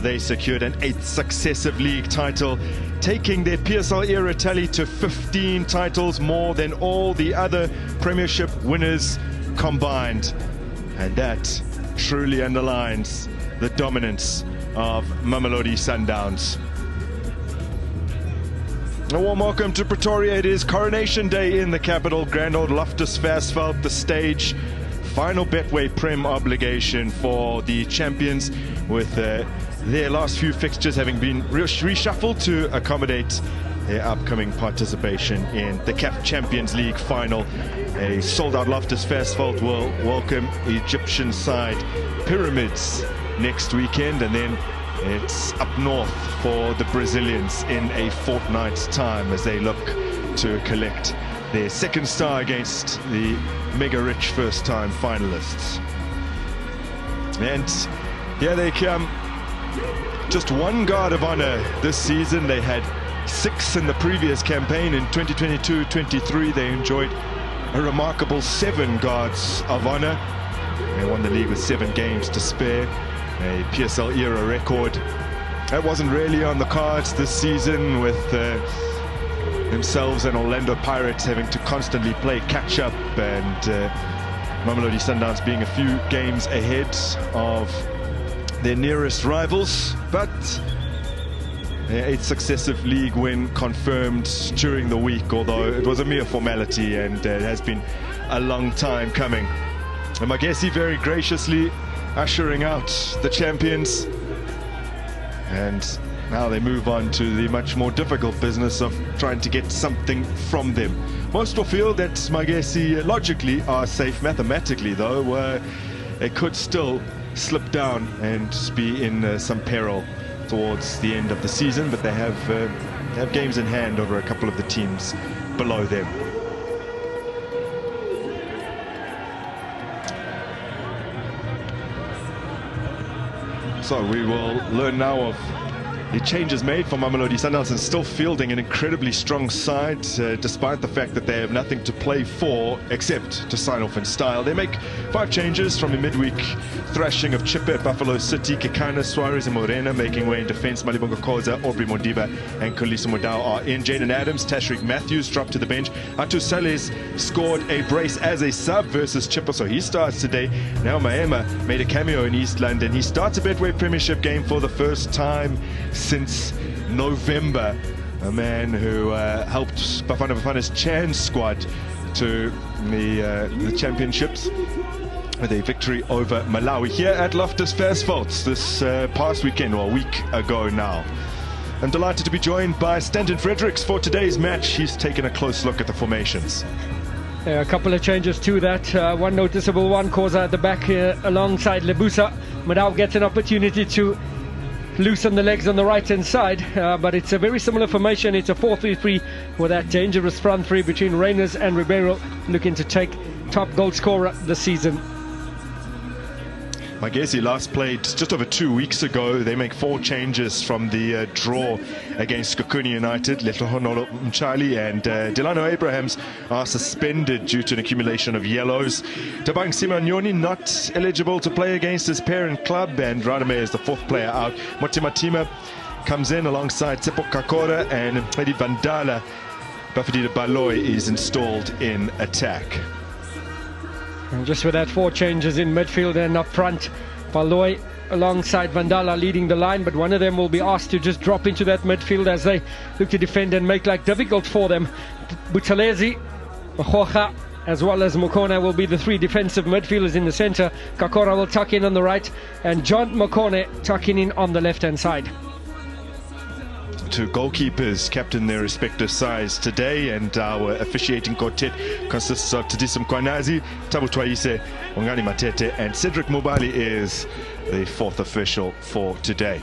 They secured an 8th successive league title, taking their PSL era tally to 15 titles, more than all the other Premiership winners combined. And that truly underlines the dominance of Mamelodi Sundowns. A warm welcome to Pretoria. It is Coronation Day in the capital, Grand Old Loftus Versfeld, the stage. Final Betway Prem obligation for the champions, with their last few fixtures having been reshuffled to accommodate their upcoming participation in the CAF Champions League final. A sold-out Loftus Versfeld will welcome Egyptian side Pyramids next weekend, and then it's up north for the Brazilians in a fortnight's time as they look to collect their second star against the mega-rich first-time finalists. And here they come. Just one guard of honor this season. They had 6 in the previous campaign. In 2022-23, they enjoyed a remarkable 7 guards of honor. They won the league with 7 games to spare, a PSL era record. That wasn't really on the cards this season, with themselves and Orlando Pirates having to constantly play catch-up, and Mamelodi Sundowns being a few games ahead of their nearest rivals. But their 8th successive league win confirmed during the week, although it was a mere formality and it has been a long time coming. And Magesi very graciously ushering out the champions, and now they move on to the much more difficult business of trying to get something from them. Most will feel that Magesi logically are safe. Mathematically, though, they could still slip down and be in some peril towards the end of the season, but they have games in hand over a couple of the teams below them. So we will learn now of the changes made for Mamelodi Sundowns, and still fielding an incredibly strong side, despite the fact that they have nothing to play for except to sign off in style. They make 5 changes from a midweek thrashing of Chippa at Buffalo City. Kekana, Suarez and Morena making way in defense. Malibonga Koza, Aubrey Modiba and Kholiso Modao are in. Jaden Adams, Tashrik Matthews dropped to the bench. Atu Sales scored a brace as a sub versus Chippa, so he starts today. Now Maema made a cameo in East London. He starts a Betway Premiership game for the first time since November. A man who helped Bafana Bafana's Chan squad to the championships with a victory over Malawi here at Loftus Versfeld this past weekend, or a week ago now. I'm delighted to be joined by Stanton Fredericks for today's match. He's taken a close look at the formations. A couple of changes to that. One noticeable one, Koza at the back alongside Lebusa. Madao gets an opportunity to loosen the legs on the right hand side, but it's a very similar formation. It's a 4-3-3 with that dangerous front three between Reyners and Ribeiro, looking to take top goal scorer this season. Magesi last played just over 2 weeks ago. They make 4 changes from the draw against Skokuni United. Letohonolo Mchali and Delano Abrahams are suspended due to an accumulation of yellows. Tabang Simanyoni not eligible to play against his parent club, and Radame is the 4th player out. Motimatima comes in alongside Tsepo Kakora, and Edi Vandala. Bafidida Baloy is installed in attack. And just with that, 4 changes in midfield and up front. Baloy alongside Vandala leading the line, but one of them will be asked to just drop into that midfield as they look to defend and make life difficult for them. Butalezi, Mahocha, as well as Mokone will be the 3 defensive midfielders in the centre. Kakora will tuck in on the right, and John Mokone tucking in on the left-hand side. 2 goalkeepers captain their respective sides today, and our officiating quartet consists of Tadisum Kwanazi, Tabu Twaise, Wangani Matete, and Cedric Mubali is the 4th official for today.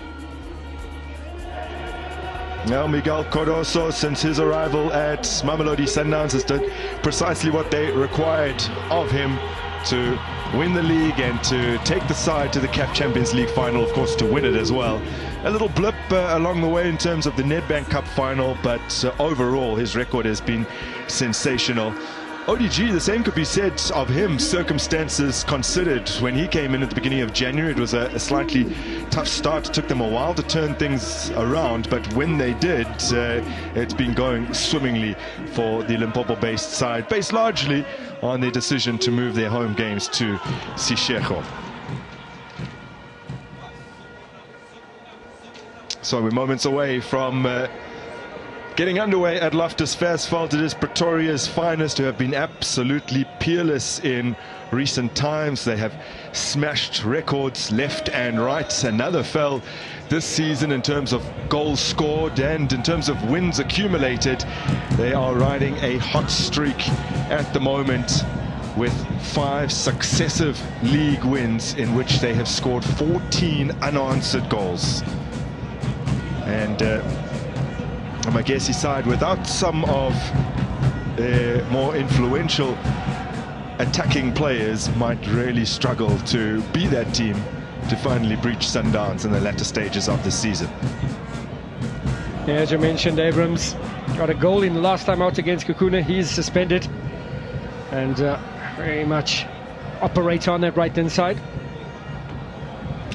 Now Miguel Cordoso, since his arrival at Mamelodi Sundowns, has done precisely what they required of him to win the league and to take the side to the CAF Champions League final, of course to win it as well. A little blip along the way in terms of the Nedbank Cup final, but overall his record has been sensational. ODG, the same could be said of him, circumstances considered. When he came in at the beginning of January, it was a slightly tough start. It took them a while to turn things around, but when they did, it's been going swimmingly for the Limpopo-based side, based largely on their decision to move their home games to Seshego. So we're moments away from getting underway at Loftus Versfeld. It is Pretoria's finest, who have been absolutely peerless in recent times. They have smashed records left and right. Another fell this season in terms of goals scored, and in terms of wins accumulated. They are riding a hot streak at the moment, with 5 successive league wins in which they have scored 14 unanswered goals. And the Magesi side, without some of their more influential attacking players, might really struggle to be that team to finally breach Sundowns in the latter stages of the season. Yeah, as you mentioned, Abrams got a goal in the last time out against Kukuna. He's suspended and very much operates on that right-hand side.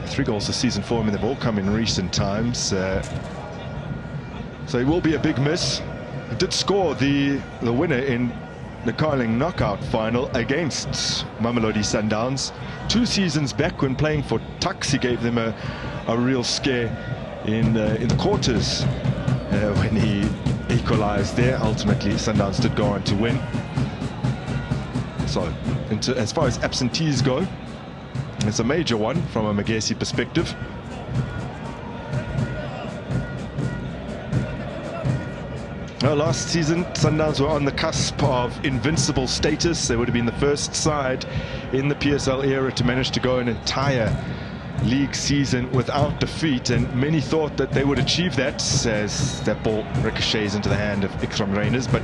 3 goals this season for him, and they've all come in recent times. So it will be a big miss. He did score the winner in the Carling knockout final against Mamelodi Sundowns 2 seasons back when playing for Tuks. He gave them a real scare in the quarters when he equalized there. Ultimately, Sundowns did go on to win. So as far as absentees go, it's a major one from a Magesi perspective. Last season, Sundowns were on the cusp of invincible status. They would have been the first side in the PSL era to manage to go an entire league season without defeat, and many thought that they would achieve that as that ball ricochets into the hand of Ikram Reyners. But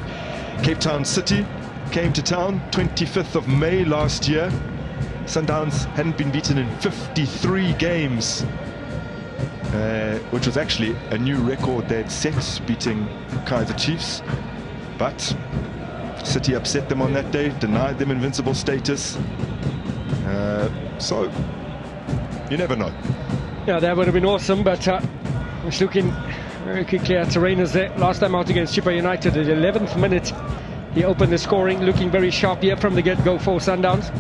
Cape Town City came to town 25th of May last year. Sundowns hadn't been beaten in 53 games, which was actually a new record they'd set, beating Kaizer Chiefs. But City upset them on that day, denied them invincible status. So you never know. Yeah, that would have been awesome, but it's looking very quickly at Reyners there. Last time out against Chippa United at the 11th minute, he opened the scoring, looking very sharp here from the get-go for Sundowns.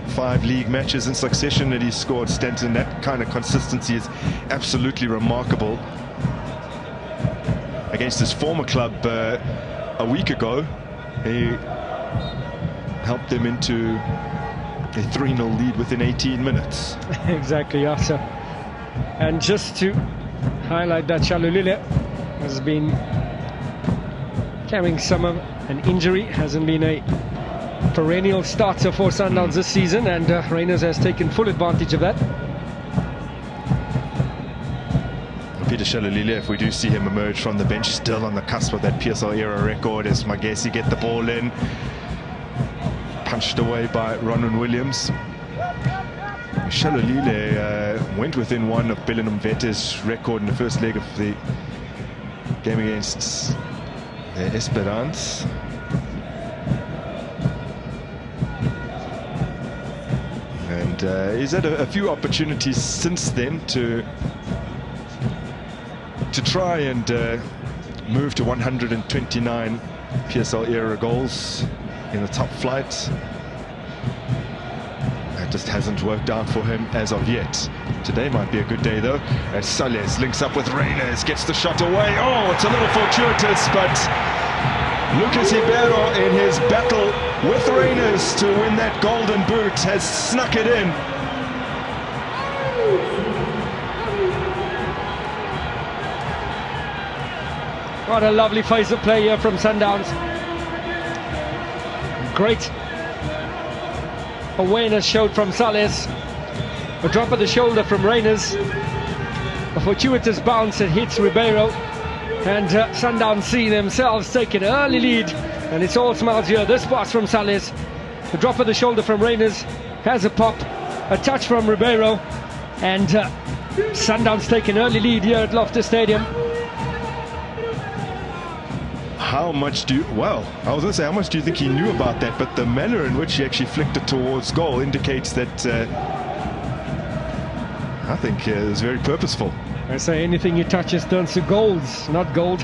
5 league matches in succession that he scored. Stanton, that kind of consistency is absolutely remarkable. Against his former club a week ago, he helped them into a 3-0 lead within 18 minutes. Exactly, yeah. So, and just to highlight that, Shalulile has been carrying some of an injury, hasn't been a perennial starter for Sundowns this season, and Reyners has taken full advantage of that. Peter Shalulile, if we do see him emerge from the bench, still on the cusp of that PSL era record, as Magesi get the ball in, punched away by Ronwen Williams. Shalulile went within one of Belenum Vete's record in the first leg of the game against Esperance. And he's had a few opportunities since then to try and move to 129 PSL era goals in the top flight. That just hasn't worked out for him as of yet. Today might be a good day though, as Sales links up with Reyners, gets the shot away. Oh, it's a little fortuitous, but Lucas Ribeiro, in his battle with Reyners to win that golden boot, has snuck it in. What a lovely phase of play here from Sundowns. Great awareness showed from Sales. A drop of the shoulder from Reyners. A fortuitous bounce that hits Ribeiro. And Sundowns see themselves take an early lead. And it's all smiles here. This pass from Sales. A drop of the shoulder from Reyners. Has a pop. A touch from Ribeiro. And Sundowns take an early lead here at Loftus Stadium. how much do you, well, I was going to say, how much do you think he knew about that? But the manner in which he actually flicked it towards goal indicates that I think it was very purposeful. I say anything he touches turns to golds, not gold.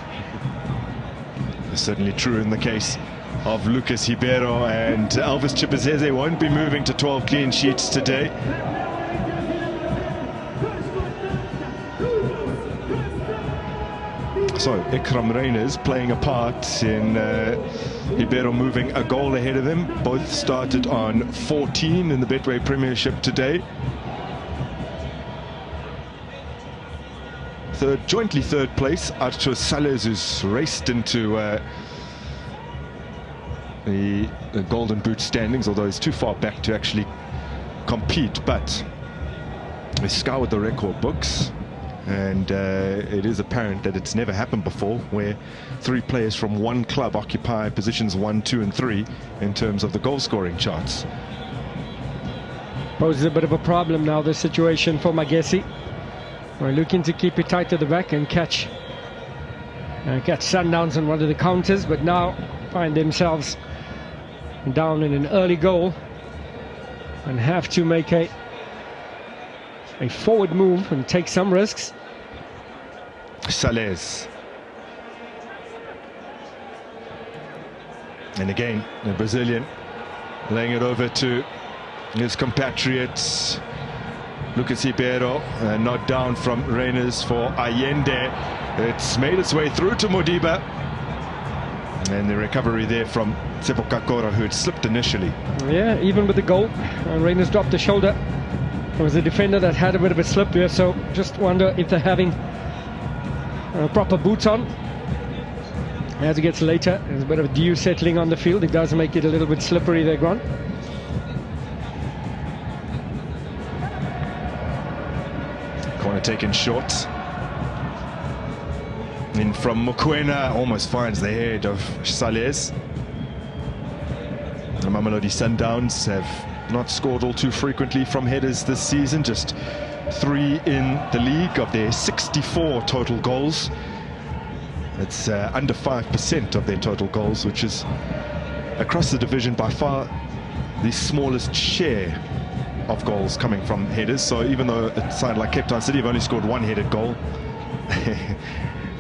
That's certainly true in the case of Lucas Ribeiro, and Elvis Chipazeze won't be moving to 12 clean sheets today. So Ikram Reyners playing a part in Ribeiro moving a goal ahead of him. Both started on 14 in the Betway Premiership today. Jointly third place, Arthur Salles, who's raced into the Golden Boot standings, although he's too far back to actually compete. But we scoured the record books, and it is apparent that it's never happened before where three players from one club occupy positions 1, 2 and 3 in terms of the goal scoring charts. Poses a bit of a problem now, this situation for Magesi. We're looking to keep it tight to the back and catch Sundowns on one of the counters, but now find themselves down in an early goal and have to make a forward move and take some risks. Salles. And again, the Brazilian laying it over to his compatriots. Lucas Ribeiro, not down from Reyners for Allende. It's made its way through to Modiba. And the recovery there from Tsepo Kakora, who had slipped initially. Yeah, even with the goal, Reyners dropped the shoulder. It was a defender that had a bit of a slip there, so just wonder if they're having proper boots on. As it gets later, there's a bit of dew settling on the field. It does make it a little bit slippery there, Grant. Corner taken short. In from Mokoena, almost finds the head of Salles. The Mamelodi Sundowns have not scored all too frequently from headers this season, just 3 in the league of their 64 total goals. It's under 5% of their total goals, which is across the division by far the smallest share of goals coming from headers. So even though a side like Cape Town City have only scored 1 headed goal,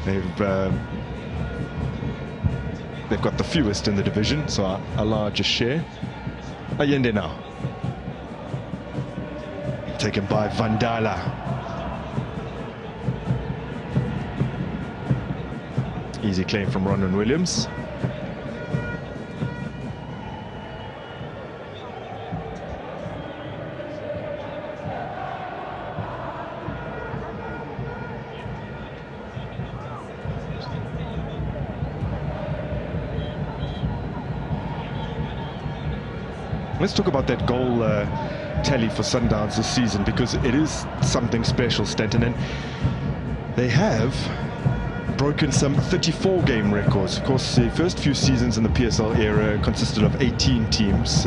they've got the fewest in the division, so a larger share. Allende now, taken by Vandala. Easy claim from Ronwen Williams. Let's talk about that goal tally for Sundowns this season, because it is something special, Stanton. And they have broken some 34 game records. Of course, the first few seasons in the PSL era consisted of 18 teams,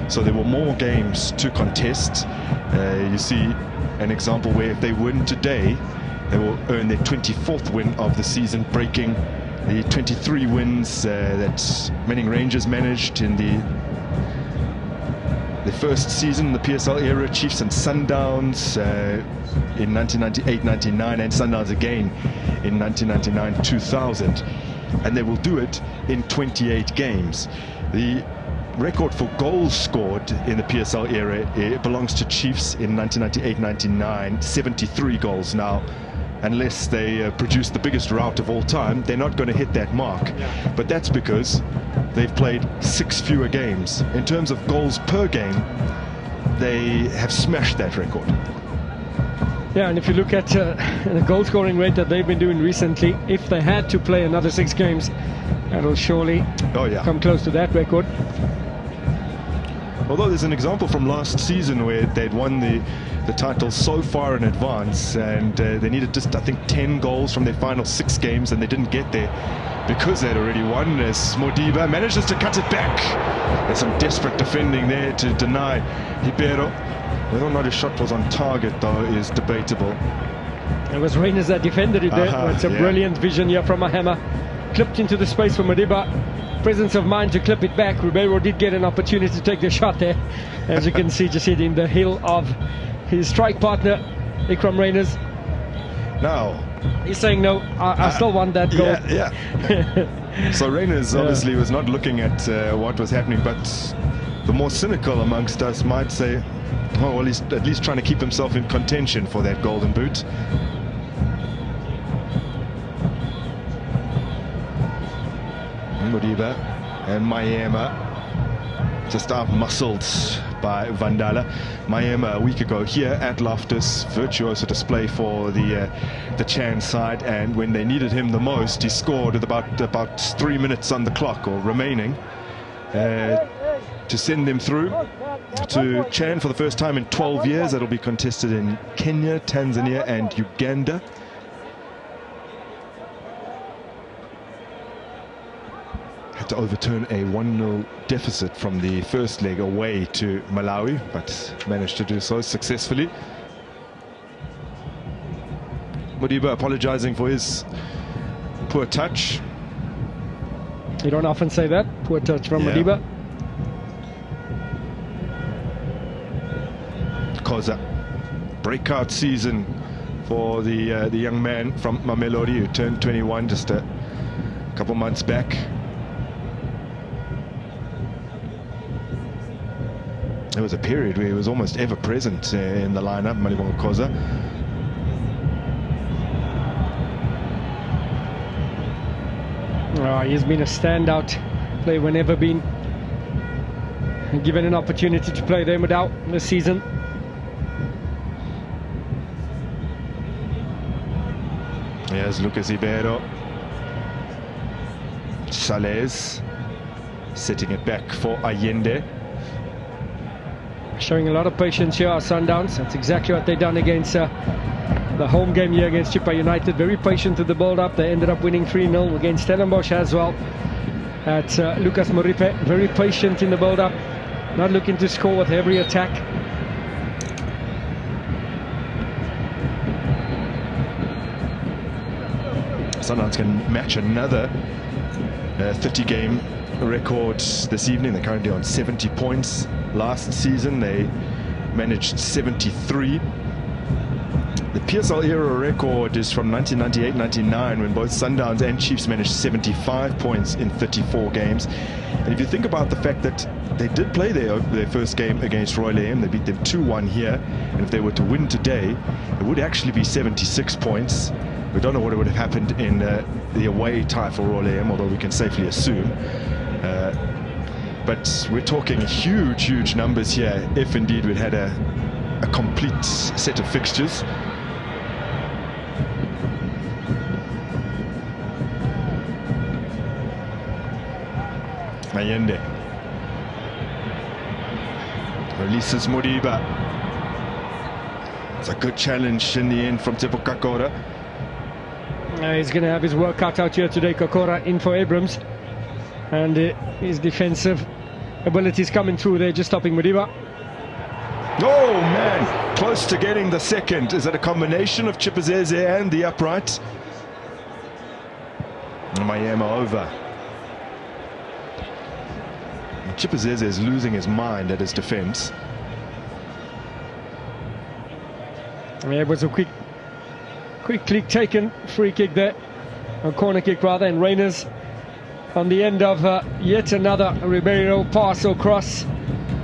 so there were more games to contest. You see an example where if they win today, they will earn their 24th win of the season, breaking the 23 wins that Manning Rangers managed in the first season in the PSL era. Chiefs and Sundowns in 1998-99, and Sundowns again in 1999-2000, and they will do it in 28 games. The record for goals scored in the PSL era, it belongs to Chiefs in 1998-99, 73 goals. Now, unless they produce the biggest rout of all time, they're not going to hit that mark. Yeah. But that's because they've played 6 fewer games. In terms of goals per game, they have smashed that record. Yeah, and if you look at the goal scoring rate that they've been doing recently, if they had to play another 6 games, that'll surely come close to that record. Although there's an example from last season where they'd won the title so far in advance, and they needed just, I think, 10 goals from their final 6 games, and they didn't get there because they'd already won. As Modiba manages to cut it back. There's some desperate defending there to deny Ribeiro. Whether or not his shot was on target, though, is debatable. It was Reyners that defended it there. It's a brilliant vision here from Mahema. clipped into the space for Modiba. Presence of mind to clip it back. Ribeiro did get an opportunity to take the shot there. As you can see, just hitting the heel of his strike partner, Ikram Reyners. Now, he's saying, no, I still want that goal. Yeah. So Reyners obviously was not looking at what was happening, but the more cynical amongst us might say, oh, well, he's at least trying to keep himself in contention for that golden boot. Modiba and Mayema just out-muscled by Vandala. Mayema a week ago here at Loftus, virtuoso display for the Chan side, and when they needed him the most, he scored with about 3 minutes on the clock or remaining to send them through to Chan for the first time in 12 years. That'll be contested in Kenya, Tanzania and Uganda. Had to overturn a 1-0 deficit from the first leg away to Malawi, but managed to do so successfully. Modiba apologizing for his poor touch. You don't often say that, poor touch from Modiba. Koza, breakout season for the young man from Mamelodi who turned 21 just a couple months back. There was a period where he was almost ever present in the lineup, Malibongo Koza. Oh, he's been a standout player whenever been given an opportunity to play there without this season. Here's Lucas Ribeiro. Salez setting it back for Allende. Showing a lot of patience here, our Sundowns. That's exactly what they've done against the home game here against Chippa United. Very patient to the build-up. They ended up winning 3-0 against Stellenbosch as well. At Lucas Moripe, very patient in the build-up. Not looking to score with every attack. Sundowns can match another 30-game record this evening. They're currently on 70 points. Last season they managed 73. The PSL era record is from 1998-99, when both Sundowns and Chiefs managed 75 points in 34 games. And if you think about the fact that they did play their first game against Royal AM, they beat them 2-1 here, and if they were to win today, it would actually be 76 points. We don't know what would have happened in the away tie for Royal AM, although we can safely assume. But we're talking huge numbers here if indeed we'd had a complete set of fixtures. Allende releases Modiba. It's a good challenge in the end from Tsepo Kakora. He's going to have his work cut out here today, Kakora, in for Abrams. And his defensive abilities coming through there, just stopping Modiba. Oh man, close to getting the second. Is it a combination of Chipazeze and the upright? Mayema over. Chipazeze is losing his mind at his defense. Yeah, it was a quickly taken free kick there, a corner kick rather, and Reyners on the end of yet another Ribeiro pass or cross,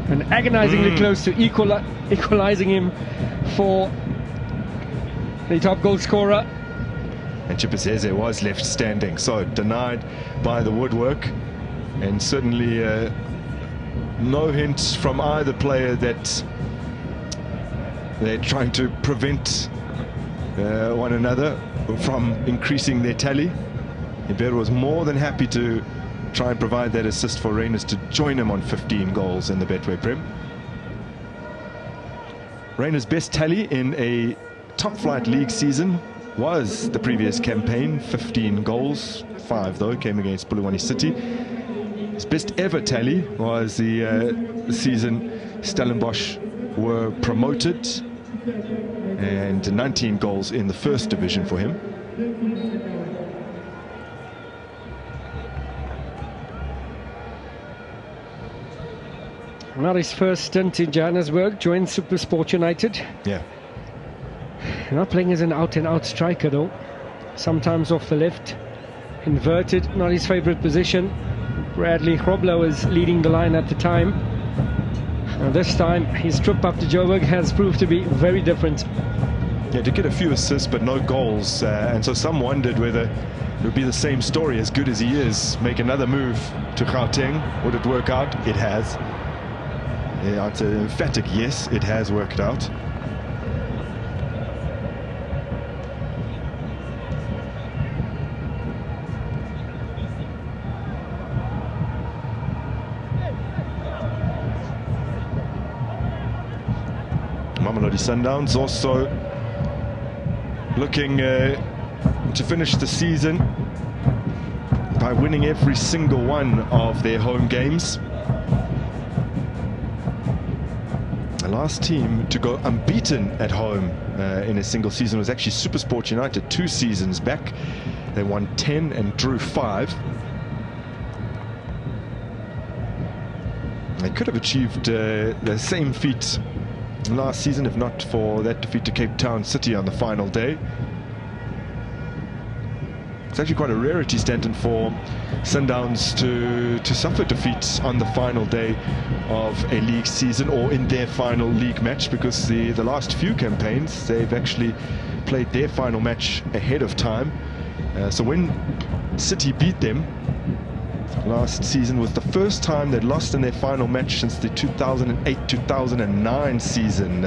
and agonizingly close to equalizing him for the top goal scorer. And Chipazeze was left standing, so denied by the woodwork, and certainly no hint from either player that they're trying to prevent one another from increasing their tally. Ribeiro was more than happy to try and provide that assist for Reyners to join him on 15 goals in the Betway Prem. Reyners' best tally in a top flight league season was the previous campaign, 15 goals, 5 though came against Bulelewani City. His best ever tally was the season Stellenbosch were promoted, and 19 goals in the first division for him. Not his first stint in Johannesburg, joined SuperSport United. Yeah. Not playing as an out-and-out striker though. Sometimes off the left, inverted, not his favourite position. Bradley Grobler was leading the line at the time. This time his trip up to Joburg has proved to be very different. Yeah, to get a few assists but no goals, and so some wondered whether it would be the same story. As good as he is, make another move to Gauteng. Would it work out? It has. Yeah, it's an emphatic yes, it has worked out. Mamelodi Sundowns also looking to finish the season by winning every single one of their home games. The last team to go unbeaten at home in a single season was actually SuperSport United 2 seasons back. They won 10 and drew 5. They could have achieved the same feat last season if not for that defeat to Cape Town City on the final day. It's actually quite a rarity, Stanton, for Sundowns to suffer defeats on the final day of a league season or in their final league match, because the last few campaigns they've actually played their final match ahead of time. So when City beat them last season was the first time they'd lost in their final match since the 2008-2009 season.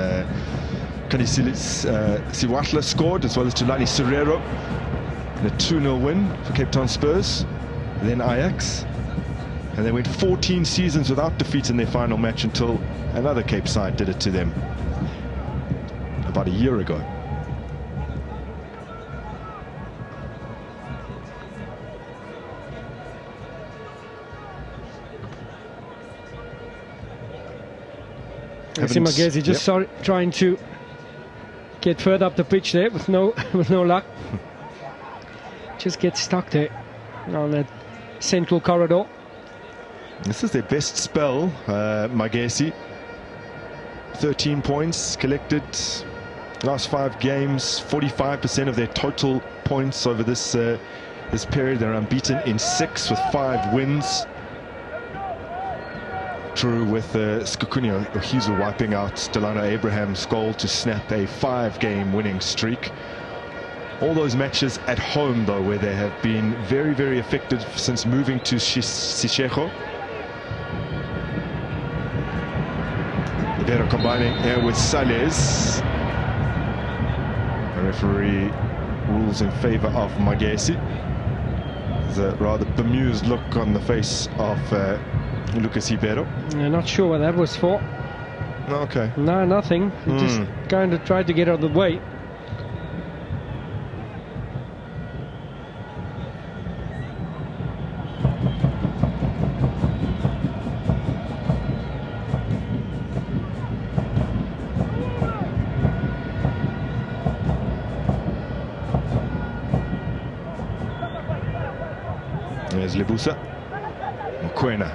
Kanisile Siwatla scored, as well as Tulani Serero, in a 2-0 win for Cape Town Spurs, then Ajax, and they went 14 seasons without defeat in their final match until another Cape side did it to them about a year ago. I see Magesi just trying to get further up the pitch there with no luck. Just gets stuck there on that central corridor. This is their best spell, Magesi. 13 points collected last 5 games, 45% of their total points over this period. They're unbeaten in 6 with 5 wins. True with Skukunio Ohizu wiping out Delano Abraham's goal to snap a 5-game winning streak. All those matches at home, though, where they have been very, very effective since moving to Sishego. Ibero combining here with Sales. The referee rules in favor of Magesi. There's a rather bemused look on the face of Lucas Ibero. I'm not sure what that was for. Okay. No, nothing. He just kind of tried to get out of the way. There's Lebusa. Mokoena.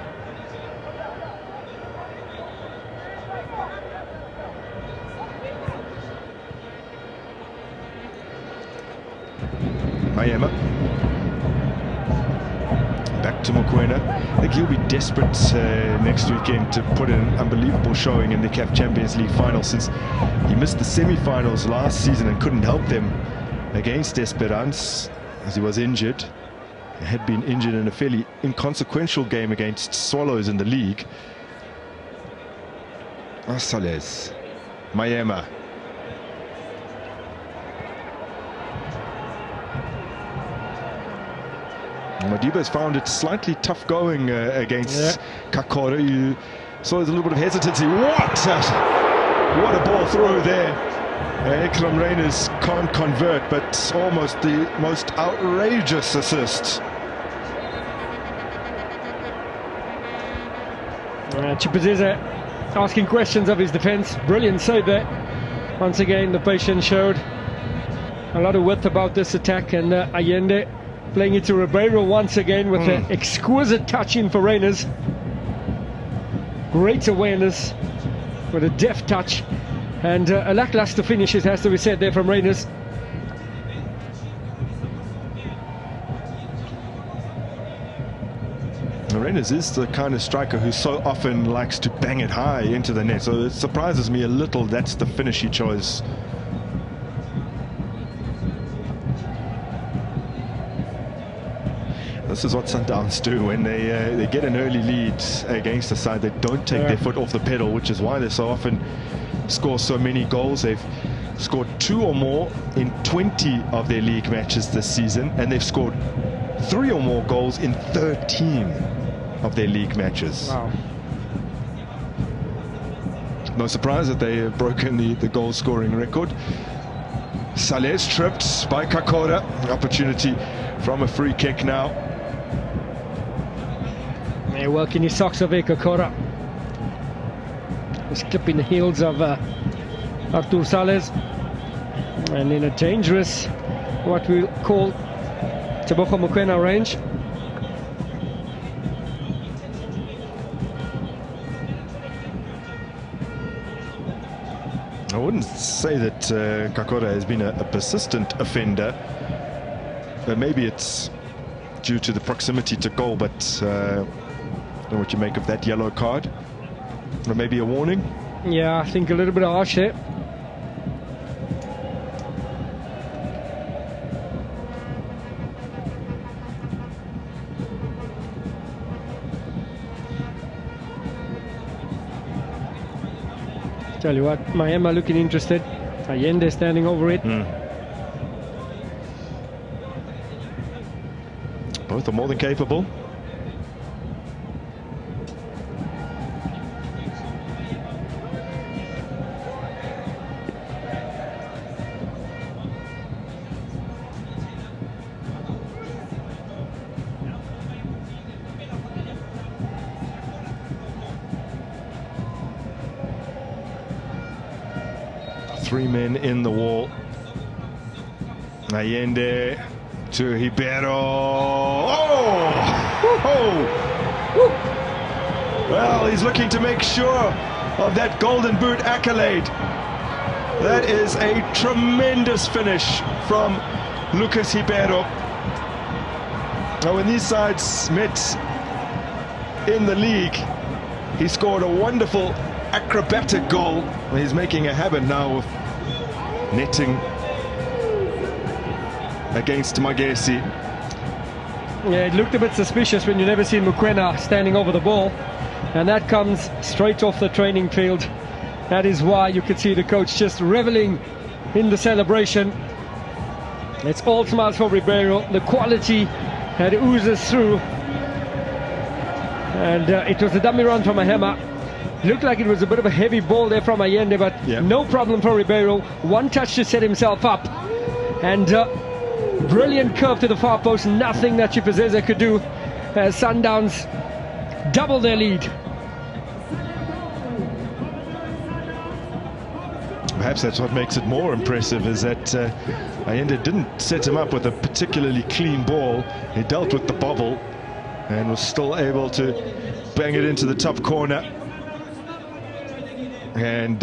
Mayema. Back to Mokoena. I think he'll be desperate next weekend to put in an unbelievable showing in the CAF Champions League final, since he missed the semi-finals last season and couldn't help them against Esperance as he was injured. He had been injured in a fairly inconsequential game against Swallows in the league. Sales. Mayema. Madiba's found it slightly tough going against Kakore. You saw there's a little bit of hesitancy. What a ball through there. Ikram Reyners can't convert, but almost the most outrageous assist. Chipuziza asking questions of his defence. Brilliant save there. Once again, the patience showed. A lot of width about this attack, and Allende playing it to Ribeiro once again with an exquisite touch in for Reyners. great awareness with a deft touch, and a lackluster finish, it has to be said there from Reyners. Reyners is the kind of striker who so often likes to bang it high into the net, so it surprises me a little that's the finish he chose. This is what Sundowns do when they get an early lead against a side. They don't take their foot off the pedal, which is why they so often score so many goals. They've scored 2 or more in 20 of their league matches this season, and they've scored 3 or more goals in 13 of their league matches. Wow. No surprise that they have broken the goal scoring record. Saleh's tripped by Kakora. Opportunity from a free kick now. They're working his socks away, Kakora. He's clipping the heels of Artur Saleh, and in a dangerous, what we'll call Tebogo Mokoena range. I wouldn't say that Kakora has been a persistent offender, but maybe it's due to the proximity to goal, but I don't know what you make of that yellow card. Or maybe a warning? Yeah, I think a little bit harsh there. Tell you what, Mahema looking interested. Allende standing over it. Both are more than capable. Three men in the wall. Allende to Ribeiro. Oh! Well, he's looking to make sure of that golden boot accolade. That is a tremendous finish from Lucas Ribeiro. Now, when these sides met in the league, he scored a wonderful acrobatic goal. He's making a habit now of netting against Magesi. Yeah, it looked a bit suspicious when you never seen Mokoena standing over the ball, and that comes straight off the training field. That is why you could see the coach just reveling in the celebration. It's all smiles for Ribeiro. The quality that oozes through, and it was a dummy run from Mahema. Looked like it was a bit of a heavy ball there from Allende, but no problem for Ribeiro. One touch to set himself up, and brilliant curve to the far post. Nothing that Chipazeze could do as Sundowns double their lead. Perhaps that's what makes it more impressive, is that Allende didn't set him up with a particularly clean ball. He dealt with the bobble and was still able to bang it into the top corner. And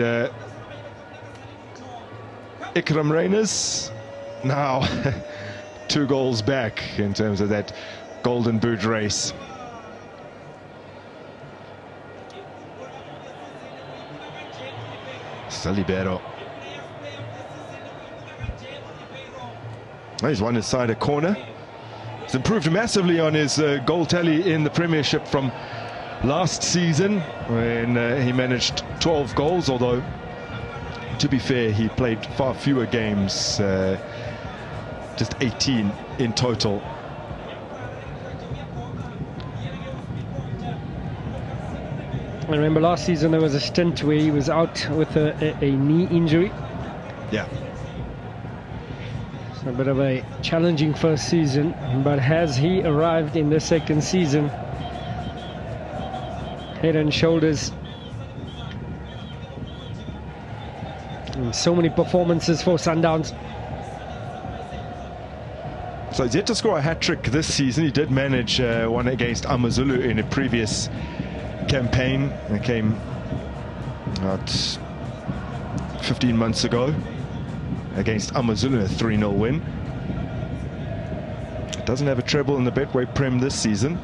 Ikram Reyners now 2 goals back in terms of that golden boot race. Ribeiro. He's won inside a corner. He's improved massively on his goal tally in the Premiership from last season, when he managed 12 goals, although, to be fair, he played far fewer games, just 18 in total. I remember last season there was a stint where he was out with a knee injury. Yeah. So a bit of a challenging first season, but has he arrived in the second season? Head and shoulders. And so many performances for Sundowns. So he's yet to score a hat-trick this season. He did manage one against Amazulu in a previous campaign that came out 15 months ago against Amazulu, a 3-0 win. It doesn't have a treble in the Betway Prem this season.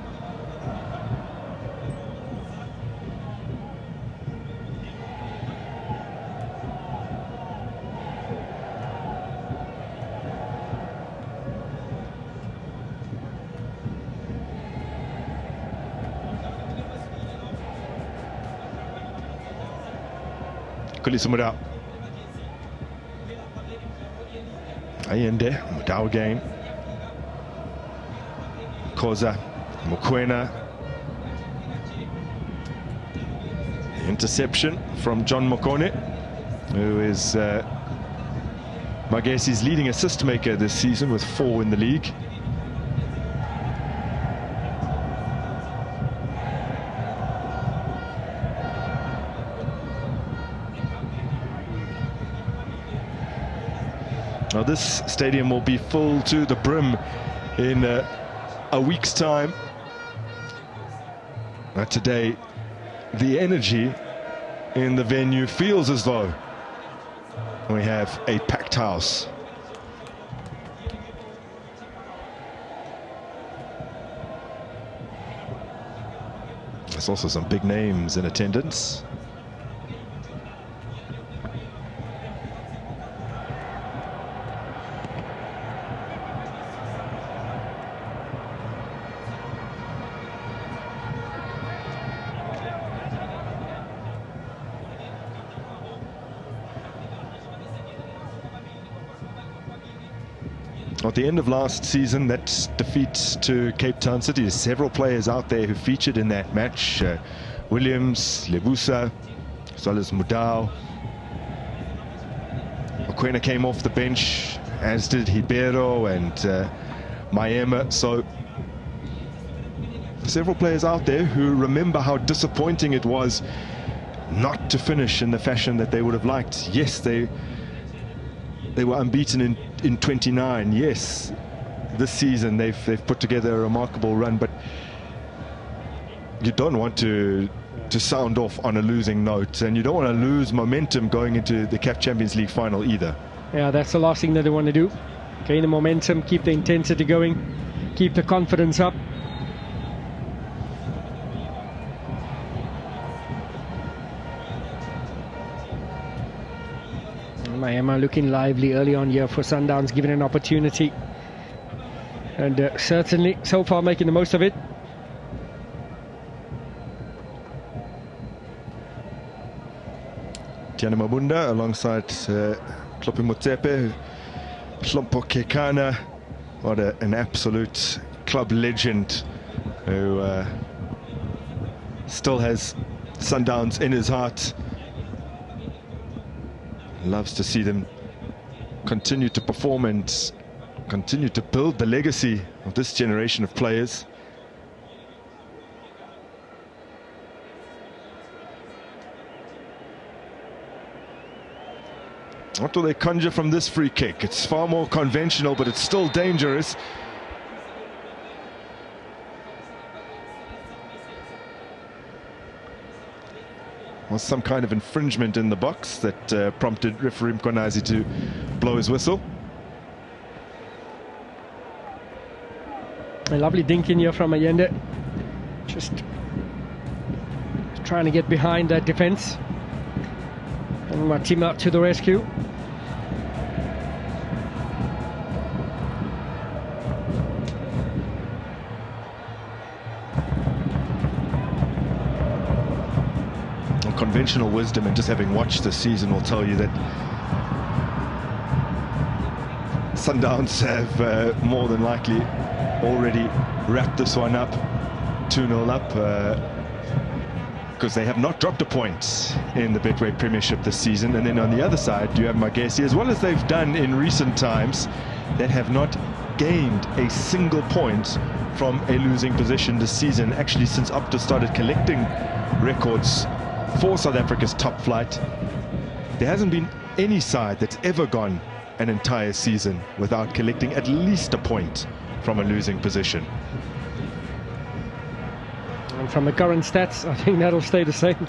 Mudau. Ayende, Mudau again. Koza, Mokoena. Interception from John Mokone, who is Magesi's leading assist maker this season with 4 in the league. Now this stadium will be full to the brim in a week's time. Today, the energy in the venue feels as though we have a packed house. There's also some big names in attendance. At the end of last season, that defeat to Cape Town City, there's several players out there who featured in that match. Williams, Lebusa, as well as Mudau. Mokoena came off the bench, as did Hibero and Maema. So several players out there who remember how disappointing it was not to finish in the fashion that they would have liked. Yes, they were unbeaten in 29. Yes, this season they've put together a remarkable run, but you don't want to sound off on a losing note, and you don't want to lose momentum going into the CAF Champions League final either. Yeah, that's the last thing that they want to do. Gain the momentum, keep the intensity going, keep the confidence up. Maema looking lively early on here for Sundowns, given an opportunity, and certainly so far making the most of it. Tiana Mabunda alongside Klopi Motsepe, Hlompo Kekana. What an absolute club legend who still has Sundowns in his heart. Loves to see them continue to perform and continue to build the legacy of this generation of players. What do they conjure from this free kick? It's far more conventional, but it's still dangerous. Was some kind of infringement in the box that prompted referee Mkonazi to blow his whistle. A lovely dink in here from Ayende. Just trying to get behind that defense. And Matima to the rescue. Conventional wisdom, and just having watched this season, will tell you that Sundowns have more than likely already wrapped this one up 2-0 up, because they have not dropped a point in the Betway Premiership this season. And then on the other side you have Magesi, as well as they've done in recent times, that have not gained a single point from a losing position this season. Actually, since Optus started collecting records for South Africa's top flight, there hasn't been any side that's ever gone an entire season without collecting at least a point from a losing position. And from the current stats, I think that'll stay the same.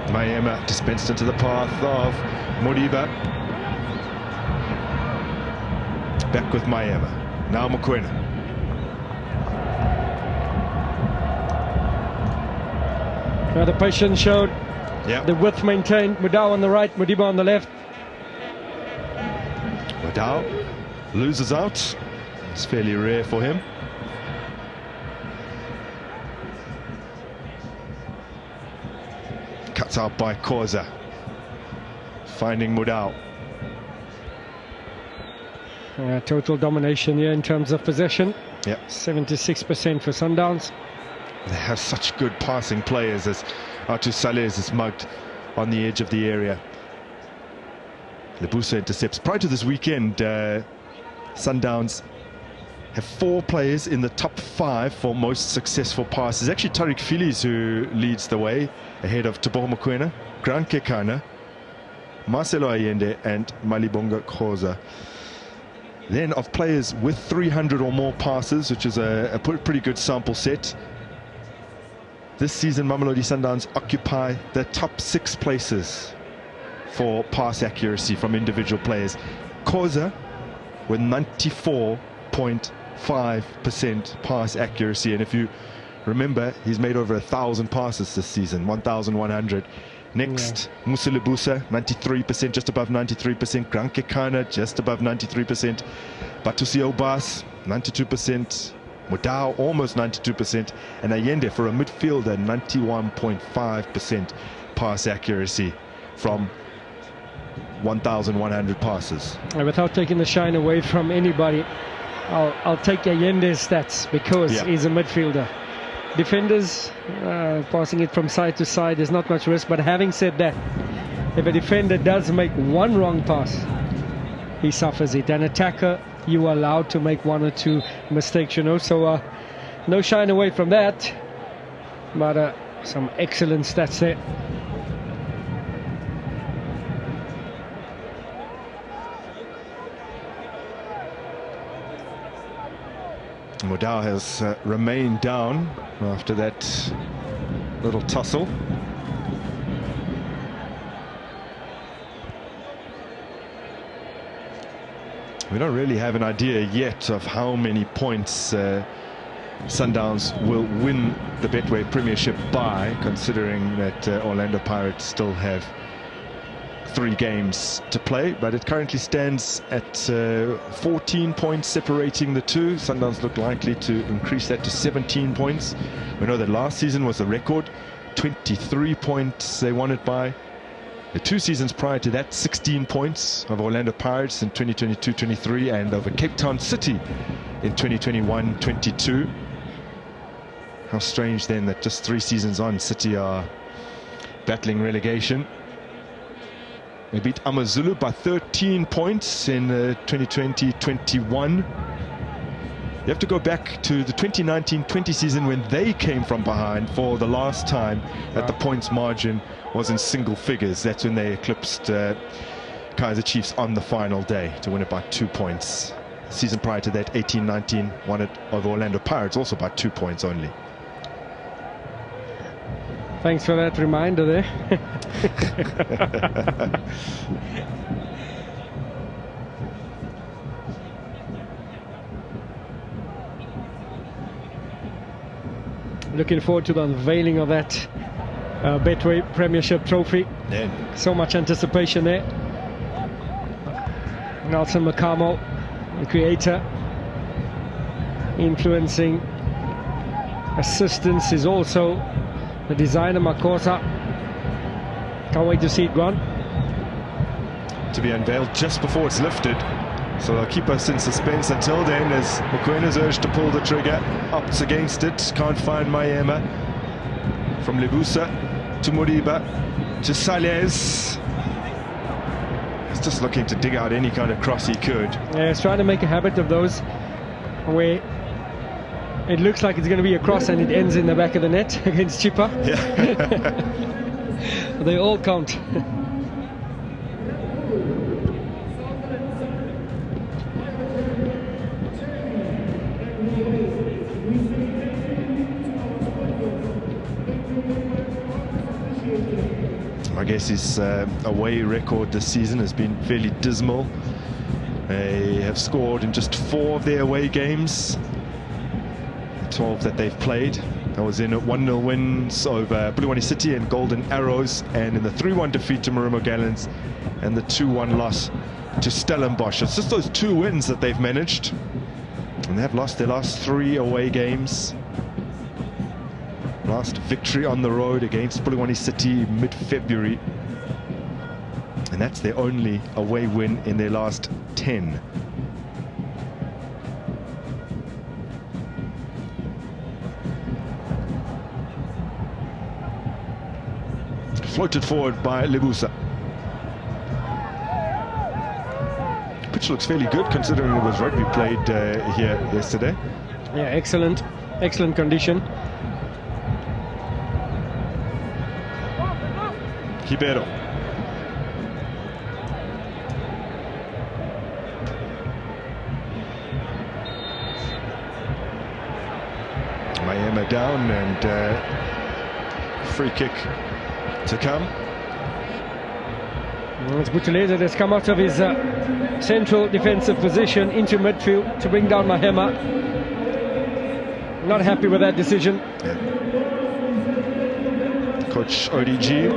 Mayema dispensed into the path of Modiba. Back with Mayema. Now Mokoena. Now the patience showed. Yeah. The width maintained. Mudau on the right, Modiba on the left. Mudau loses out. It's fairly rare for him. Cuts out by Koza, finding Mudau. Total domination here in terms of possession. Yep. 76% for Sundowns. They have such good passing players as Artu Salez is mugged on the edge of the area. Lebusa intercepts. Prior to this weekend, Sundowns have 4 players in the top 5 for most successful passes. Actually, Tariq Fili's who leads the way, ahead of Teboho Mokoena, Grant Kekana, Marcelo Allende and Malibonga Khoza. Then of players with 300 or more passes, which is a pretty good sample set, this season Mamelodi Sundowns occupy the top 6 places for pass accuracy from individual players. Khoza with 94.5% pass accuracy, and if you remember, he's made over 1,000 passes this season, 1,100. Next, Musa Lebusa, 93%, just above 93%. Grant Kekana, just above 93%. Batusi Obas, 92%. Mudau, almost 92%. And Allende, for a midfielder, 91.5% pass accuracy from 1,100 passes. Without taking the shine away from anybody, I'll take Allende's stats because he's a midfielder. Defenders passing it from side to side, there's not much risk, but having said that, if a defender does make one wrong pass, he suffers it. An attacker, you are allowed to make 1 or 2 mistakes, you know, so no shine away from that, but some excellent stats there. Mudau has remained down after that little tussle. We don't really have an idea yet of how many points Sundowns will win the Betway Premiership by, considering that Orlando Pirates still have 3 games to play, but it currently stands at 14 points separating the two. Sundowns look likely to increase that to 17 points. We know that last season was the record, 23 points they won it by. The 2 seasons prior to that, 16 points of Orlando Pirates in 2022-23 and over Cape Town City in 2021-22. How strange then that just 3 seasons on, City are battling relegation. They beat Amazulu by 13 points in 2020-21. You have to go back to the 2019-20 season when they came from behind for the last time that the points margin was in single figures. That's when they eclipsed Kaizer Chiefs on the final day to win it by 2 points. The season prior to that, 18-19, won it over Orlando Pirates, also by 2 points only. Thanks for that reminder there. Looking forward to the unveiling of that Betway Premiership trophy. Yeah. So much anticipation there. Nelson Makamo, the creator, influencing assistance is also the designer, Makosa. Can't wait to see it gone. To be unveiled just before it's lifted. So they'll keep us in suspense until then, as Mokwena's urged to pull the trigger, opts against it, can't find Mayema. From Lebusa to Moriba to Salez. He's just looking to dig out any kind of cross he could. Yeah, he's trying to make a habit of those where it looks like it's going to be a cross and it ends in the back of the net against Chippa. Yeah. They all count. Magesi's away record this season has been fairly dismal. They have scored in just 4 of their away games, 12 that they've played. That was in 1-0 wins over Bulelewani City and Golden Arrows, and in the 3-1 defeat to Marumo Gallants and the 2-1 loss to Stellenbosch. It's just those 2 wins that they've managed, and they have lost their last 3 away games. Last victory on the road against Bulelewani City mid-February, and that's their only away win in their last 10. Floated forward by Lebusa. Pitch looks fairly good considering it was rugby played here yesterday. Yeah, excellent condition. Ribeiro. Mayema down, and free kick to come. Well, it's Butheleza that's come out of his central defensive position into midfield to bring down Mahema. Not happy with that decision. Yeah. Coach ODG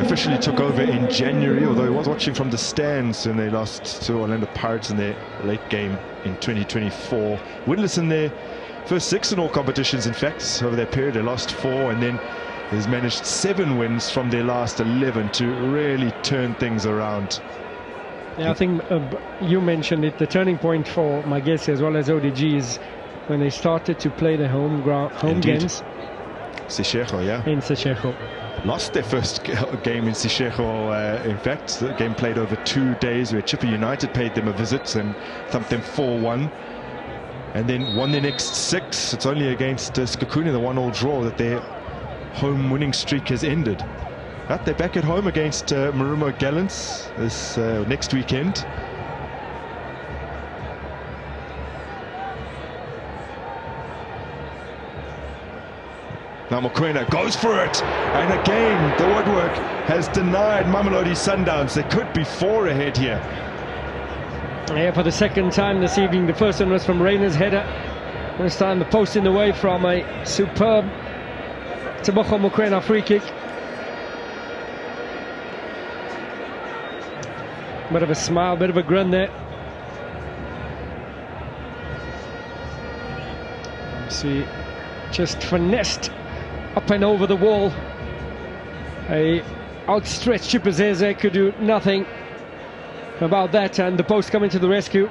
officially took over in January, although he was watching from the stands when they lost to Orlando Pirates in their late game in 2024. Winless in their first 6 in all competitions, in fact. Over that period, they lost 4, and then has managed 7 wins from their last 11 to really turn things around. Yeah, I think you mentioned it. The turning point for Magesi as well as ODG is when they started to play the home games. Seshego, yeah. In Seshego. Lost their first game in Seshego, in fact. The game played over 2 days, where Chippa United paid them a visit and thumped them 4-1. And then won their next 6. It's only against Skakuni, the 1-1 draw, that their home winning streak has ended. But they're back at home against Marumo Gallants this next weekend. Now Mokoena goes for it, and again the woodwork has denied Mamelodi Sundowns. There could be 4 ahead here. Yeah, for the second time this evening. The first one was from Rainer's header. This time the post in the way from a superb Tebogo Mokoena free kick. Bit of a smile, bit of a grin there. See, just finessed up and over the wall. A outstretched Chipazeze could do nothing about that, and the post coming to the rescue.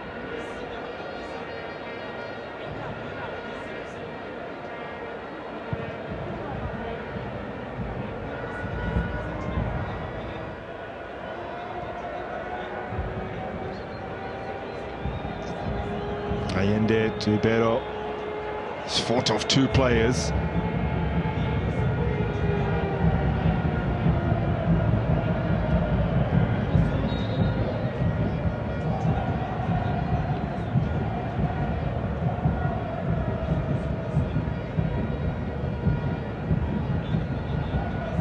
Allende to Ribeiro. It's fought off 2 players.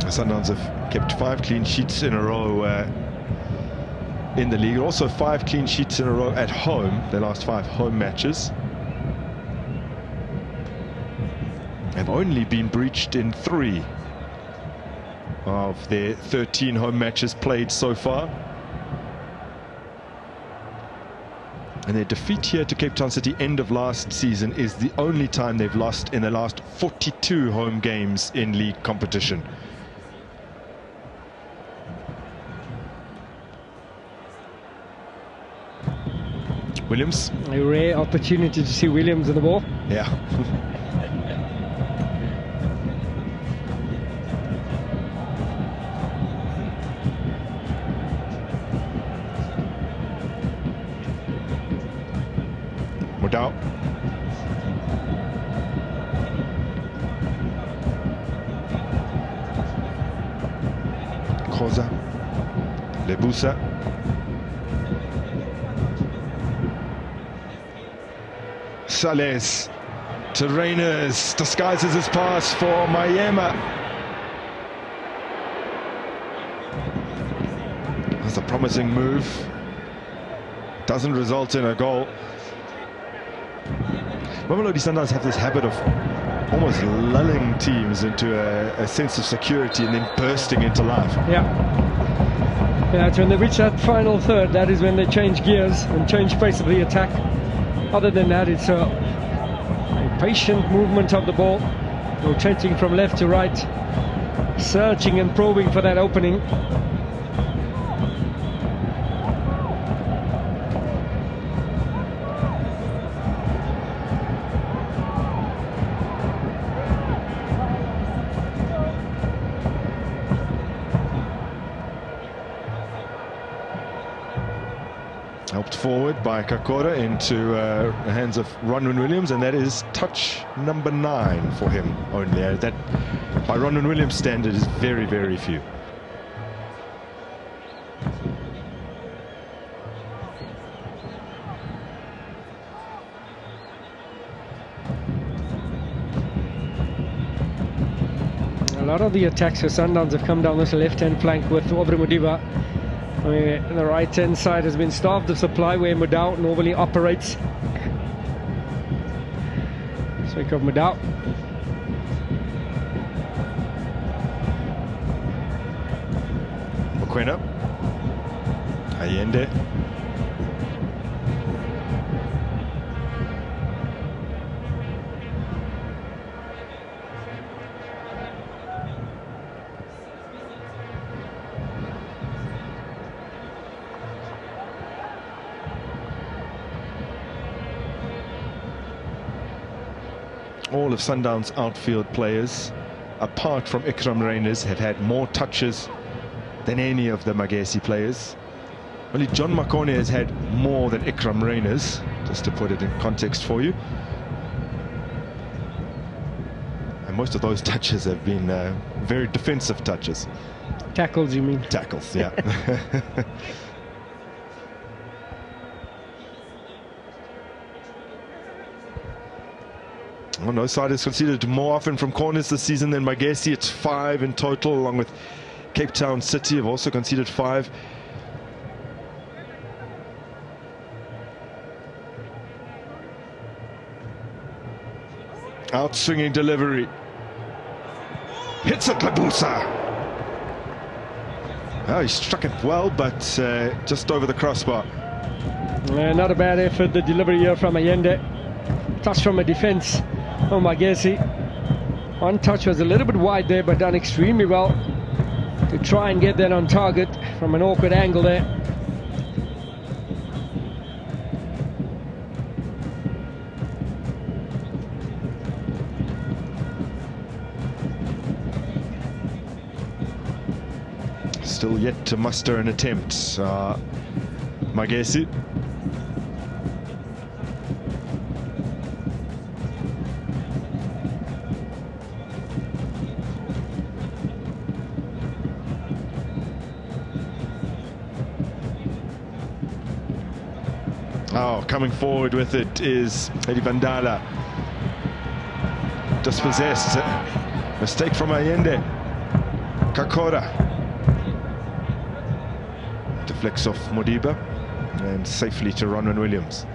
Sundowns have kept 5 clean sheets in a row in the league. Also 5 clean sheets in a row at home, their last 5 home matches. Have only been breached in 3 of their 13 home matches played so far. And their defeat here to Cape Town City end of last season is the only time they've lost in the last 42 home games in league competition. Williams. A rare opportunity to see Williams in the ball. Yeah. Mudau. Koza. Lebusa. Sales to Reyners, disguises his pass for Mayema. That's a promising move. Doesn't result in a goal. Mamelodi Sundowns have this habit of almost lulling teams into a sense of security and then bursting into life. Yeah, it's when they reach that final third, that is when they change gears and change pace of the attack. Other than that, it's a patient movement of the ball, rotating from left to right, searching and probing for that opening. Helped forward by Kakora into the hands of Ronwin Williams, and that is touch number 9 for him only. That, by Ronwin Williams' standard, is very, very few. A lot of the attacks for Sundowns have come down this left-hand flank with Modiba. The right-hand side has been starved of supply where Mudau normally operates. Sake of Mudau. Mokoena. Allende. All of Sundowns' outfield players, apart from Ikram Reyners, have had more touches than any of the Magesi players. Only John Makone has had more than Ikram Reyners, just to put it in context for you. And most of those touches have been very defensive touches. Tackles, you mean? Tackles, yeah. Well, no side has conceded more often from corners this season than Magesi. It's 5 in total, along with Cape Town City have also conceded 5. Out swinging delivery. Hits it, Lebusa. Oh, he struck it well, but just over the crossbar. Not a bad effort, the delivery here from Allende. Touch from a defense. Oh, Magesi. One touch was a little bit wide there, but done extremely well to try and get that on target from an awkward angle there. Still yet to muster an attempt. Magesi. Oh, coming forward with it is Eddie Vandala. Dispossessed. Mistake from Allende. Kakora. Deflects off Modiba and safely to Ronwin Williams.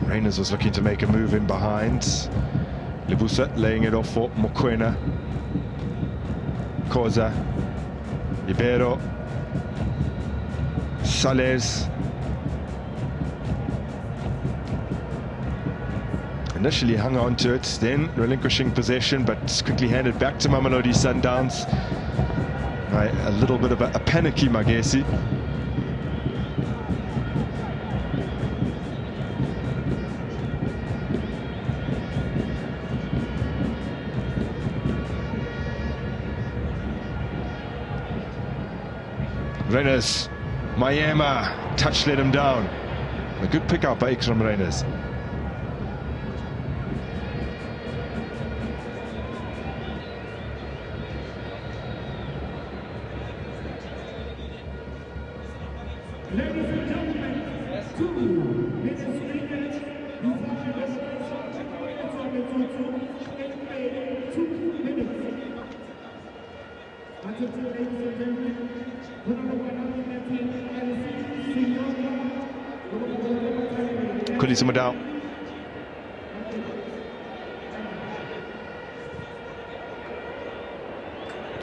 Reyners was looking to make a move in behind. Lebusa laying it off for Mokoena. Koza. Ibero, Sales. Initially hung on to it, then relinquishing possession, but quickly handed back to Mamelodi Sundowns. A little bit of a panicky Magesi. Reyners, Mayema, touch let him down. A good pick up by Ikram Reyners. Ladies and gentlemen, 2 minutes remaining. 2 minutes. Attention, ladies and gentlemen. Kulisa Madao.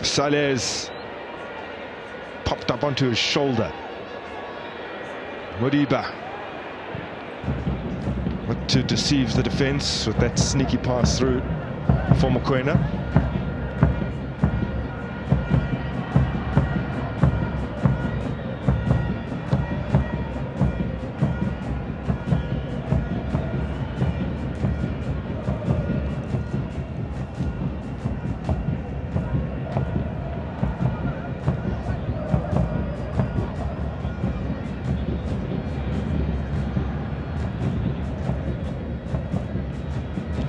Sales popped up onto his shoulder. Modiba, what to deceive the defense with that sneaky pass through for Mokoena.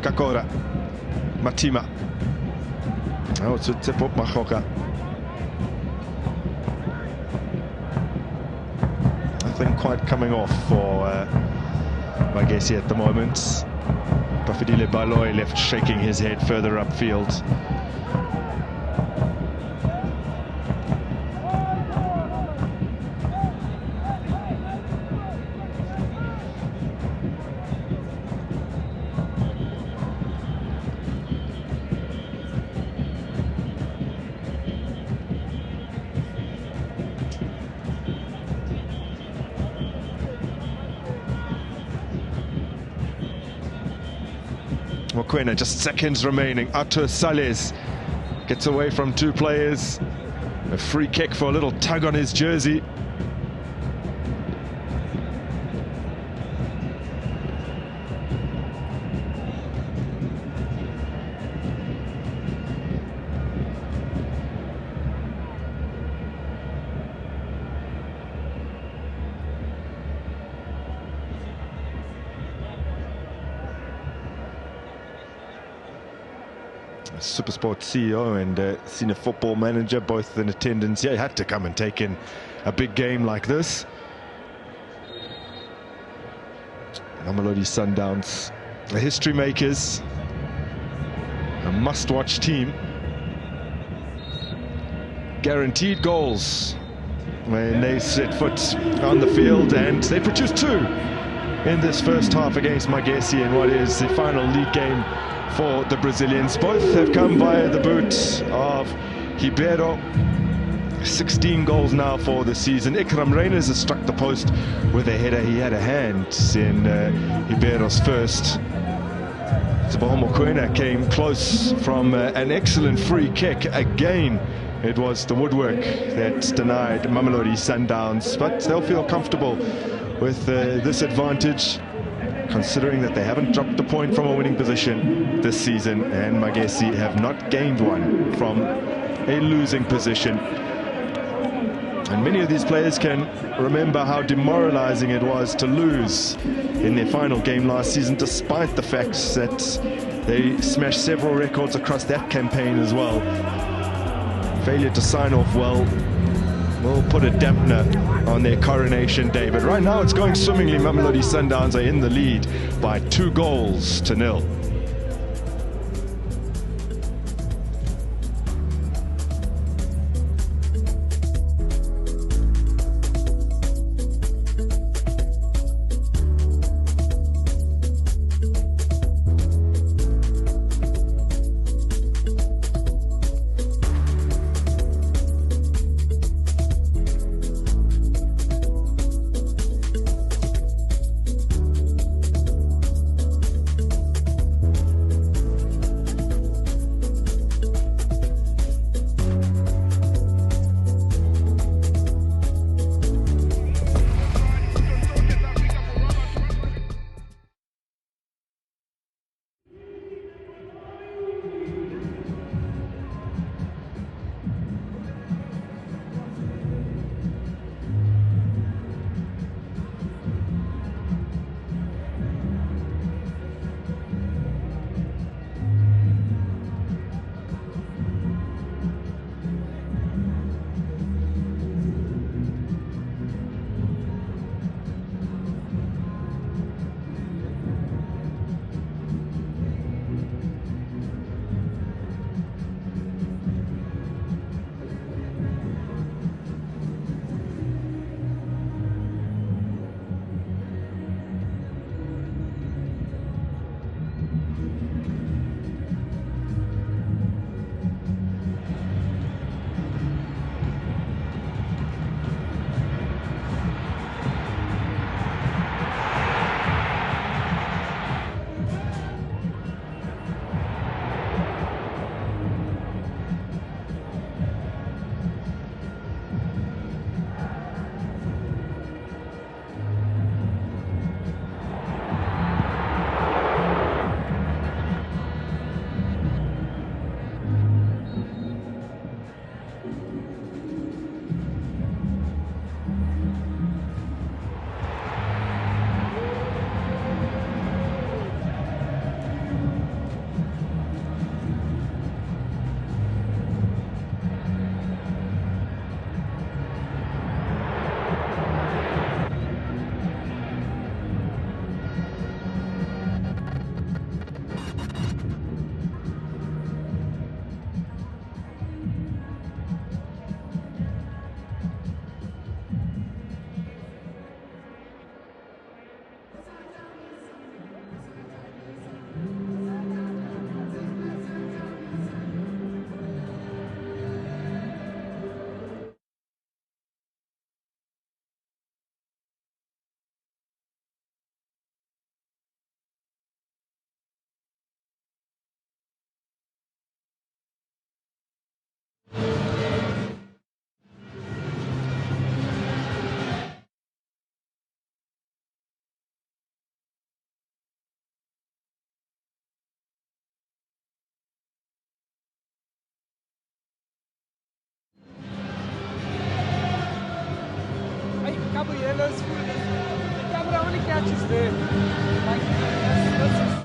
Kakora, Matima. Oh, it's a tip up Mahoka. Nothing quite coming off for Magesi at the moment. Bafidile Baloy left shaking his head further upfield. Mokoena, just seconds remaining. Artur Sales gets away from 2 players. A free kick for a little tug on his jersey. Supersport CEO and senior football manager, both in attendance. Yeah, he had to come and take in a big game like this. Mamelodi Sundowns, the history makers, a must-watch team. Guaranteed goals when they set foot on the field, and they produced 2 in this first half against Magesi in what is the final league game for the Brazilians. Both have come via the boot of Ribeiro. 16 goals now for the season. Ikram Reyners has struck the post with a header. He had a hand in Ribeiro's first. Sabah Mokoena came close from an excellent free kick. Again, it was the woodwork that denied Mamelodi Sundowns, but they'll feel comfortable with this advantage, considering that they haven't dropped a point from a winning position this season, and Magesi have not gained one from a losing position. And many of these players can remember how demoralizing it was to lose in their final game last season, despite the fact that they smashed several records across that campaign as well. Failure to sign off well will put a dampener on their coronation day. But right now it's going swimmingly. Mamelodi Sundowns are in the lead by 2-0. double yellows. The camera only catches there. Like, that's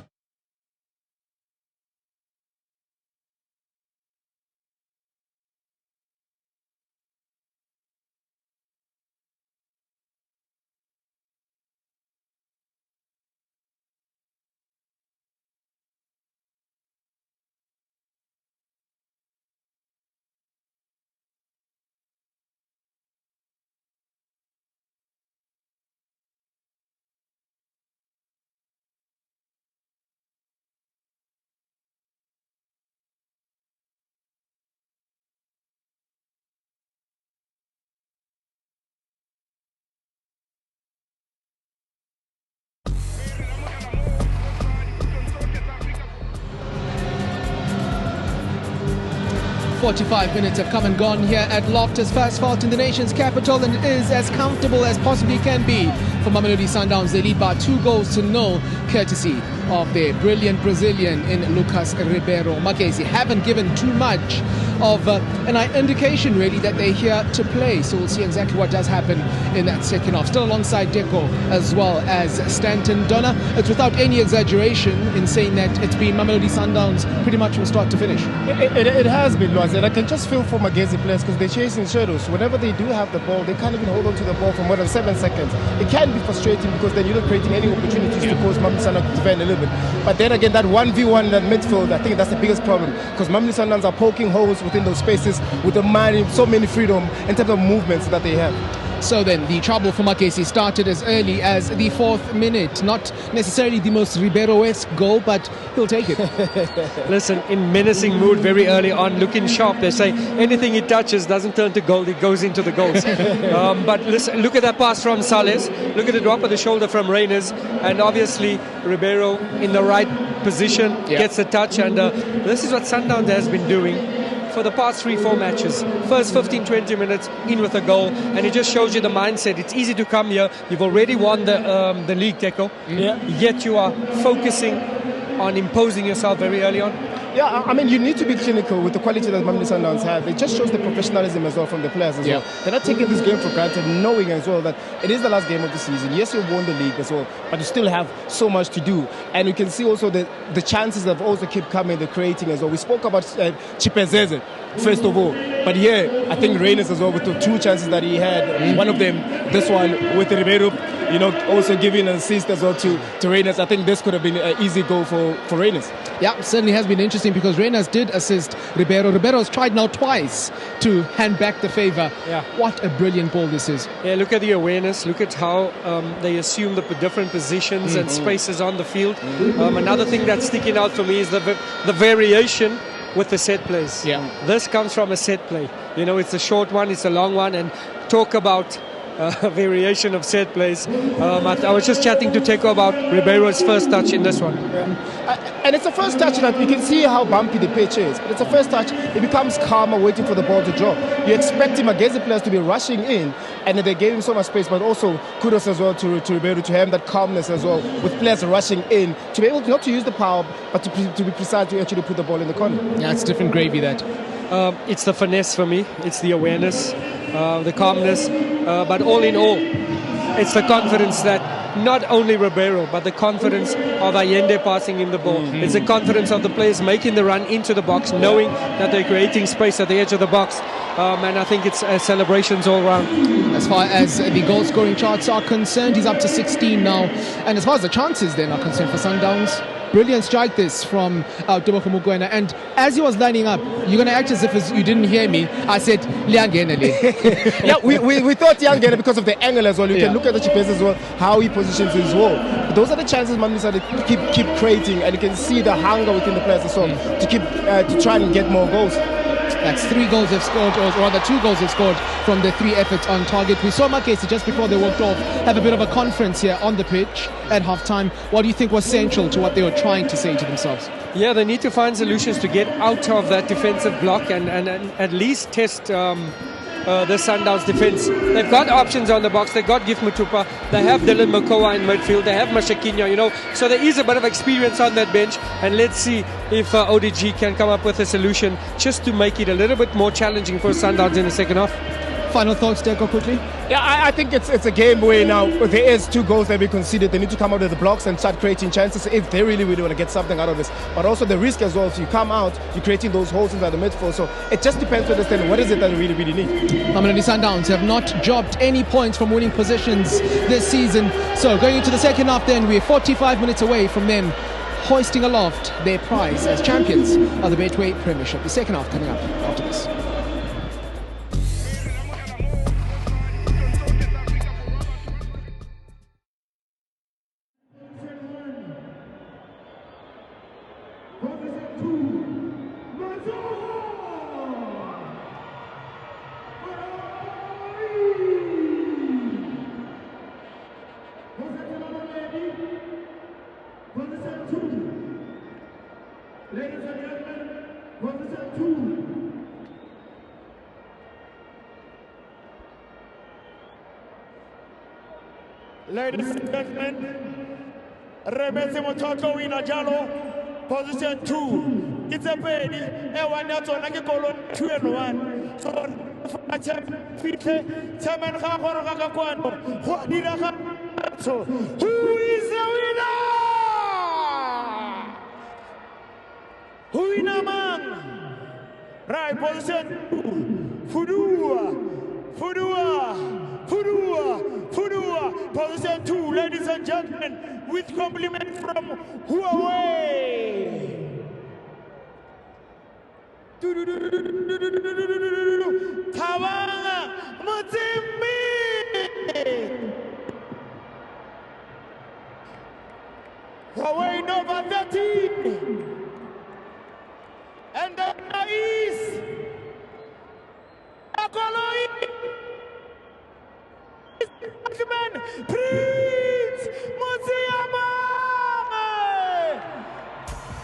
45 minutes have come and gone here at Loftus Versfeld in the nation's capital, and it is as comfortable as possibly can be for Mamelodi Sundowns. They lead by 2-0, courtesy of their brilliant Brazilian in Lucas Ribeiro. Magesi haven't given too much of an indication really that they're here to play, so we'll see exactly what does happen in that second half. Still alongside Deco as well as Stanton Donna. It's without any exaggeration in saying that it's been Mamelodi Sundowns pretty much from start to finish. It has been, Loaz, and I can just feel for Magesi players because they're chasing shadows. Whenever they do have the ball, they can't even hold on to the ball for more than 7 seconds. It can be frustrating because then you're not creating any opportunities to cause Mamelodi Sundowns to defend a little bit. But then again, that 1v1 in that midfield, I think that's the biggest problem because Mamelodi Sundowns are poking holes within those spaces with so many freedom in terms of movements that they have. So then the trouble for Magesi started as early as the 4th minute. Not necessarily the most Ribeiro-esque goal, but he'll take it. Listen, in menacing mood very early on, looking sharp. They say anything he touches doesn't turn to gold, it goes into the goals. But listen, look at that pass from Sales. Look at the drop of the shoulder from Reyners. And obviously, Ribeiro in the right position, gets the touch. And this is what Sundowns has been doing for the past 3-4 matches. First 15-20 minutes in with a goal, and it just shows you the mindset. It's easy to come here. You've already won the league, Teco. Yet you are focusing on imposing yourself very early on. Yeah, I mean, you need to be clinical with the quality that Mamelodi Sundowns have. It just shows the professionalism as well from the players as well. They're not taking this game for granted, knowing as well that it is the last game of the season. Yes, you've won the league as well, but you still have so much to do. And you can see also the chances that also keep coming, the creating as well. We spoke about Chipezeze, first of all. But here, I think Reyners as well with the 2 chances that he had. One of them, this one with Ribeiro, also giving an assist as well to Reyners. I think this could have been an easy goal for Reyners. Yeah, certainly has been interesting because Reyners did assist Ribeiro. Ribero's tried now twice to hand back the favour. Yeah. What a brilliant ball this is. Yeah, look at the awareness. Look at how they assume the different positions and spaces on the field. Another thing that's sticking out for me is the variation with the set plays. Yeah. This comes from a set play. It's a short one, it's a long one, and talk about variation of set plays. I was just chatting to Teco about Ribeiro's first touch in this one. And it's a first touch that you can see how bumpy the pitch is. But it's a first touch, it becomes calmer waiting for the ball to drop. You expect him against the players to be rushing in, and they gave him so much space, but also kudos as well to Ribeiro, to have that calmness as well, with players rushing in, to be able not to use the power, but to be precise, to actually put the ball in the corner. Yeah, it's different gravy, that. It's the finesse for me, it's the awareness, the calmness, but all in all, it's the confidence that not only Ribeiro, but the confidence of Allende passing him the ball. It's the confidence of the players making the run into the box, knowing that they're creating space at the edge of the box. And I think it's celebrations all round. As far as the goal scoring charts are concerned, he's up to 16 now. And as far as the chances then are concerned for Sundowns, brilliant strike this from Tebogo Mokoena. And as he was lining up, you're going to act as if you didn't hear me. I said, Liangenele. Yeah, we thought Liangenele because of the angle as well. You can look at the Chipes as well, how he positions his wall. But those are the chances Mamelodi keep creating, and you can see the hunger within the players as well to try and get more goals. That's 3 goals they've scored, or rather 2 goals they've scored from the 3 efforts on target. We saw Magesi just before they walked off have a bit of a conference here on the pitch at half-time. What do you think was central to what they were trying to say to themselves? Yeah, they need to find solutions to get out of that defensive block and at least test the Sundowns defence. They've got options on the box. They've got Gif Mutupa. They have Dylan Makoa in midfield. They have Mashakinyo, So there is a bit of experience on that bench. And let's see if ODG can come up with a solution just to make it a little bit more challenging for Sundowns in the second half. Final thoughts, Deco, quickly? Yeah, I think it's a game where now there is 2 goals that we conceded. They need to come out of the blocks and start creating chances if they really want to get something out of this. But also the risk as well. If you come out, you're creating those holes inside the midfield. So it just depends to understand what is it that we really need. Mamelodi Sundowns have not jobbed any points from winning positions this season. So going into the second half, then we're 45 minutes away from them hoisting aloft their prize as champions of the Betway Premiership. The second half coming up after this. Ladies and gentlemen, position 2. Ladies and gentlemen, Rebesi Mototo wina jalo, position 2. It's a baby, ewan yato nakikolo 2-1. So, Chairman Kakoro Kakakwano, who is the winner? Who in a man? Right, position 2. Fudua. Position 2, ladies and gentlemen, with compliment from Huawei. Tawanga Mutimbi. Huawei Nova 13. And then is Akoloi Prince Musiama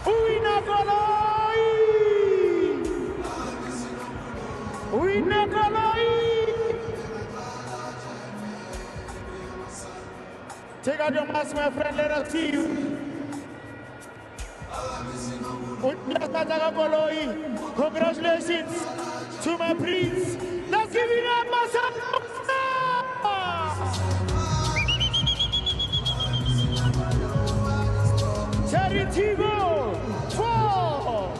Uina Koloi. Take out your mask, my friend, let us see you. Congratulations to my prince. Let's give it up, Masano. Charitivo 4.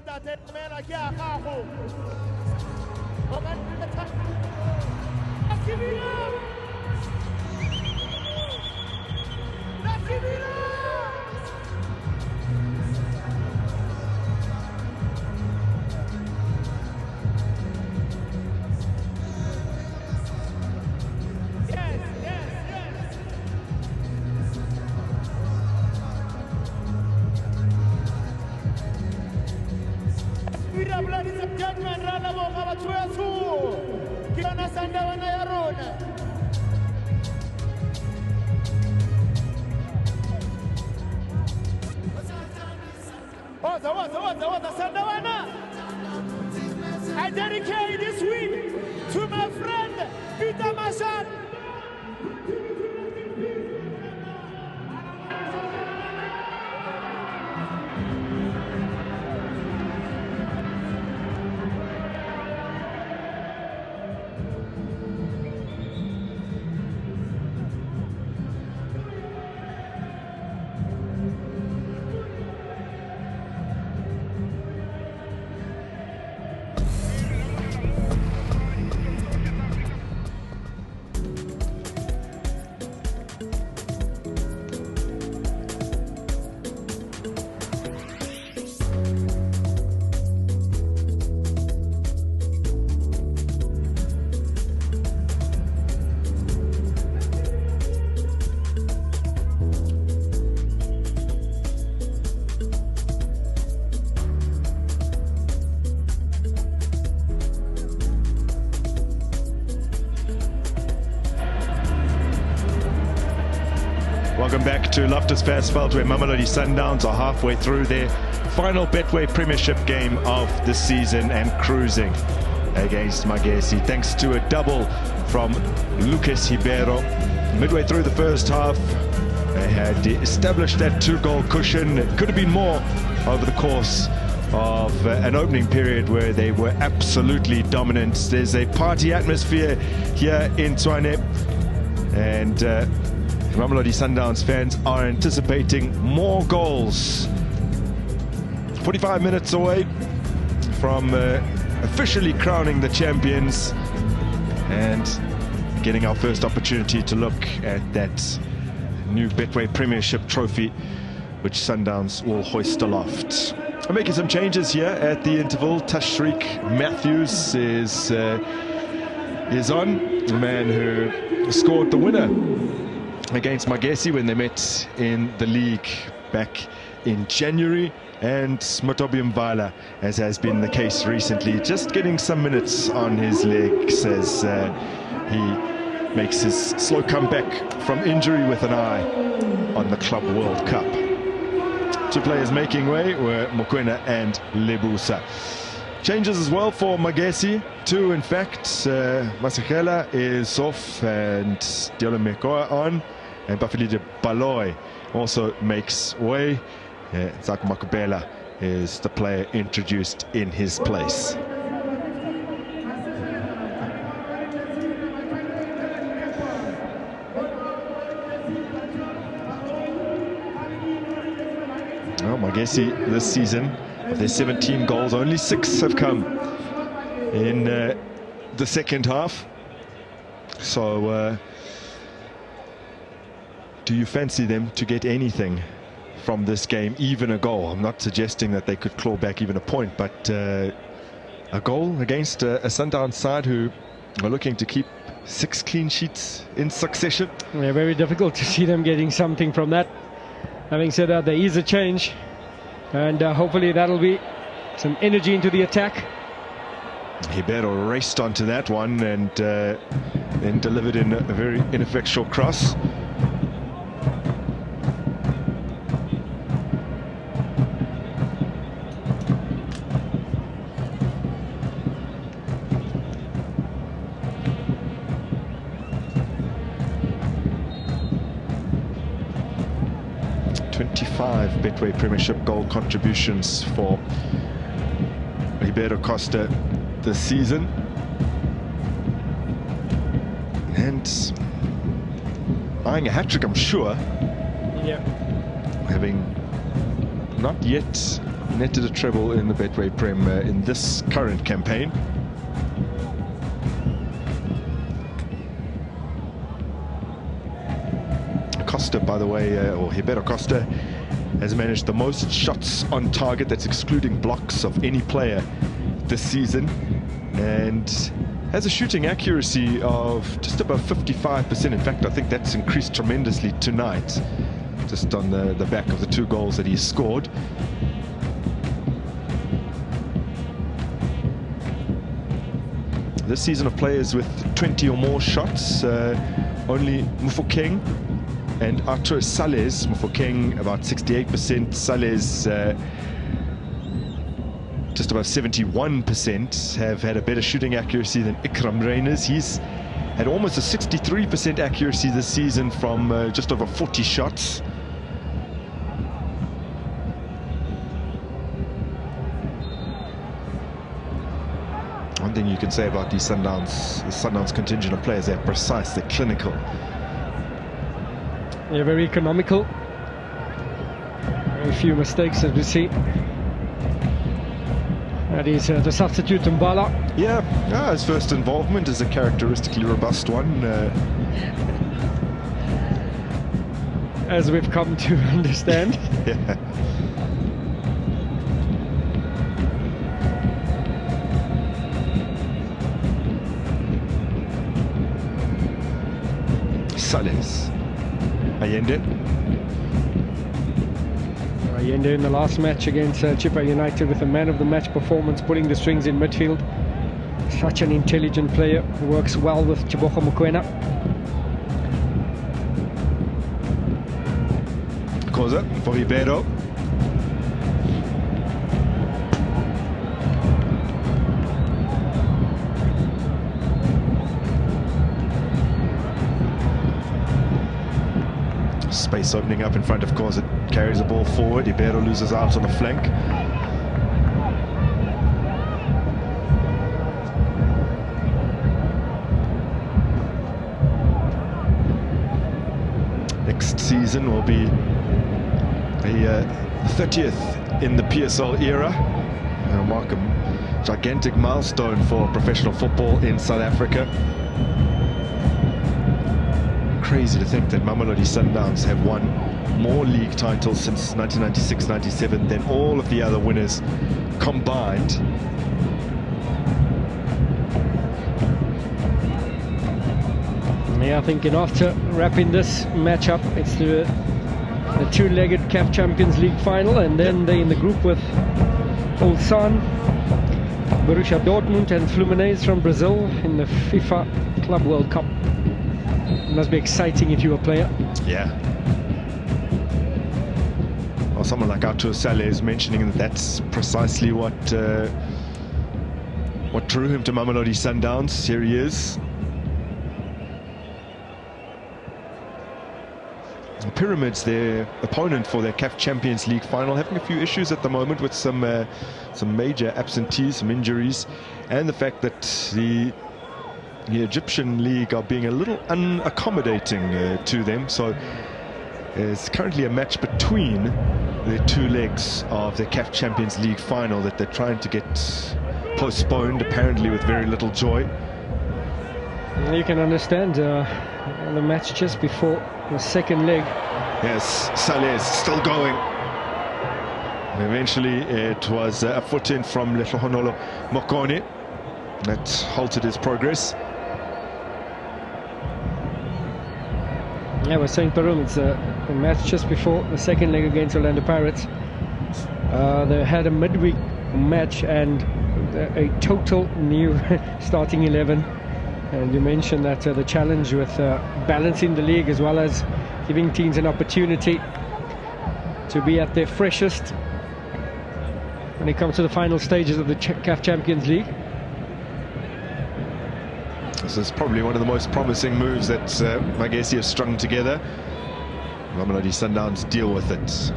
Let's give it up. Ladies and gentlemen, rala boka watu wetu kiona Sandawana ya Rona. Oza Sandawana. I dedicate this win to my friend Peter Mashan. Welcome back to Loftus Versfeld, where Mamelodi Sundowns are halfway through their final Betway Premiership game of the season and cruising against Magesi, thanks to a double from Lucas Ribeiro. Midway through the first half, they had established that 2-goal cushion. It could have been more over the course of an opening period where they were absolutely dominant. There's a party atmosphere here in Tshwane, and Mamelodi Sundowns fans are anticipating more goals. 45 minutes away from officially crowning the champions and getting our first opportunity to look at that new Betway Premiership trophy, which Sundowns will hoist aloft. I'm making some changes here at the interval. Tashreeq Matthews is on, the man who scored the winner against Magesi when they met in the league back in January, and Motobi Mvala, as has been the case recently, just getting some minutes on his legs as he makes his slow comeback from injury with an eye on the Club World Cup. Two players making way were Mokoena and Lebusa. Changes as well for Magesi, two in fact. Masakela is off and Diolo Mekoa on, and Bafilide Baloy also makes way. Zak Makubela is the player introduced in his place. Well, Magesi this season, of their 17 goals, only 6 have come in the second half. So do you fancy them to get anything from this game, even a goal? I'm not suggesting that they could claw back even a point, but a goal against a Sundowns side who are looking to keep 6 clean sheets in succession. Yeah, very difficult to see them getting something from that. Having said that, there is a change, and hopefully that'll be some energy into the attack. Ribeiro raced onto that one and then delivered in a very ineffectual cross. Betway Premiership goal contributions for Ribeiro Costa this season, and eyeing a hat-trick, I'm sure. Yeah. Having not yet netted a treble in the Betway Prem in this current campaign. Costa, by the way, or Ribeiro Costa, has managed the most shots on target, that's excluding blocks, of any player this season, and has a shooting accuracy of just above 55%. In fact, I think that's increased tremendously tonight, just on the back of the 2 goals that he scored. This season of players with 20 or more shots, only Mufokeng and Arthur Sales. Mufokeng about 68%, Sales just about 71%, have had a better shooting accuracy than Ikram Reyners. He's had almost a 63% accuracy this season from just over 40 shots. One thing you can say about these Sundowns contingent of players, they're precise, they're clinical. Yeah, very economical. Very few mistakes, as we see. That is the substitute Mbala. Yeah, his first involvement is a characteristically robust one. As we've come to understand. Yeah. Sales. Allende in the last match against Chippa United with a man of the match performance, pulling the strings in midfield. Such an intelligent player who works well with Chiboka Mokoena. Cosa for Ribeiro. Space opening up in front of Cosa, carries the ball forward. Ribeiro loses out on the flank. season will be a 30th in the PSL era. It'll mark a gigantic milestone for professional football in South Africa. Crazy to think that Mamelodi Sundowns have won more league titles since 1996-97 than all of the other winners combined. Yeah, I think after wrapping this matchup, it's the two-legged CAF Champions League final, and then they're in the group with Ulsan, Borussia Dortmund and Fluminense from Brazil in the FIFA Club World Cup. It must be exciting if you're a player. Yeah. Well, someone like Artur Saleh is mentioning that that's precisely what drew him to Mamelodi Sundowns. Here he is. The Pyramids, their opponent for their CAF Champions League final, having a few issues at the moment with some major absentees, some injuries, and the fact that the Egyptian league are being a little unaccommodating to them. So there's currently a match between the two legs of the CAF Champions League final that they're trying to get postponed, apparently with very little joy. You can understand the match just before the second leg. Yes, Saleh is still going. Eventually it was a foot in from Lehlohonolo Mokone that halted his progress. Yeah, we're saying Pyramids, the match just before the second leg against Orlando Pirates. They had a midweek match and a total new starting 11. And you mentioned that the challenge with balancing the league as well as giving teams an opportunity to be at their freshest when it comes to the final stages of the CAF Champions League. This is probably one of the most promising moves that Magesi have strung together. Mamelodi Sundowns deal with it.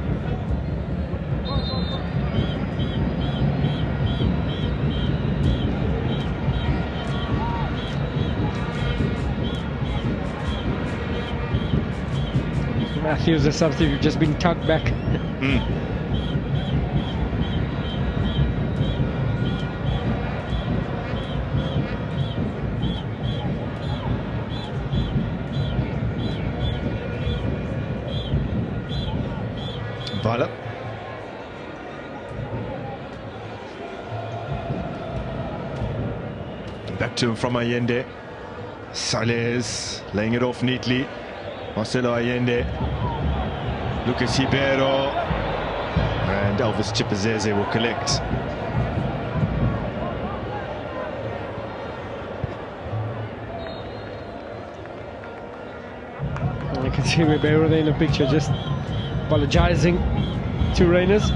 Matthews, the substitute, just been tugged back. Violet. Back to him from Allende. Saleh laying it off neatly. Marcelo Allende, Lucas Ribeiro, and Elvis Chipazeze will collect. You can see Ribeiro there in the picture, just apologizing to Rainers.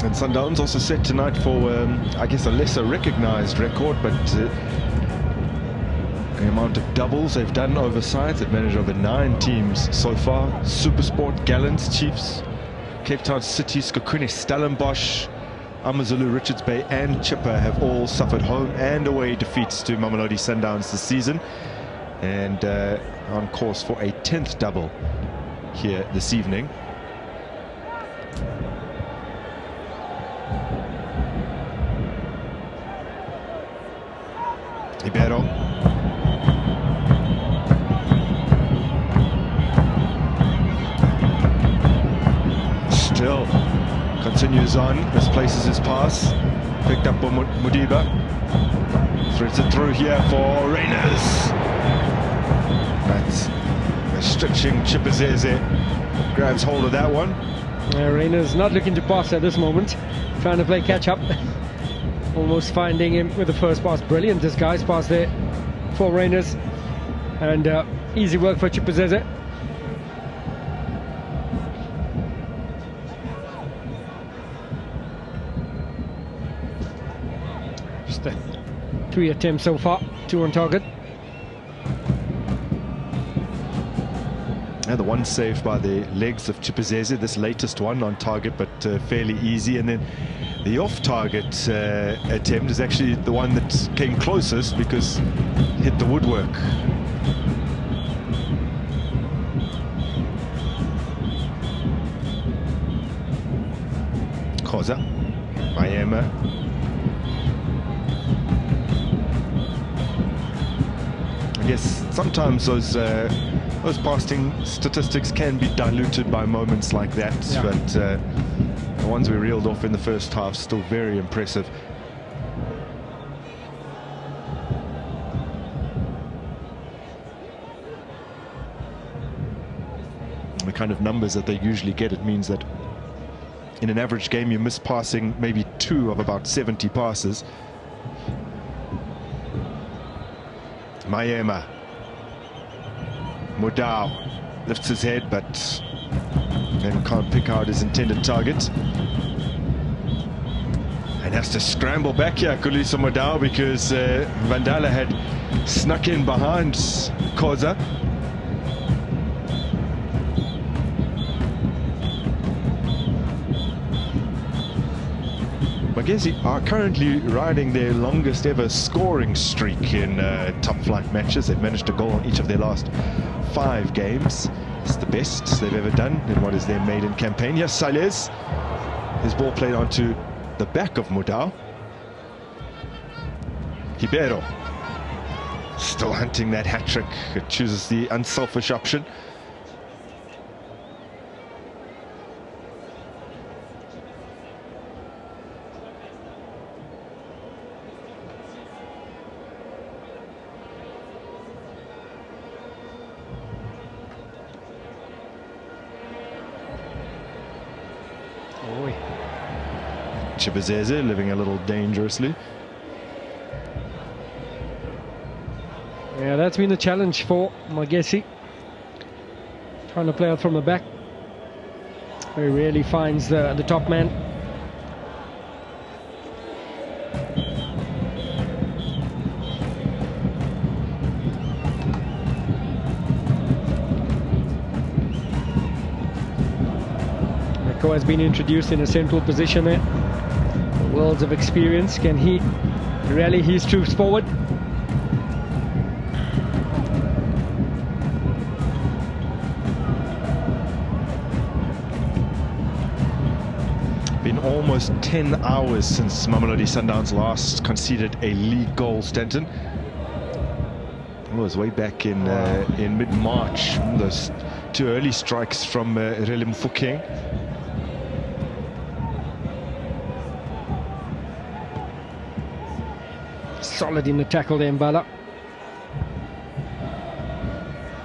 And Sundowns also set tonight for, I guess, a lesser recognised record, but the amount of doubles they've done over sides. They've managed over 9 teams so far. Supersport, Gallants, Chiefs, Cape Town City, Skokune, Stellenbosch, Amazulu, Richards Bay and Chipper have all suffered home and away defeats to Mamelodi Sundowns this season, and on course for a 10th double here this evening. Ribeiro. Still continues on, misplaces his pass. Picked up by Mudiba. Threads it through here for Rainers. That's stretching Chipazeze. Grabs hold of that one. Rainers not looking to pass at this moment. Trying to play catch up. Almost finding him with the first pass. Brilliant disguise pass there for Rainers, and easy work for Chipazeze. Just 3 attempts so far, 2 on target. And the one saved by the legs of Chipazeze, this latest one on target, but fairly easy. And then the off-target attempt is actually the one that came closest because hit the woodwork. Khoza, Mayema. I guess sometimes those passing statistics can be diluted by moments like that, but the ones we reeled off in the first half still very impressive. The kind of numbers that they usually get, it means that in an average game you miss passing maybe 2 of about 70 passes. Mayema. Mudau lifts his head, but then can't pick out his intended target. And has to scramble back here, Kulisa Mudau, because Vandala had snuck in behind Khoza. Magesi are currently riding their longest ever scoring streak in top flight matches. They've managed a goal on each of their last 5 games. It's the best they've ever done in what is their maiden campaign. Yes, Salez. His ball played onto the back of Mudau. Ribeiro still hunting that hat-trick. It chooses the unselfish option. Chipazeze living a little dangerously. Yeah, that's been the challenge for Magesi. Trying to play out from the back. He rarely finds the top man. Meko has been introduced in a central position there. Worlds of experience. Can he rally his troops forward? Been almost 10 hours since Mamelodi Sundowns last conceded a league goal, Stanton. It was way back in mid-March. Those 2 early strikes from Rele Mofokeng. Solid in the tackle there, Mbala.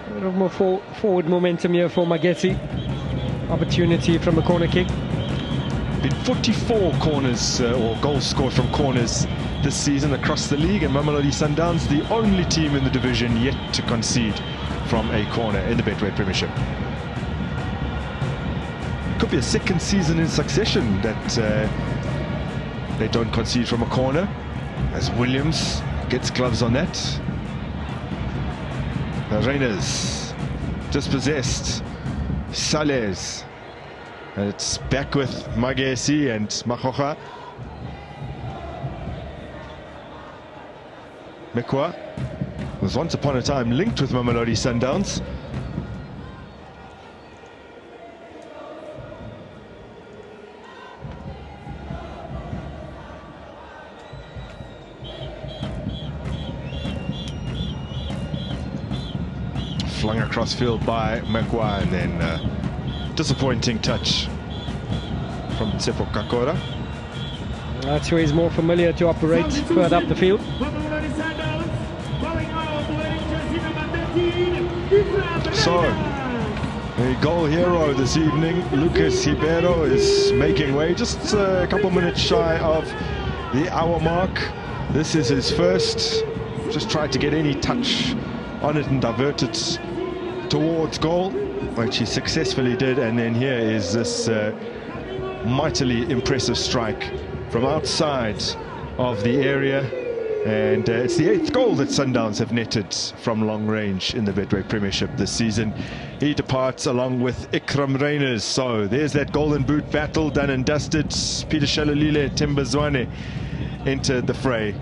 A bit of more forward momentum here for Magesi. Opportunity from a corner kick. Been 44 corners or goals scored from corners this season across the league, and Mamelodi Sundowns the only team in the division yet to concede from a corner in the Betway Premiership. Could be a 2nd season in succession that they don't concede from a corner, as Williams gets gloves on that. Reyners dispossessed. Salez. And it's back with Magesi and Makhocha. Mekwa was once upon a time linked with Mamelodi Sundowns. Flung across field by Mekwa, and then disappointing touch from Tshepo Kakora. That's where he's more familiar to operate further up the field. So, the goal hero this evening, Lucas Ribeiro, is making way just a couple minutes shy of the hour mark. This is his first. Just tried to get any touch on it and divert it towards goal, which he successfully did. And then here is this mightily impressive strike from outside of the area, And it's the 8th goal that Sundowns have netted from long range in the Betway Premiership this season. He departs along with Ikram Reyners. So there's that golden boot battle done and dusted. Peter Shalalile, Tembazwane entered the fray.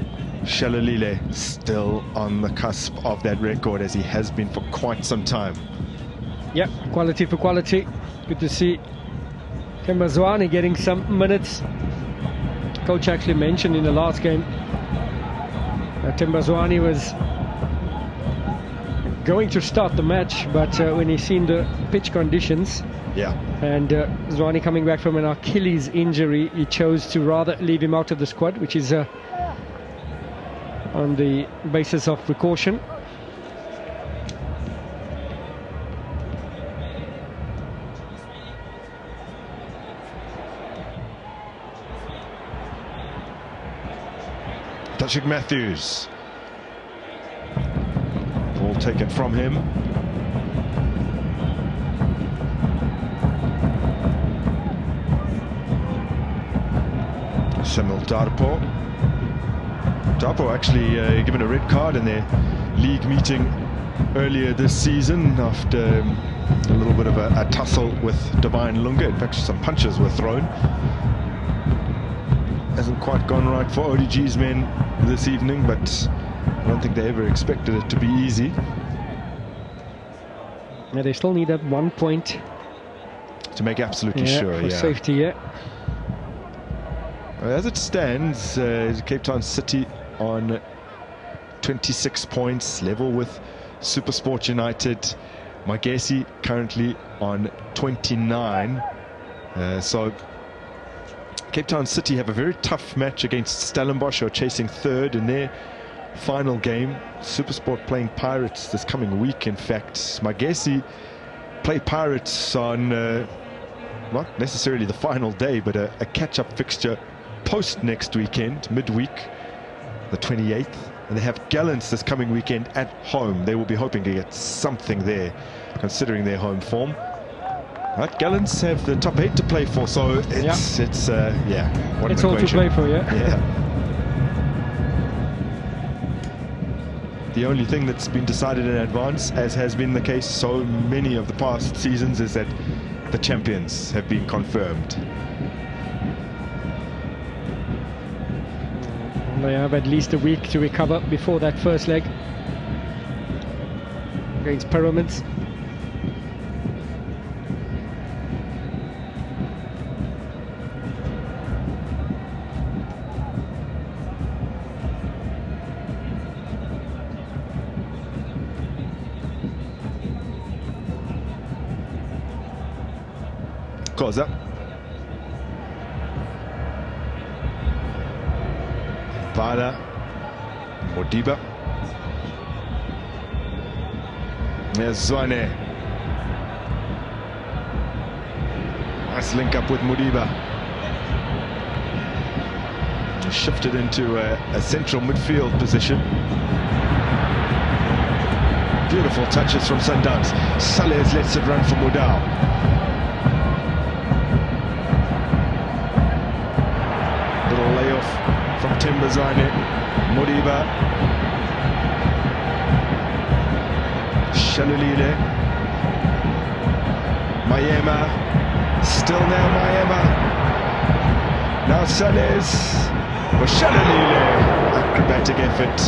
Shalalile still on the cusp of that record, as he has been for quite some time. Yeah, quality for quality. Good to see Tembazwane getting some minutes. Coach actually mentioned in the last game Tembazwane was going to start the match, but when he seen the pitch conditions, and Zwane coming back from an Achilles injury, he chose to rather leave him out of the squad, which is on the basis of precaution. Tashik Matthews. Ball taken from him. Samuel Darpo. Darpo actually given a red card in their league meeting earlier this season after a little bit of a tussle with Divine Lunga. In fact, some punches were thrown. Hasn't quite gone right for ODG's men this evening, but I don't think they ever expected it to be easy. Yeah, they still need that 1 point to make absolutely sure, for safety. As it stands, Cape Town City on 26 points, level with SuperSport United. Magesi currently on 29. So Cape Town City have a very tough match against Stellenbosch, who are chasing third in their final game. SuperSport playing Pirates this coming week, in fact. Magesi play Pirates on not necessarily the final day, but a catch-up fixture post next weekend, midweek, the 28th. And they have Gallants this coming weekend at home. They will be hoping to get something there, considering their home form. Right, Gallants have the top 8 to play for, so it's it's all to play for, The only thing that's been decided in advance, as has been the case so many of the past seasons, is that the champions have been confirmed. They have at least a week to recover before that first leg against Pyramids. Koza. Vada. Modiba. There's Zwane. Nice link up with Modiba. Shifted into a central midfield position. Beautiful touches from Sundowns. Saleh lets it run for Modal. From Tembazwane, Modiba, Shalalile, Mayema, still now Mayema, now Salez, but Shalalile, acrobatic effort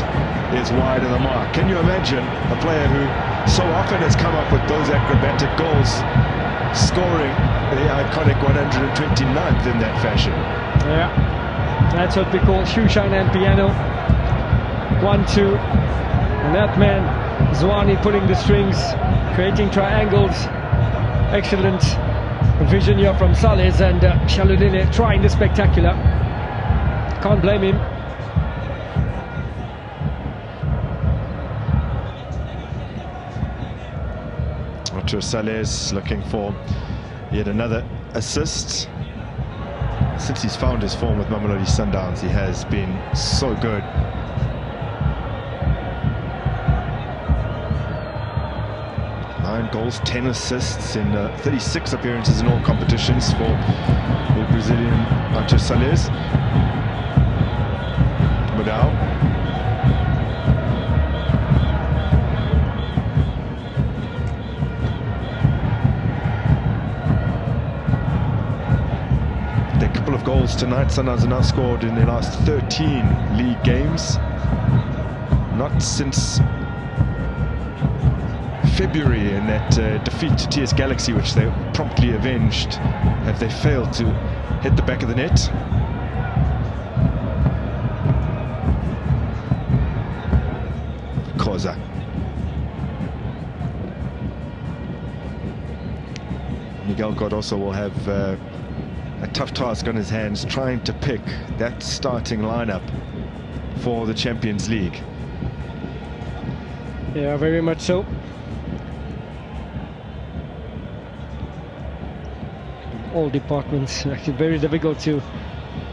is wide of the mark. Can you imagine a player who so often has come up with those acrobatic goals, scoring the iconic 129th in that fashion? Yeah. That's what we call shoe shine and piano. 1-2. And that man, Zwane, putting the strings, creating triangles. Excellent vision here from Salez, and Shalulile trying the spectacular. Can't blame him. Arthur Salez looking for yet another assist. Since he's found his form with Mamelodi Sundowns, he has been so good. Nine goals, 10 assists in 36 appearances in all competitions for the Brazilian Arthur Salez. Modal. goals tonight. Sundowns have now scored in their last 13 league games. Not since February in that defeat to TS Galaxy, which they promptly avenged, have they failed to hit the back of the net. Koza. Miguel Cardoso will have a tough task on his hands, trying to pick that starting lineup for the Champions League. Yeah, very much so. All departments, actually very difficult to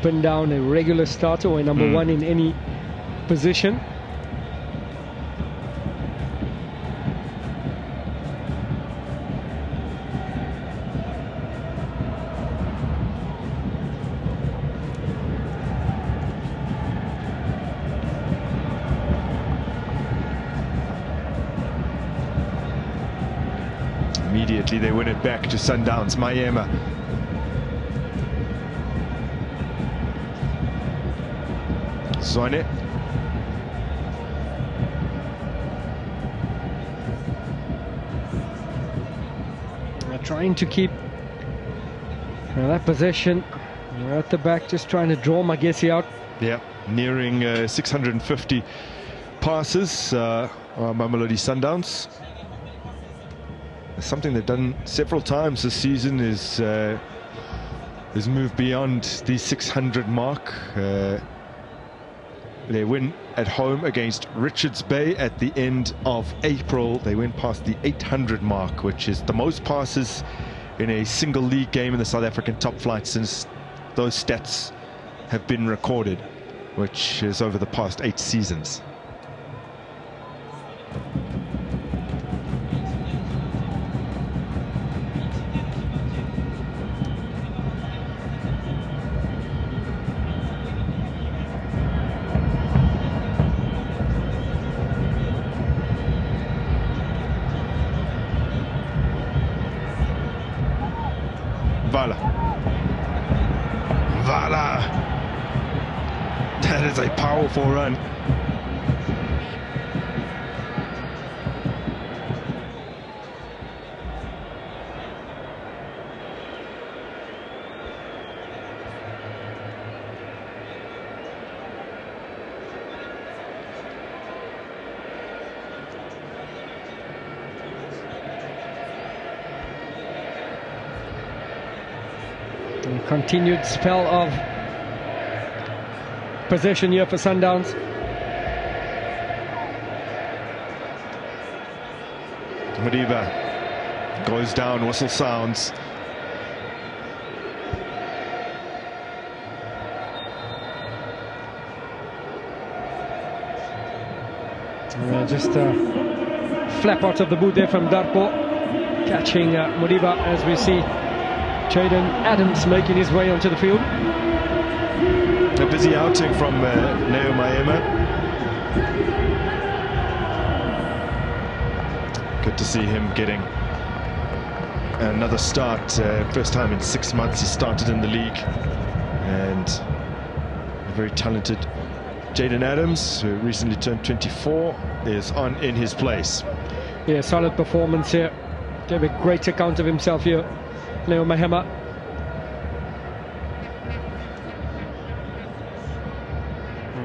pin down a regular starter or a number one in any position. Immediately they win it back to Sundowns. Mayema. Zwane. Trying to keep that possession at the back, just trying to draw Magesi out. Yeah, nearing 650 passes Mamelodi Sundowns. Something they've done several times this season is move beyond the 600 mark. They win at home against Richards Bay at the end of April. They went past the 800 mark, which is the most passes in a single league game in the South African top flight since those stats have been recorded, which is over the past 8 seasons. Vala. That is a powerful run. Continued spell of possession here for Sundowns. Madiba goes down, whistle sounds. Just flap out of the boot there from Darpo, catching Madiba as we see Jaden Adams making his way onto the field. A busy outing from Neo Mayema. Good to see him getting another start. First time in 6 months he started in the league. And a very talented Jaden Adams, who recently turned 24, is on in his place. Yeah, solid performance here. Gave a great account of himself here, Leo Mahema.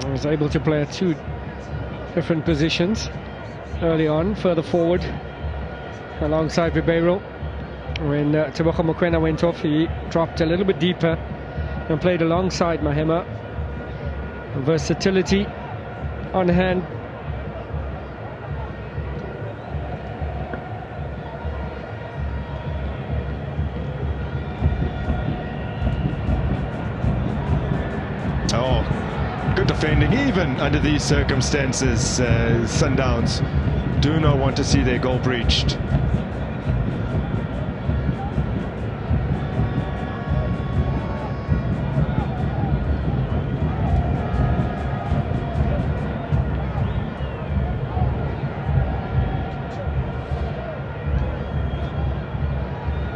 Was able to play at 2 different positions early on, further forward alongside Ribeiro. When Tebogo Mokoena went off, he dropped a little bit deeper and played alongside Mahema. Versatility on hand. Good defending, even under these circumstances. Sundowns do not want to see their goal breached.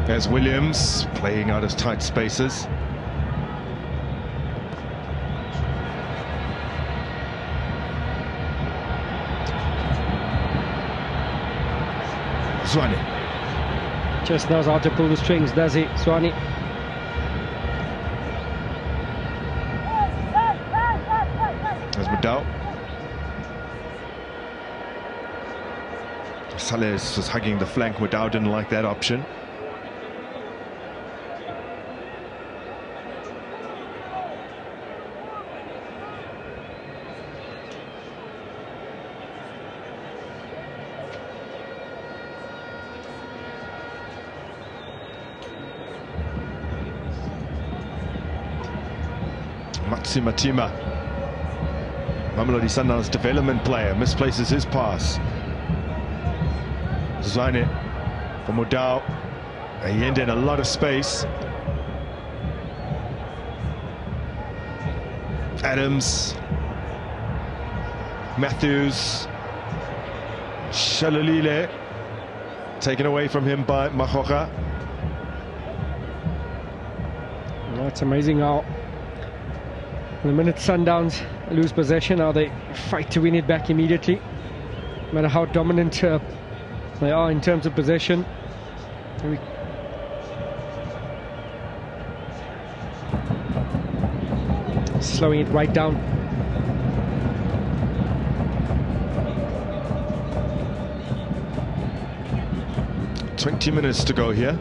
There's Williams playing out of tight spaces. Zwane. Just knows how to pull the strings, does he, Zwane? There's Mudau. Sales was hugging the flank. Mudau didn't like that option. Matima, Mamelodi Sundowns development player, misplaces his pass. Zwane for Mudau. He ended a lot of space. Adams, Matthews, Shalalile, taken away from him by Mahocha. Well, it's amazing how the minute Sundowns lose possession, how they fight to win it back immediately. No matter how dominant they are in terms of possession. Slowing it right down. "20 minutes to go here."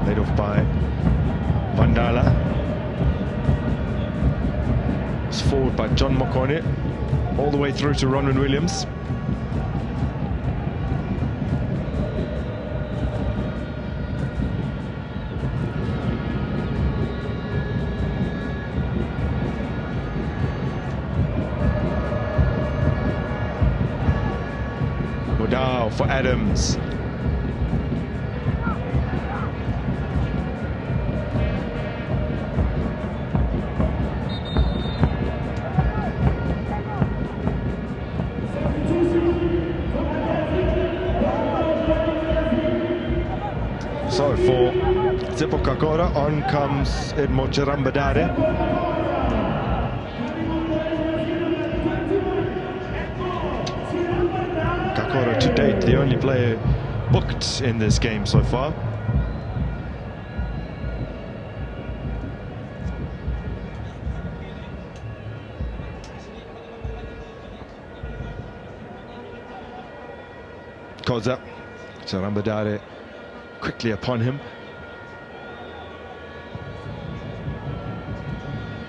Laid off by Vandala. It's forward by John Mokone, all the way through to Ronwen Williams. Mudau for Adams. So for Zipo Kakora, on comes Edmo Chirambadare. Kakora to date the only player booked in this game so far. Koza, Chirambadare quickly upon him.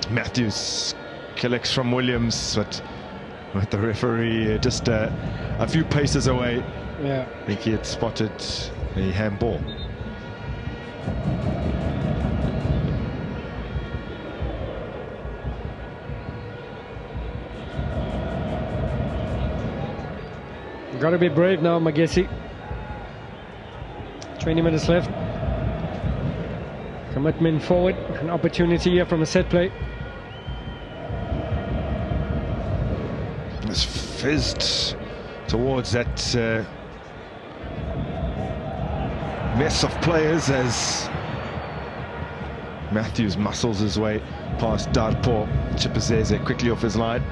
Matthews collects from Williams, but with the referee just a few paces away. Yeah. I think he had spotted a handball. Got to be brave now, Magesi. 20 minutes left. Commitment forward, an opportunity here from a set play. It's fizzed towards that mess of players as Matthews muscles his way past Darpo. Chipazeze quickly off his line.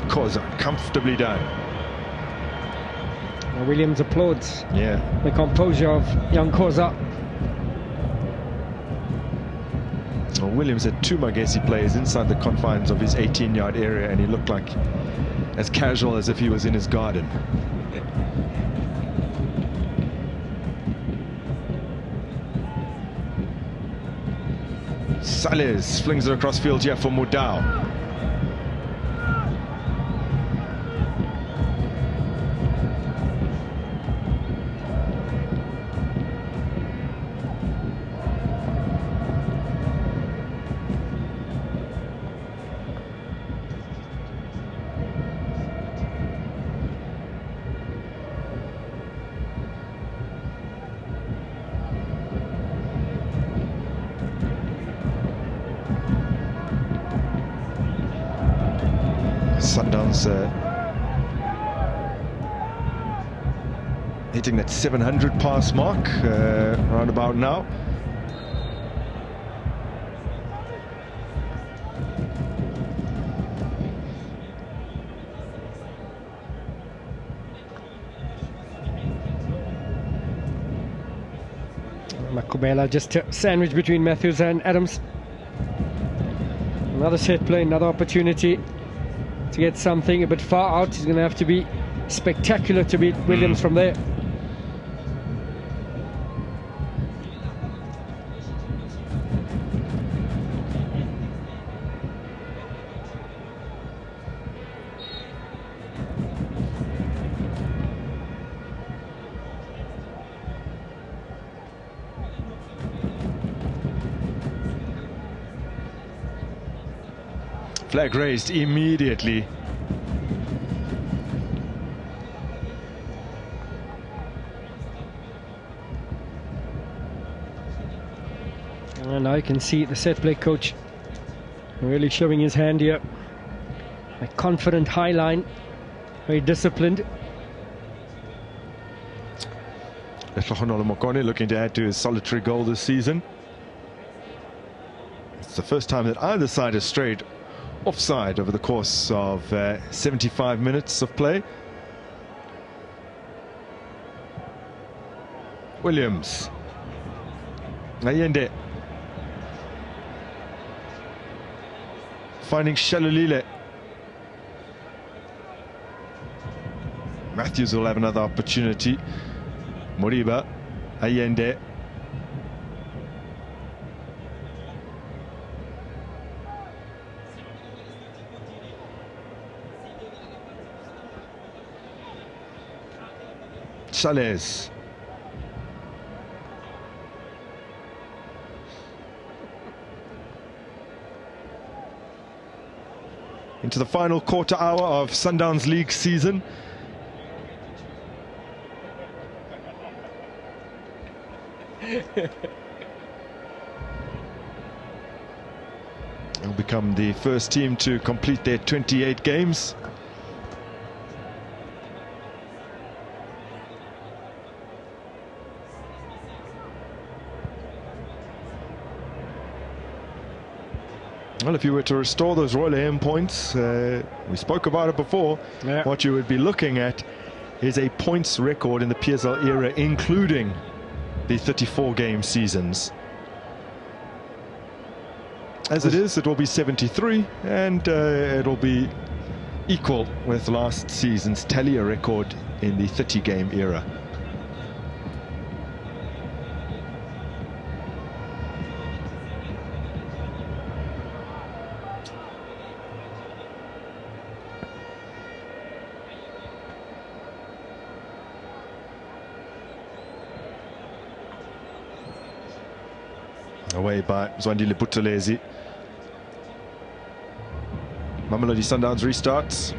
Koza comfortably done. Williams applauds the composure of young Koza. Well, Williams had two Magesi players inside the confines of his 18-yard area, and he looked like as casual as if he was in his garden. Sales flings it across field here for Mudau. Sundowns hitting that 700 pass mark around about now. Makumela just sandwiched between Matthews and Adams. Another set play, another opportunity to get something a bit far out. He's going to have to be spectacular to beat Williams from there. Flag raised immediately. And now you can see the set play coach really showing his hand here. A confident high line, very disciplined. Mokone looking to add to his solitary goal this season. It's the first time that either side has strayed offside over the course of 75 minutes of play. Williams. Allende. Finding Shalulile. Matthews will have another opportunity. Moriba. Allende. Sales. Into the final quarter hour of Sundowns League season. They'll become the first team to complete their 28 games. Well, if you were to restore those Royal AM points, we spoke about it before, what you would be looking at is a points record in the PSL era, including the 34-game seasons. As it is, it will be 73, and it'll be equal with last season's tally, a record in the 30-game era. Away by Zwandile Buthelezi. Mamelodi Sundowns restarts.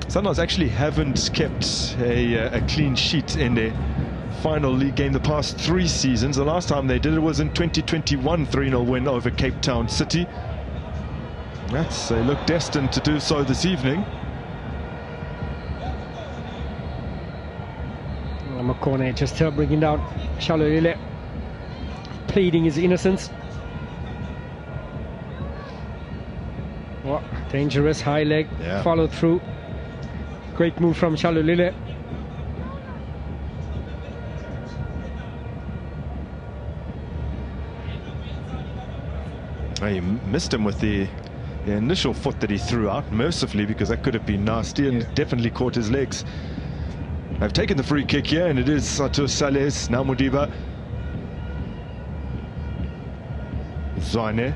Sundowns actually haven't kept a clean sheet in their final league game the past 3 seasons. The last time they did it was in 2021, 3-0 win over Cape Town City. They look destined to do so this evening. Makone just bringing down Shalulile, pleading his innocence. Oh, dangerous high leg, followed through. Great move from Shalulile. He missed him with the initial foot that he threw out, mercifully, because that could have been nasty, and definitely caught his legs. They've taken the free kick here, and it is Sato Sales, now Modiba. Zwane.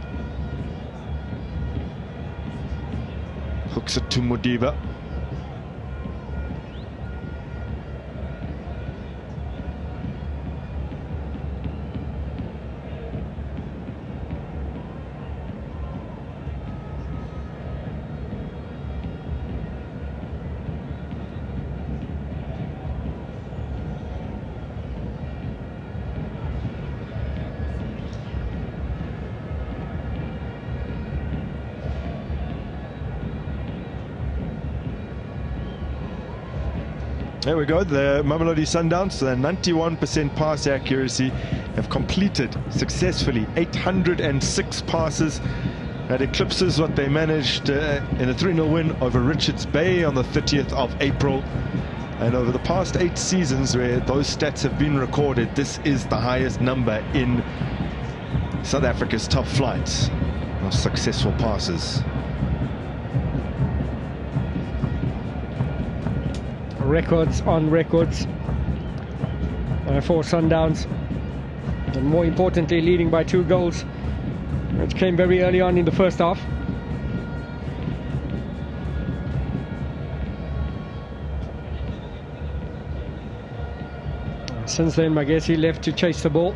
Hooks it to Modiba. There we go, the Mamelodi Sundowns, 91% pass accuracy, have completed successfully 806 passes. That eclipses what they managed in a 3-0 win over Richards Bay on the 30th of April. And over the past 8 seasons where those stats have been recorded, this is the highest number in South Africa's top flight of successful passes. Records on records for Sundowns, and more importantly leading by 2 goals, which came very early on in the first half. Since then, Magesi left to chase the ball.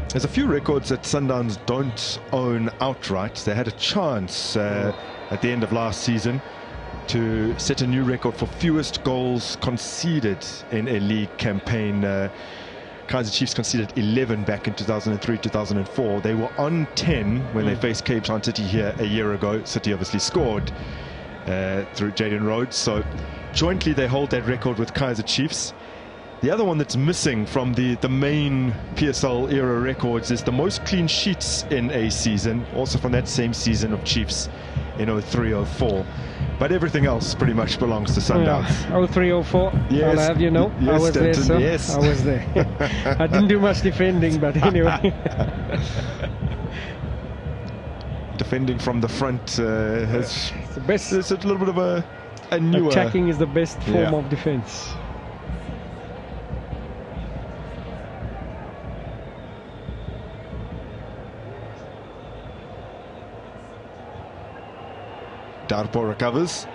There's a few records that Sundowns don't own outright. They had a chance at the end of last season to set a new record for fewest goals conceded in a league campaign. Kaizer Chiefs conceded 11 back in 2003-2004. They were on 10 when they faced Cape Town City here a year ago. City obviously scored through Jaden Rhodes. So jointly they hold that record with Kaizer Chiefs. The other one that's missing from the main PSL era records is the most clean sheets in a season, also from that same season of Chiefs in 03-04. But everything else pretty much belongs to Sundowns. Yeah, 03-04, yes. I'll have you know. Yes, I was there, sir. Yes. I was there. I didn't do much defending, but anyway. Defending from the front has the best. It's a little bit of a newer... Attacking is the best form of defense. Darpo recovers.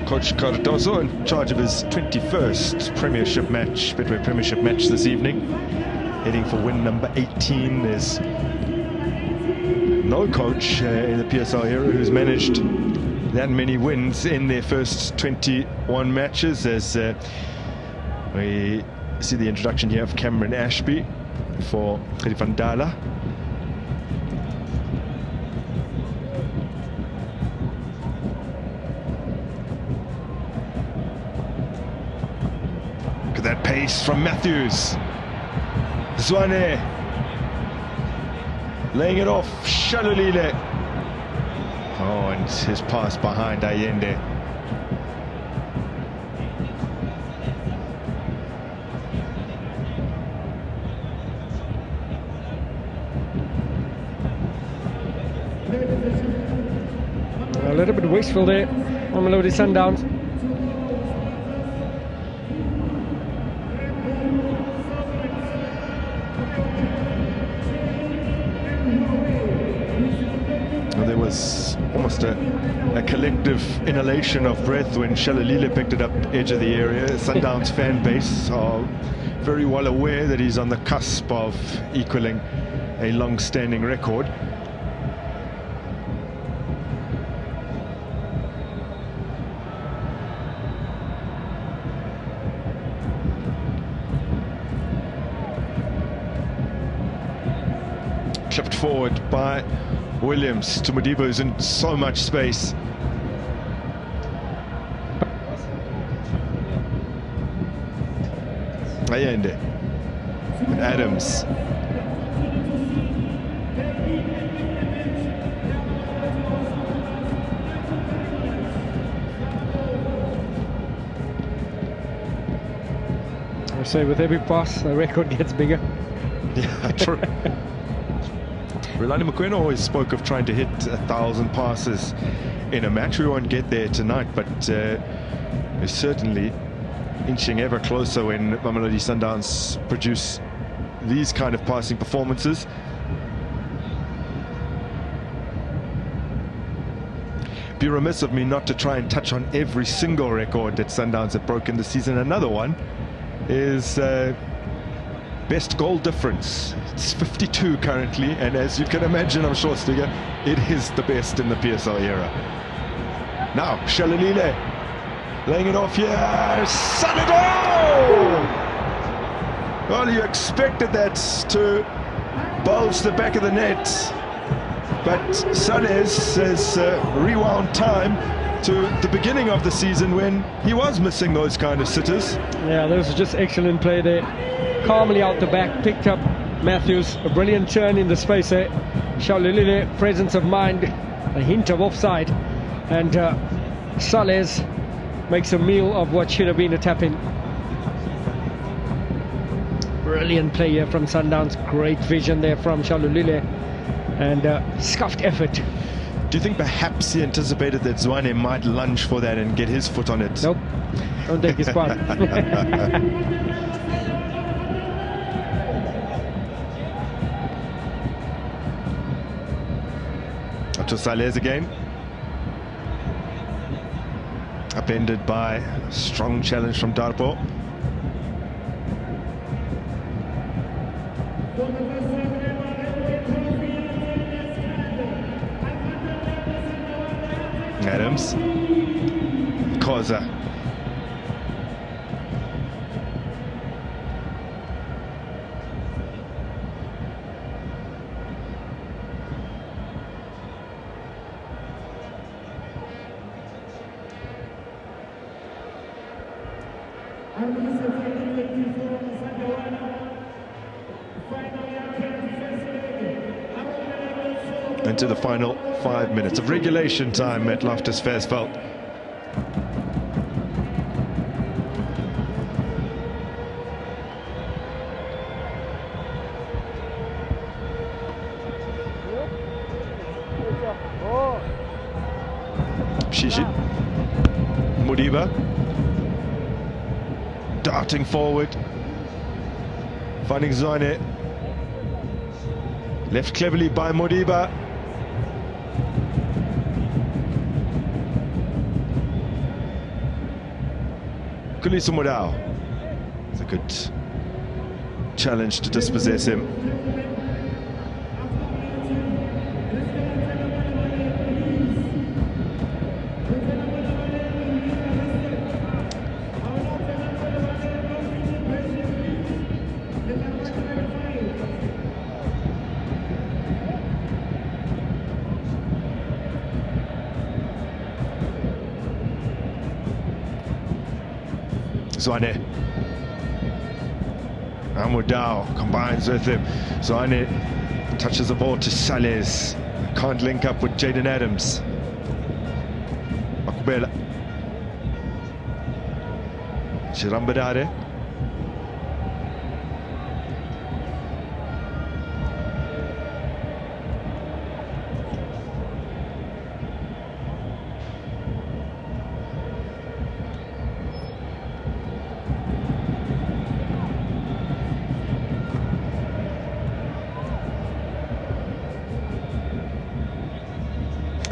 Coach Cardoso in charge of his 21st Premiership match, Betway Premiership match this evening, heading for win number 18. There's no coach in the PSL era who's managed that many wins in their first 21 matches, as we see the introduction here of Cameron Ashby for Vandala. That pace from Matthews. Zwane laying it off. Shalulile. Oh, and his pass behind Allende. A little bit wasteful there. Mamelodi Sundowns. There was almost a collective inhalation of breath when Shalulile picked it up edge of the area. Sundowns fan base are very well aware that he's on the cusp of equaling a long-standing record. Chipped forward by Williams to Modibo, who's in so much space. Allende. Adams. I say with every pass, the record gets bigger. Yeah, true. Relani Mokoena always spoke of trying to hit 1,000 passes in a match. We won't get there tonight, but we're certainly inching ever closer when Mamelodi Sundowns produce these kind of passing performances. Be remiss of me not to try and touch on every single record that Sundowns have broken this season. Another one is best goal difference. It's 52 currently, and as you can imagine, I'm sure, Stiger, it is the best in the PSL era. Now, Shalalile laying it off here. Sanado! Well, you expected that to bulge the back of the net, but Sanes has rewound time to the beginning of the season when he was missing those kind of sitters. Yeah, that was just excellent play there. Calmly out the back, picked up Matthews. A brilliant turn in the space there. Shalalile, presence of mind, a hint of offside. And Sales makes a meal of what should have been a tap-in. Brilliant play here from Sundowns. Great vision there from Shalalile. And scuffed effort. Do you think perhaps he anticipated that Zwane might lunge for that and get his foot on it? Nope, don't take his part. To Sales again. Upended by a strong challenge from Darpo. Adams, Koza. Into the final 5 minutes of regulation time at Loftus Versfeld. Shishi, Modiba, darting forward, finding Zwane, left cleverly by Modiba. Kulisa Modao. It's a good challenge to dispossess him. Zwane. Amudao combines with him. Zwane touches the ball to Sales. Can't link up with Jaden Adams. Makubela. Shirambadare.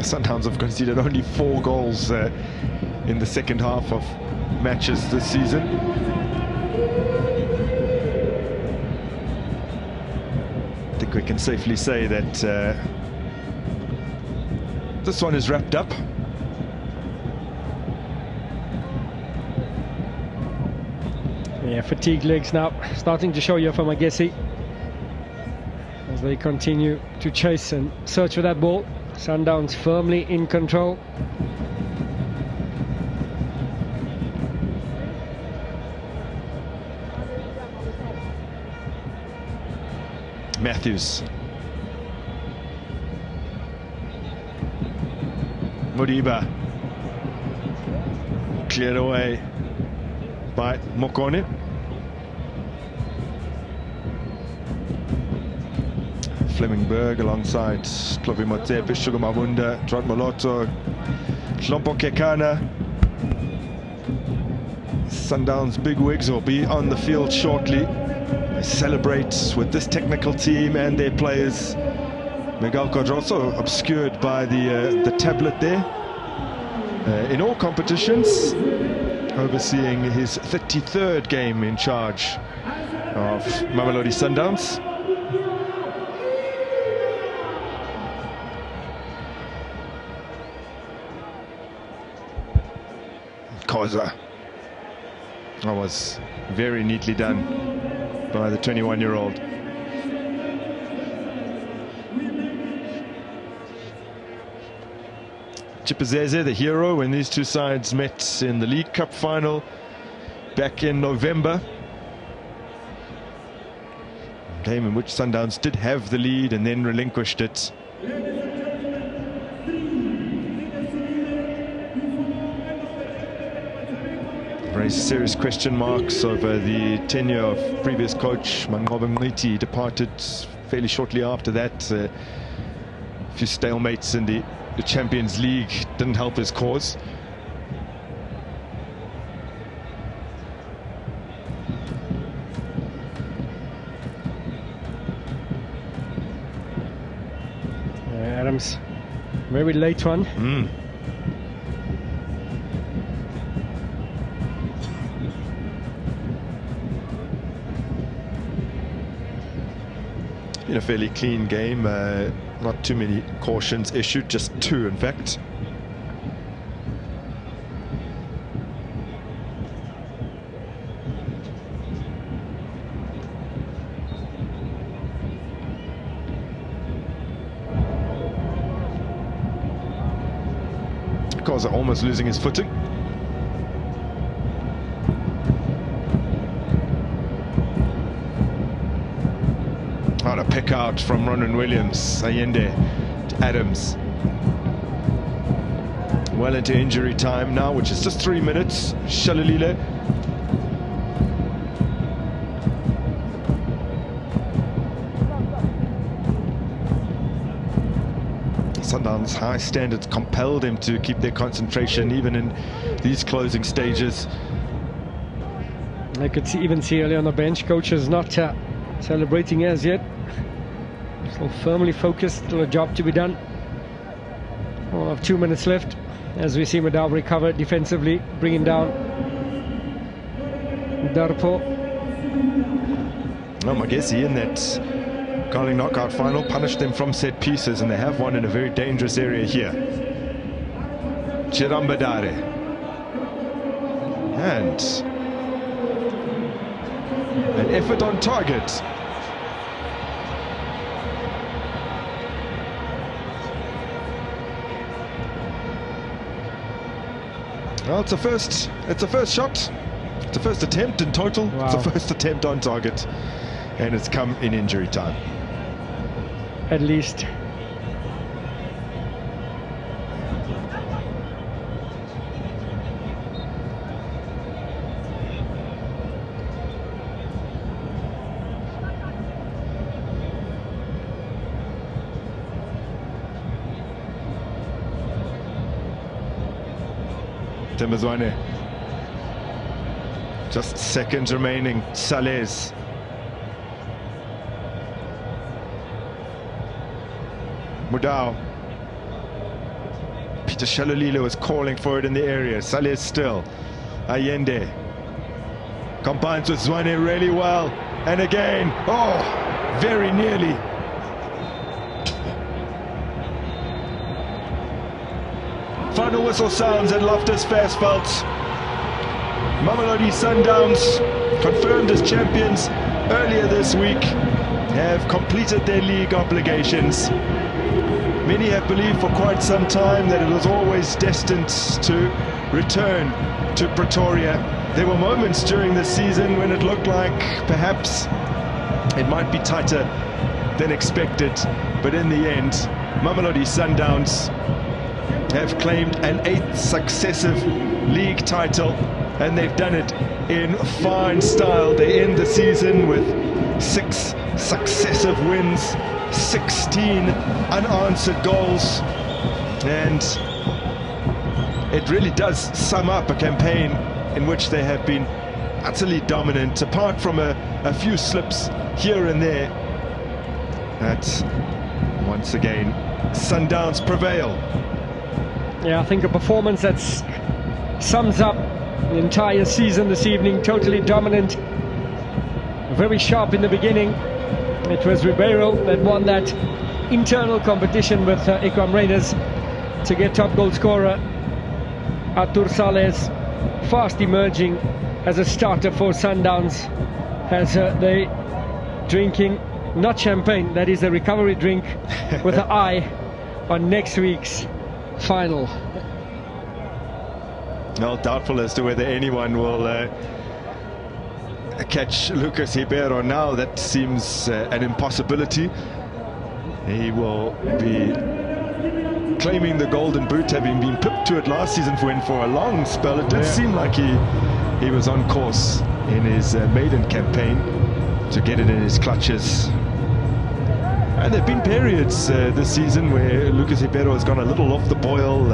Sundowns have conceded only 4 goals in the second half of matches this season. I think we can safely say that this one is wrapped up. Yeah, fatigued legs now starting to show you for Magesi as they continue to chase and search for that ball. Sundowns firmly in control. Matthews. Modiba. Cleared away by Mokone. Flemingberg alongside Klovi Motsepe, Shugo Mavunda, Trot Moloto, Hlompo Kekana. Sundowns bigwigs will be on the field shortly. They celebrate with this technical team and their players. Miguel Codroso obscured by the tablet there. In all competitions, overseeing his 33rd game in charge of Mamelodi Sundowns. Koza. That was very neatly done by the 21-year-old. Chipazeze, the hero, when these two sides met in the League Cup final back in November. A game in which Sundowns did have the lead and then relinquished it. Very serious question marks over the tenure of previous coach Mangoba Mngiti. Departed fairly shortly after that. A few stalemates in the Champions League didn't help his cause. Adams, very late one. In a fairly clean game, not too many cautions issued, just 2 in fact. Koza almost losing his footing. What a pick out from Ronan Williams. Allende to Adams. Well into injury time now, which is just 3 minutes. Shalalile. Sundowns' high standards compelled him to keep their concentration even in these closing stages. I could even see early on the bench, coach is not celebrating as yet. Still firmly focused, still a job to be done. We'll have 2 minutes left as we see Madao recover defensively, bringing down Darpo. Well, Magesi in that Carling knockout final punished them from set pieces, and they have won in a very dangerous area here. Chirambadare. And an effort on target. Well, it's a first shot. It's a first attempt in total. Wow. It's a first attempt on target, and it's come in injury time. At least. Tembazwane. Just seconds remaining. Salez. Mudau. Peter Shalalile was calling for it in the area. Salez still. Allende. Combines with Zwane really well. And again. Oh, very nearly. Final whistle sounds at Loftus Versfeld. Mamelodi Sundowns, confirmed as champions earlier this week, have completed their league obligations. Many have believed for quite some time that it was always destined to return to Pretoria. There were moments during the season when it looked like perhaps it might be tighter than expected, but in the end, Mamelodi Sundowns have claimed an 8th successive league title, and they've done it in fine style. They end the season with 6 successive wins, 16 unanswered goals, and it really does sum up a campaign in which they have been utterly dominant, apart from a few slips here and there. That once again Sundowns prevail. Yeah, I think a performance that sums up the entire season this evening. Totally dominant, very sharp in the beginning. It was Ribeiro that won that internal competition with Ikram Reyners to get top goal scorer. Artur Saleh's fast emerging as a starter for Sundowns, as they drinking not champagne, that is a recovery drink, with an eye on next week's final. Well, doubtful as to whether anyone will catch Lucas Ribeiro now. That seems an impossibility. He will be claiming the golden boot, having been pipped to it last season for a long spell. It did seem like he was on course in his maiden campaign to get it in his clutches. And there have been periods this season where Lucas Ribeiro has gone a little off the boil.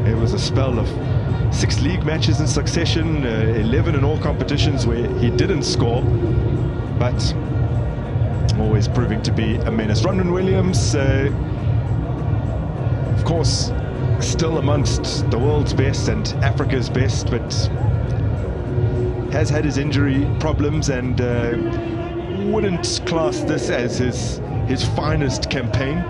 It was a spell of 6 league matches in succession, 11 in all competitions where he didn't score, but always proving to be a menace. Ronwen Williams, of course, still amongst the world's best and Africa's best, but has had his injury problems, and wouldn't class this as his finest campaign.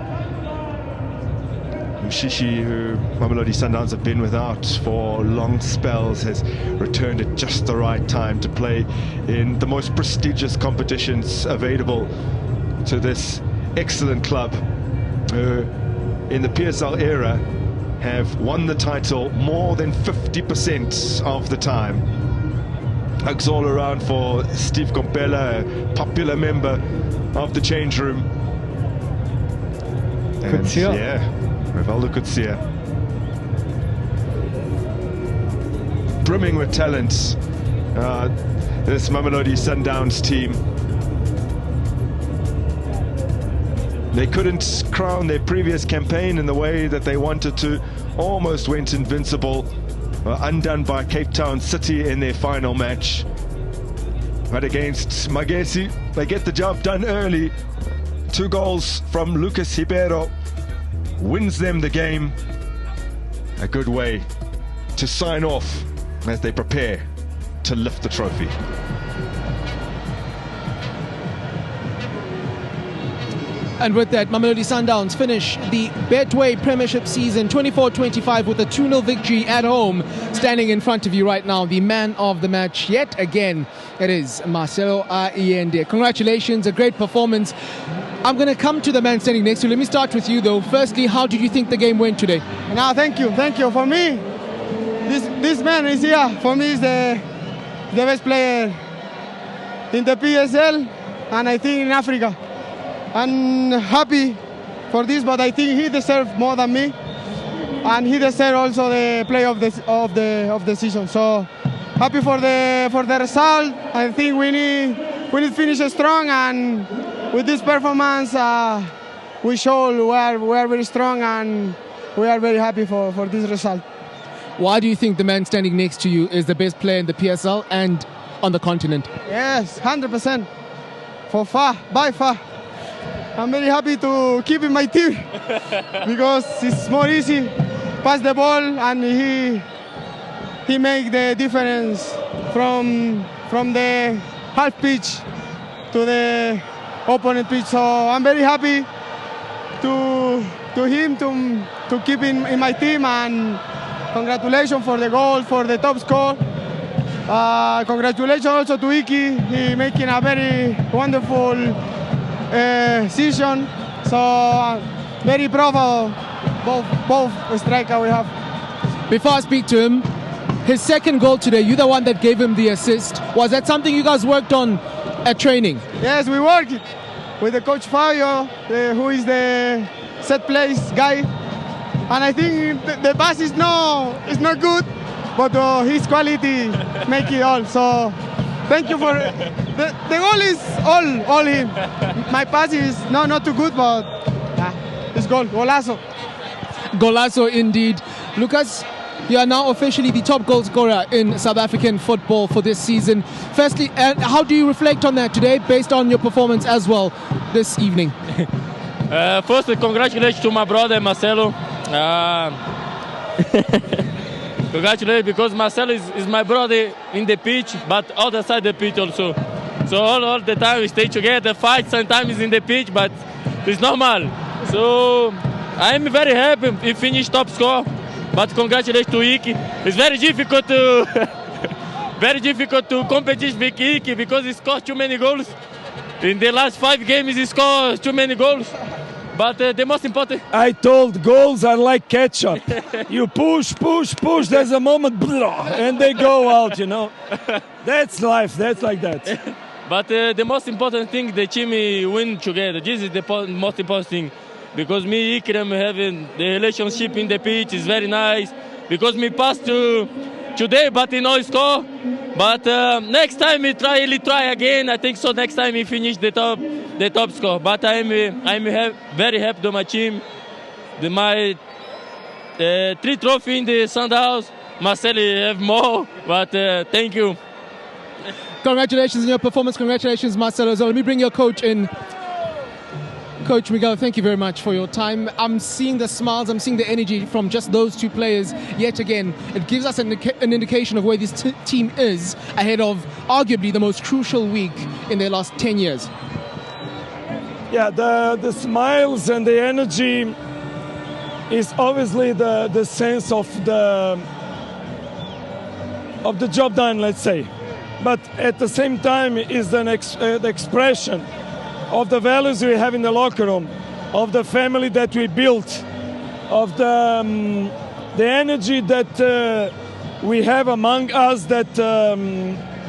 Shishi, who Mamelodi Sundowns have been without for long spells, has returned at just the right time to play in the most prestigious competitions available to this excellent club, who in the PSL era have won the title more than 50% of the time. Hugs all around for Steve Kompela, a popular member of the change room. And yeah, Rivaldo Kutsia, brimming with talent, this Mamelodi Sundowns team. They couldn't crown their previous campaign in the way that they wanted to, almost went invincible, were undone by Cape Town City in their final match. But against Magesi, they get the job done early. 2 goals from Lucas Ribeiro wins them the game. A good way to sign off as they prepare to lift the trophy. And with that, Mamelodi Sundowns finish the Betway Premiership season 24-25 with a 2-0 victory at home. Standing in front of you right now, the man of the match yet again, it is Marcelo Allende. Congratulations, a great performance. I'm going to come to the man standing next to you. Let me start with you though. Firstly, how did you think the game went today? No, thank you. For me, this man is here. For me, is the best player in the PSL, and I think in Africa. I'm happy for this, but I think he deserves more than me, and he deserves also the play of the season. So happy for the result. I think we need to finish strong, and with this performance, we show we are very strong, and we are very happy for this result. Why do you think the man standing next to you is the best player in the PSL and on the continent? Yes, 100%. By far. I'm very happy to keep in my team because it's more easy. Pass the ball, and he make the difference from the half pitch to the opponent pitch. So I'm very happy to him to keep in my team, and congratulations for the goal, for the top score. Congratulations also to Iki. He making a very wonderful season. So very proud of both strikers we have. Before I speak to him, his second goal today, you're the one that gave him the assist. Was that something you guys worked on at training? Yes, we worked with the coach Fabio, who is the set plays guy, and I think the pass is not good, but his quality make it all. So Thank you for the goal is all him. My pass is not too good, but it's goal. Golazo. Golazo indeed. Lucas, you are now officially the top goal scorer in South African football for this season. Firstly, how do you reflect on that today based on your performance as well this evening? First, congratulations to my brother Marcelo. Congratulations, because Marcelo is my brother in the pitch, but outside the pitch also. So all the time we stay together, fight sometimes in the pitch, but it's normal. So I'm very happy we finished top score. But congratulations to Iki. It's very difficult to compete with Iki because he scored too many goals. In the last 5 games he scored too many goals. But the most important... I told goals are like ketchup. You push, there's a moment, and they go out, you know. That's life, that's like that. But the most important thing, the team win together. This is the most important thing. Because me, Ikram, having the relationship in the pitch is very nice. Because me passed today, but he no score. But next time he try again. I think so. Next time he finish the top score. But I'm very happy to my team. My 3 trophies in the Sundowns. Marcelo have more. But thank you. Congratulations on your performance. Congratulations, Marcelo. So let me bring your coach in. Coach Miguel, thank you very much for your time. I'm seeing the smiles, I'm seeing the energy from just those 2 players. Yet again, it gives us an indication of where this team is ahead of arguably the most crucial week in their last 10 years. Yeah, the smiles and the energy is obviously the sense of the job done, let's say. But at the same time is the expression of the values we have in the locker room, of the family that we built, of the energy that we have among us that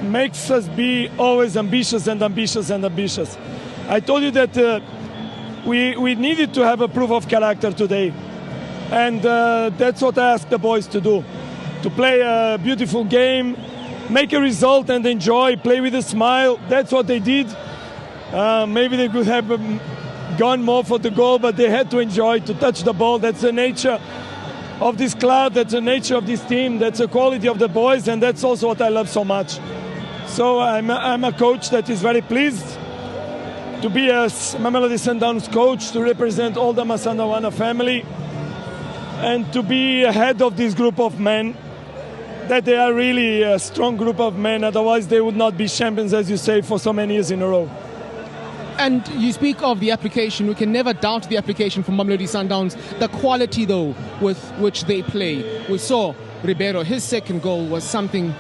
makes us be always ambitious. I told you that we needed to have a proof of character today, and that's what I asked the boys to do, to play a beautiful game, make a result and enjoy, play with a smile. That's what they did. Maybe they could have gone more for the goal, but they had to enjoy, to touch the ball. That's the nature of this club, that's the nature of this team, that's the quality of the boys, and that's also what I love so much. So I'm a coach that is very pleased to be a Mamelodi Sundowns coach, to represent all the Masandawana family, and to be ahead of this group of men, that they are really a strong group of men, otherwise they would not be champions, as you say, for so many years in a row. And you speak of the application. We can never doubt the application from Mamelodi Sundowns. The quality, though, with which they play. We saw Ribeiro, his second goal was something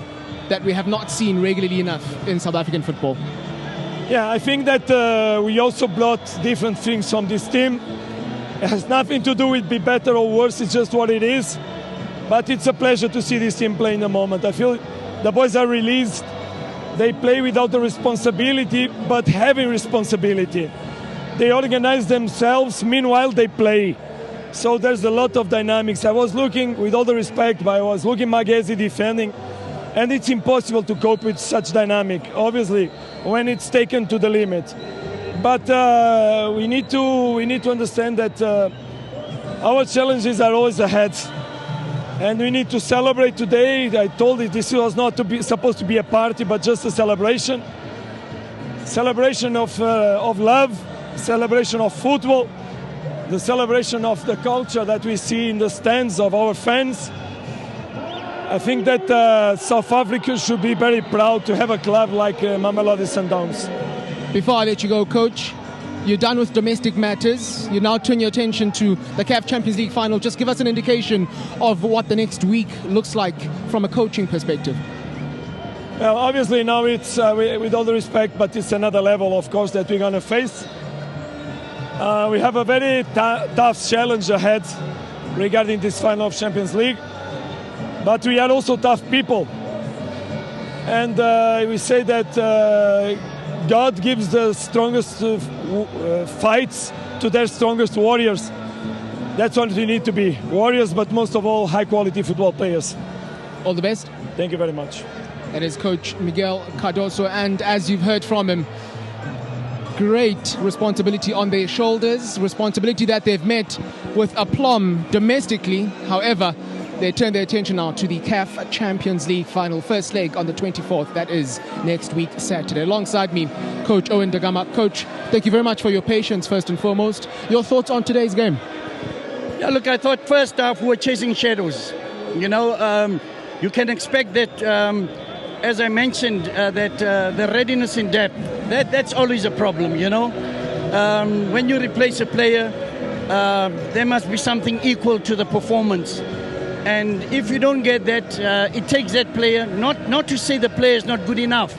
that we have not seen regularly enough in South African football. Yeah, I think that we also brought different things from this team. It has nothing to do with be better or worse, it's just what it is. But it's a pleasure to see this team play in the moment. I feel the boys are released. They play without the responsibility, but having responsibility. They organize themselves, meanwhile they play. So there's a lot of dynamics. I was looking, with all the respect, but I was looking Magesi defending, and it's impossible to cope with such dynamic, obviously, when it's taken to the limit. But we need to understand that our challenges are always ahead. And we need to celebrate today. I told you this was not supposed to be a party, but just a celebration. Celebration of love, celebration of football, the celebration of the culture that we see in the stands of our fans. I think that South Africa should be very proud to have a club like Mamelodi Sundowns. Before I let you go, Coach, you're done with domestic matters. You now turn your attention to the CAF Champions League final. Just give us an indication of what the next week looks like from a coaching perspective. Well, obviously now it's, with all the respect, but it's another level, of course, that we're going to face. We have a very tough challenge ahead regarding this final of Champions League. But we are also tough people. And we say that God gives the strongest fights to their strongest warriors. That's what we need to be. Warriors, but most of all, high-quality football players. All the best. Thank you very much. That is Coach Miguel Cardoso, and as you've heard from him, great responsibility on their shoulders, responsibility that they've met with aplomb domestically. However, they turn their attention now to the CAF Champions League final, first leg on the 24th. That is next week, Saturday. Alongside me, Coach Owen Dagama. Coach, thank you very much for your patience, first and foremost. Your thoughts on today's game? Yeah, look, I thought first half we were chasing shadows. You know, you can expect that, as I mentioned, that the readiness in depth, that's always a problem, you know. When you replace a player, there must be something equal to the performance. And if you don't get that, it takes that player, not to say the player is not good enough,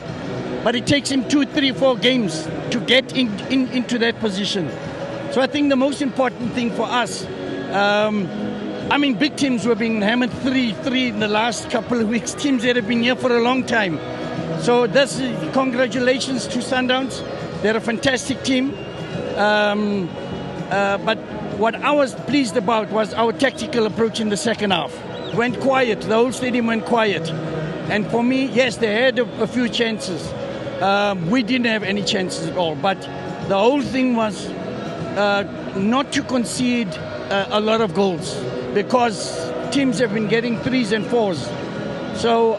but it takes him 2, 3, 4 games to get into that position. So I think the most important thing for us, I mean, big teams were being hammered 3-3 in the last couple of weeks, teams that have been here for a long time. So that's congratulations to Sundowns. They're a fantastic team. But what I was pleased about was our tactical approach in the second half. It went quiet. The whole stadium went quiet. And for me, yes, they had a few chances. We didn't have any chances at all. But the whole thing was not to concede a lot of goals, because teams have been getting 3s and 4s. So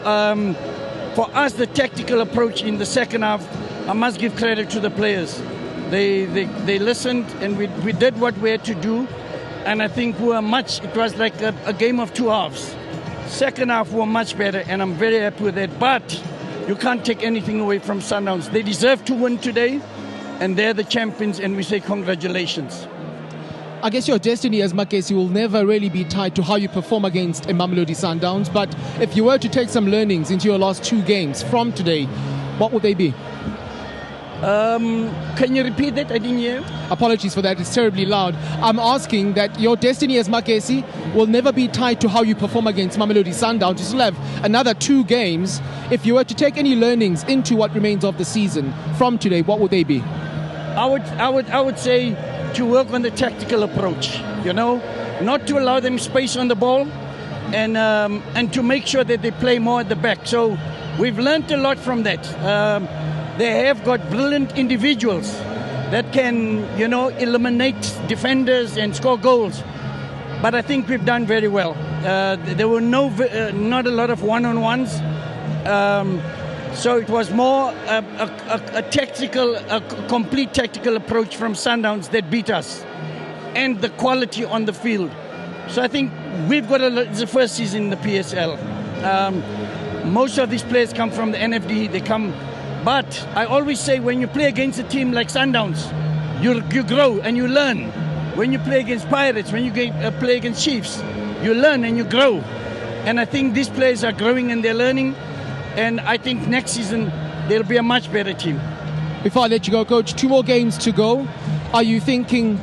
for us, the tactical approach in the second half, I must give credit to the players. They listened, and we did what we had to do, and I think it was like a game of 2 halves. Second half were much better, and I'm very happy with that. But you can't take anything away from Sundowns. They deserve to win today, and they're the champions, and we say congratulations. I guess your destiny as Magesi will never really be tied to how you perform against a Mamelodi Sundowns, but if you were to take some learnings into your last 2 games from today, what would they be? Can you repeat that? I didn't hear. Apologies for that, it's terribly loud. I'm asking that your destiny as Magesi will never be tied to how you perform against Mamelodi Sundowns. You still have another 2 games. If you were to take any learnings into what remains of the season from today, what would they be? I would say to work on the tactical approach, you know, not to allow them space on the ball, and to make sure that they play more at the back. So we've learned a lot from that. They have got brilliant individuals that can, you know, eliminate defenders and score goals. But I think we've done very well. There were not a lot of one-on-ones. So it was more a complete tactical approach from Sundowns that beat us, and the quality on the field. So I think we've got it's the first season in the PSL. Most of these players come from the NFD. They come, but I always say when you play against a team like Sundowns, you grow and you learn. When you play against Pirates, when you play against Chiefs, you learn and you grow. And I think these players are growing and they're learning. And I think next season they'll be a much better team. Before I let you go, Coach, 2 more games to go. Are you thinking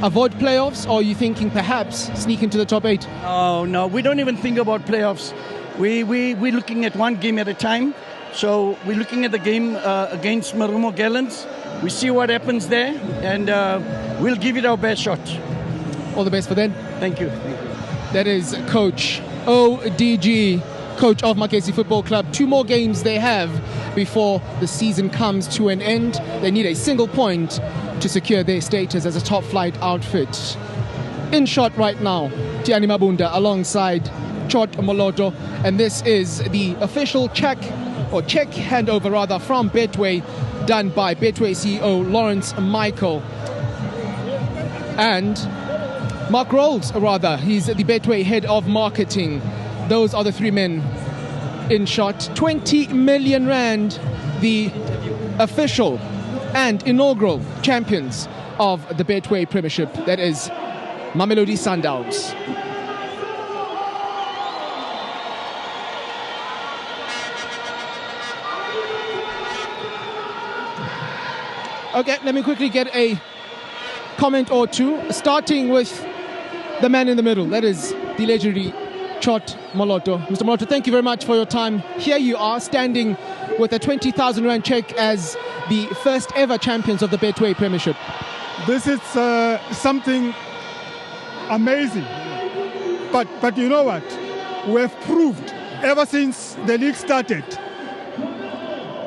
avoid playoffs, or are you thinking perhaps sneak into the top 8? Oh, no, we don't even think about playoffs. We're looking at 1 game at a time. So we're looking at the game against Marumo Gallants. We see what happens there, and we'll give it our best shot. All the best for then. Thank you. That is Coach ODG, coach of Magesi Football Club. 2 more games they have before the season comes to an end. They need a single point to secure their status as a top flight outfit. In shot right now, Tiani Mabunda alongside Chot Moloto, and this is the official check handover rather from Betway, done by Betway CEO Lawrence Michael and Mark Rolls, rather. He's the Betway head of marketing. Those are the 3 men in shot. 20 million rand, the official and inaugural champions of the Betway Premiership. That is Mamelodi Sundowns. Okay, let me quickly get a comment or 2, starting with the man in the middle. That is the legendary Chot Moloto. Mr. Moloto, thank you very much for your time. Here you are, standing with a 20,000 rand check as the first ever champions of the Betway Premiership. This is something amazing. But you know what? We have proved ever since the league started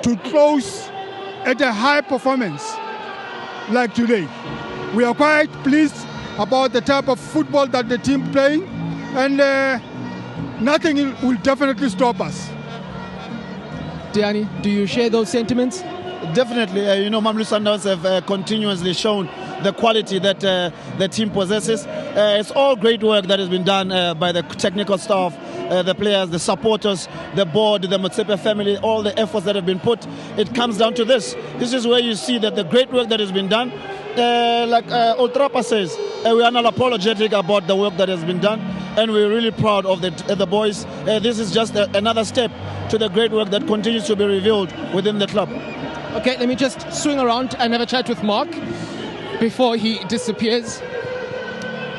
to close at a high performance like today. We are quite pleased about the type of football that the team playing, and nothing will definitely stop us. Diani, do you share those sentiments? Definitely. Mamelodi Sundowns have continuously shown the quality that the team possesses. It's all great work that has been done by the technical staff, the players, the supporters, the board, the Motsepe family, all the efforts that have been put. It comes down to this. This is where you see that the great work that has been done, like Ultrapa says, we are not apologetic about the work that has been done, and we're really proud of the boys. This is just another step to the great work that continues to be revealed within the club. Okay, let me just swing around and have a chat with Mark before he disappears.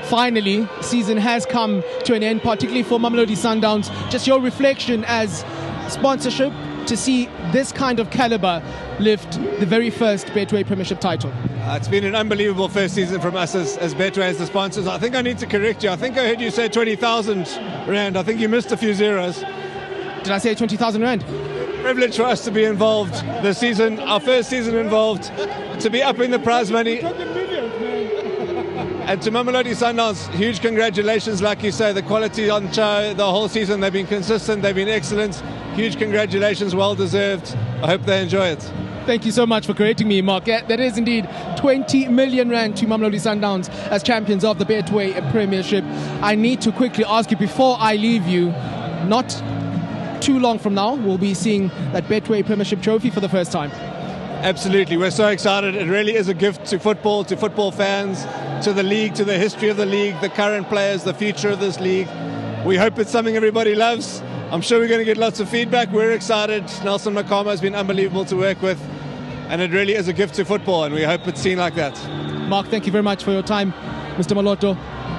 Finally, season has come to an end, particularly for Mamelodi Sundowns. Just your reflection as sponsorship to see this kind of caliber lift the very first Betway Premiership title. It's been an unbelievable first season from us as Betway, as the sponsors. I think I need to correct you. I think I heard you say 20,000 Rand. I think you missed a few zeros. Did I say 20,000 Rand? Privilege for us to be involved this season, our first season involved, to be upping the prize money. And to Mamelodi Sundowns, huge congratulations. Like you say, the quality on show the whole season, they've been consistent, they've been excellent. Huge congratulations, well deserved. I hope they enjoy it. Thank you so much for correcting me, Mark. Yeah, that is indeed 20 million Rand to Mamelodi Sundowns as champions of the Betway Premiership. I need to quickly ask you before I leave you, not too long from now, we'll be seeing that Betway Premiership trophy for the first time. Absolutely, we're so excited. It really is a gift to football fans, to the league, to the history of the league, the current players, the future of this league. We hope it's something everybody loves. I'm sure we're going to get lots of feedback. We're excited. Nelson Makama has been unbelievable to work with, and it really is a gift to football, and we hope it's seen like that. Mark, thank you very much for your time. Mr. Maloto,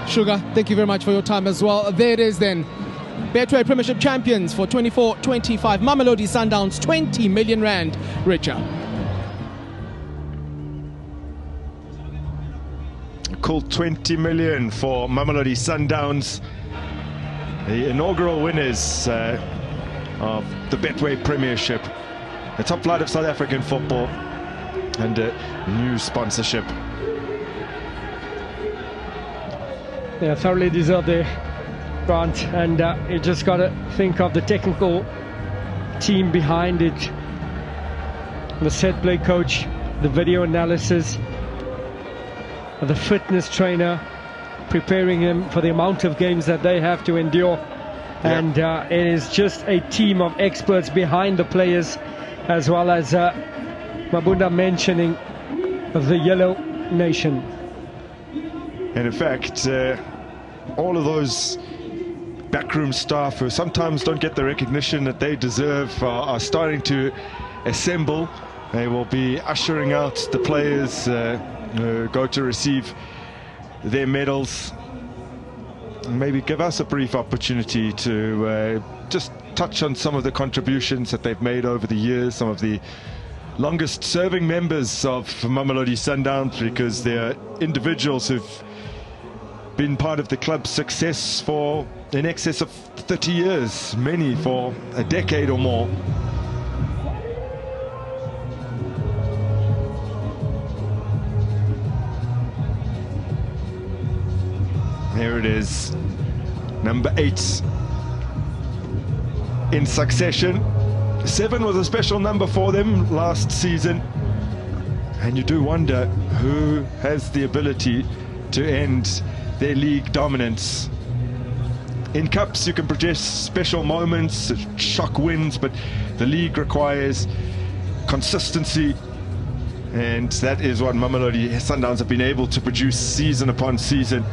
Sugar, thank you very much for your time as well. There it is then. Betway Premiership champions for 24-25. Mamelodi Sundowns, 20 million Rand richer. Cool, 20 million for Mamelodi Sundowns, the inaugural winners of the Betway Premiership, the top flight of South African football, and a new sponsorship. Yeah, thoroughly deserved their Grant, and you just got to think of the technical team behind it, the set play coach, the video analysis, the fitness trainer, preparing him for the amount of games that they have to endure. Yeah. And it is just a team of experts behind the players, as well as Mabunda mentioning the Yellow Nation. And in fact, all of those backroom staff who sometimes don't get the recognition that they deserve are starting to assemble. They will be ushering out the players who go to receive their medals. And maybe give us a brief opportunity to just touch on some of the contributions that they've made over the years, some of the longest serving members of Mamelodi Sundowns, because they're individuals who've been part of the club's success for in excess of 30 years, many for a decade or more. Here it is, number 8 in succession. 7 was a special number for them last season, and you do wonder who has the ability to end their league dominance. In cups you can produce special moments, shock wins, but the league requires consistency, and that is what Mamelodi Sundowns have been able to produce season upon season.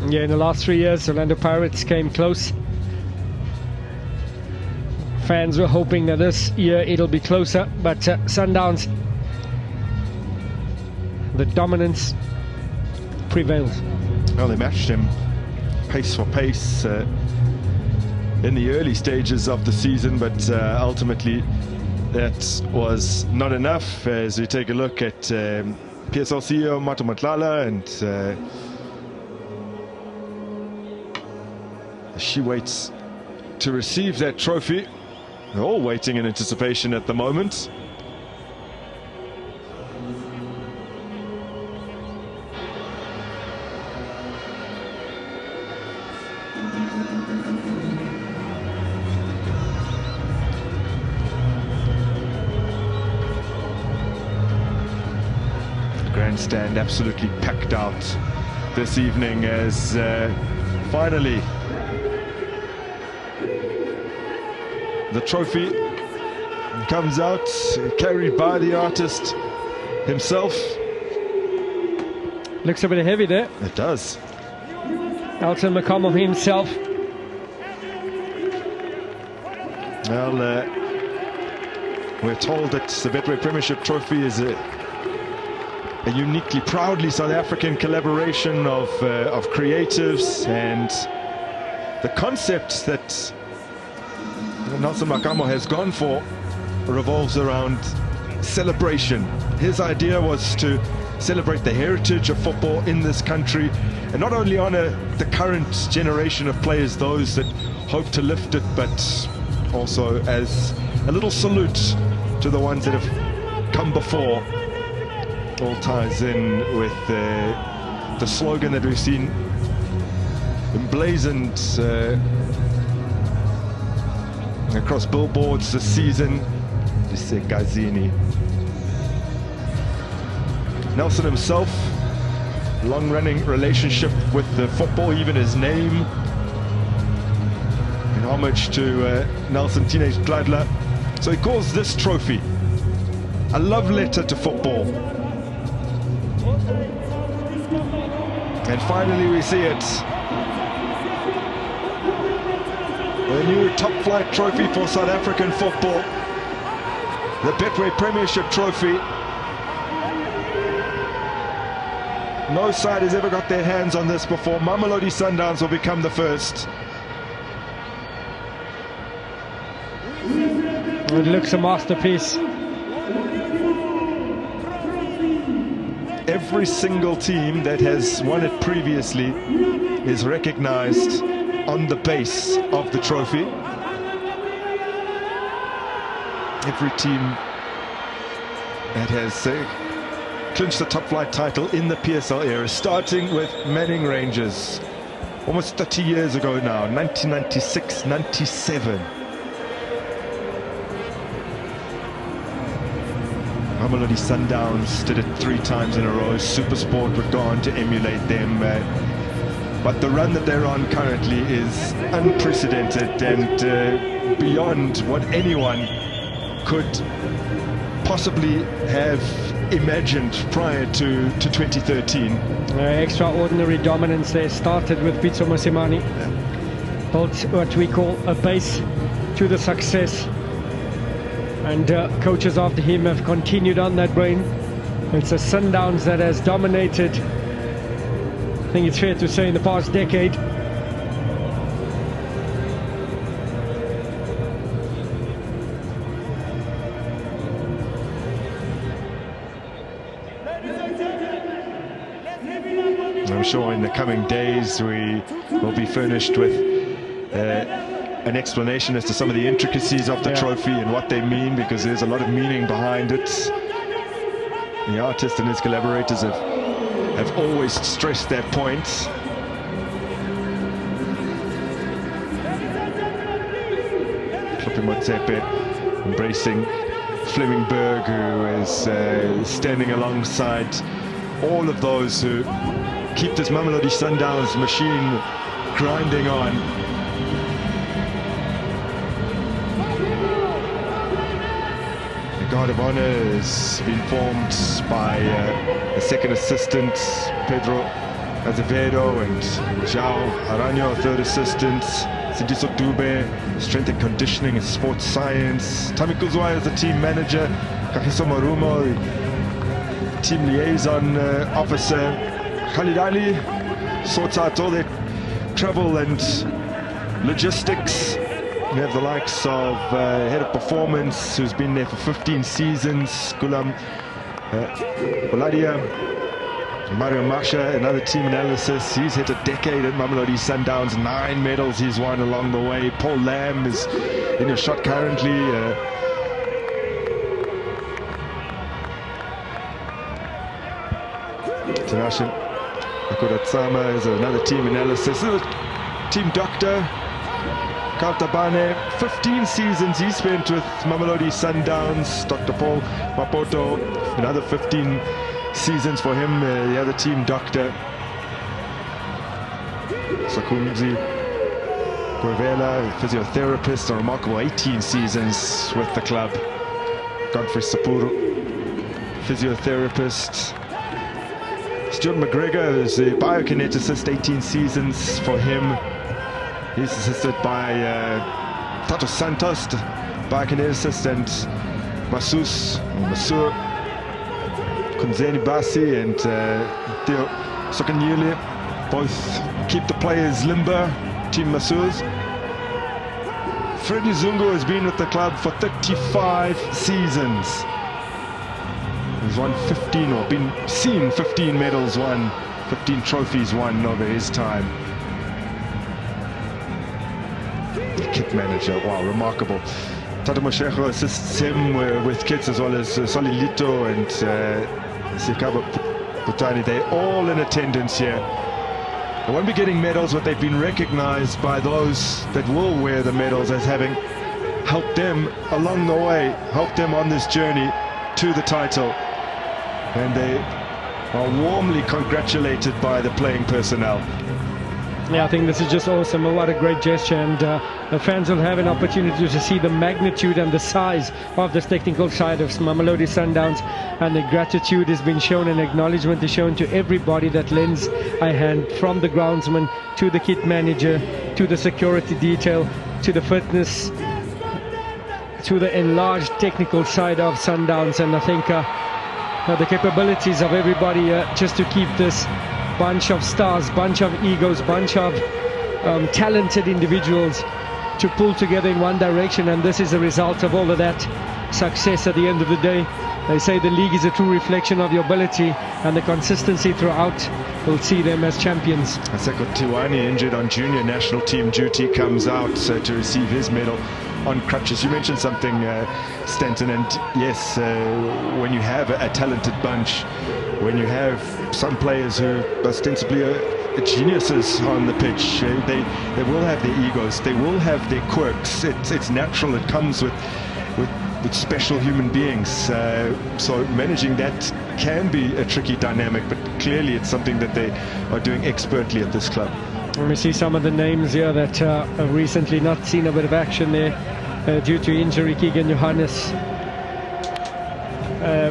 Yeah, in the last 3 years, Orlando Pirates came close. Fans were hoping that this year it'll be closer, but Sundowns, the dominance prevails. Well, they matched him pace for pace in the early stages of the season, but ultimately that was not enough. As we take a look at PSL CEO Mato Matlala and she waits to receive that trophy. They're all waiting in anticipation at the moment. Grandstand absolutely packed out this evening as finally the trophy comes out, carried by the artist himself. Looks a bit heavy there. It does. Nelson McCommel himself. Well, we're told that the Betway Premiership Trophy is a uniquely, proudly South African collaboration of creatives, and the concept that Nelson Makamo has gone for revolves around celebration. His idea was to celebrate the heritage of football in this country, and not only honor the current generation of players, those that hope to lift it, but also as a little salute to the ones that have come before. All ties in with the slogan that we've seen emblazoned across billboards this season. Gazini. Nelson himself, long-running relationship with the football, even his name, in homage to Nelson Teenage Gladler. So he calls this trophy a love letter to football. And finally we see it. The new top-flight trophy for South African football. The Betway Premiership Trophy. No side has ever got their hands on this before. Mamelodi Sundowns will become the first. It looks a masterpiece. Every single team that has won it previously is recognized on the base of the trophy. Every team that has clinched the top flight title in the PSL era, starting with Manning Rangers almost 30 years ago now, 1996-97. Mamelodi Sundowns did it 3 times in a row. SuperSport would go on to emulate them. But the run that they're on currently is unprecedented and beyond what anyone could possibly have imagined prior to 2013. Extraordinary dominance there. Started with Pitso Mosimane. Built what we call a base to the success. And coaches after him have continued on that brain. It's a Sundowns that has dominated, I think it's fair to say, in the past decade. I'm sure in the coming days we will be furnished with an explanation as to some of the intricacies of the trophy and what they mean, because there's a lot of meaning behind it. The artist and his collaborators have always stressed that point. Kloppy Motsepe embracing Flemingberg, who is standing alongside all of those who keep this Mamelodi Sundowns machine grinding on. Guard of Honor has been formed by the second assistant, Pedro Azevedo, and João Aranho, third assistant, Sindiso Dube, strength and conditioning and sports science, Tami Kuzwai is the team manager, Kagiso Marumo, team liaison officer, Khalid Ali sorts out all their travel and logistics. We have the likes of head of performance, who's been there for 15 seasons, Gulam Oladia, Mario Masha, another team analysis. He's hit a decade at Mamelodi Sundowns. 9 medals he's won along the way. Paul Lamb is in a shot currently. Tinashe Akuratsama is another team analysis. Team doctor Kaltabane, 15 seasons he spent with Mamelodi Sundowns. Dr. Paul Mapoto, another 15 seasons for him, the other team doctor. Sakunzi Guevela, physiotherapist, a remarkable 18 seasons with the club. Godfrey Sapuru, physiotherapist. Stuart McGregor is a biokineticist, 18 seasons for him. He's assisted by Tato Santos, biokineticist, and Masur Kunzeni Basi and Theo Sokanyule. Both keep the players limber, Team Masurs. Freddie Zungu has been with the club for 35 seasons. He's won 15, or been seen 15 medals won, 15 trophies won over his time. Kit manager, wow, remarkable. Tata Moshecho assists him with kids, as well as Solilito and Sikaba Putani. They're all in attendance here. They won't be getting medals, but they've been recognized by those that will wear the medals as having helped them along the way, helped them on this journey to the title. And they are warmly congratulated by the playing personnel. Yeah, I think this is just awesome. What a great gesture, and the fans will have an opportunity to see the magnitude and the size of this technical side of Mamelodi Sundowns, and the gratitude has been shown and acknowledgement is shown to everybody that lends a hand, from the groundsman to the kit manager to the security detail to the fitness to the enlarged technical side of Sundowns. And I think the capabilities of everybody just to keep this bunch of stars, bunch of egos, bunch of talented individuals to pull together in one direction, and this is a result of all of that success at the end of the day. They say the league is a true reflection of your ability, and the consistency throughout will see them as champions. Aseko Tiwani, injured on junior national team duty, comes out to receive his medal on crutches. You mentioned something, Stanton, and yes, when you have a talented bunch, when you have some players who ostensibly are geniuses on the pitch, they will have their egos, they will have their quirks. It's natural, it comes with special human beings. So managing that can be a tricky dynamic, but clearly it's something that they are doing expertly at this club. Let me see some of the names here that have recently not seen a bit of action there due to injury. Keegan Johannes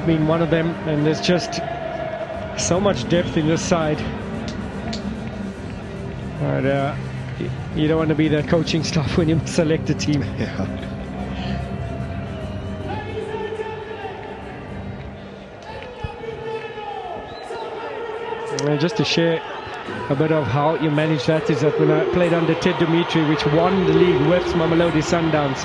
being one of them, and there's just so much depth in this side. But you don't want to be the coaching staff when you select a team. Yeah. Just to share a bit of how you manage that, is that when I played under Ted Dimitri, which won the league with Mamelodi Sundowns,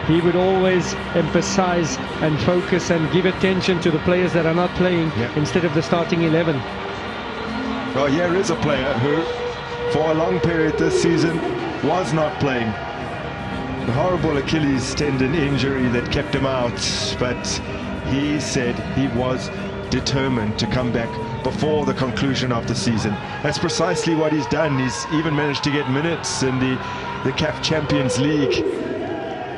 he would always emphasize and focus and give attention to the players that are not playing, instead of the starting 11. Well, here is a player who, for a long period this season, was not playing. A horrible Achilles tendon injury that kept him out, but he said he was determined to come back before the conclusion of the season. That's precisely what he's done. He's even managed to get minutes in the CAF Champions League,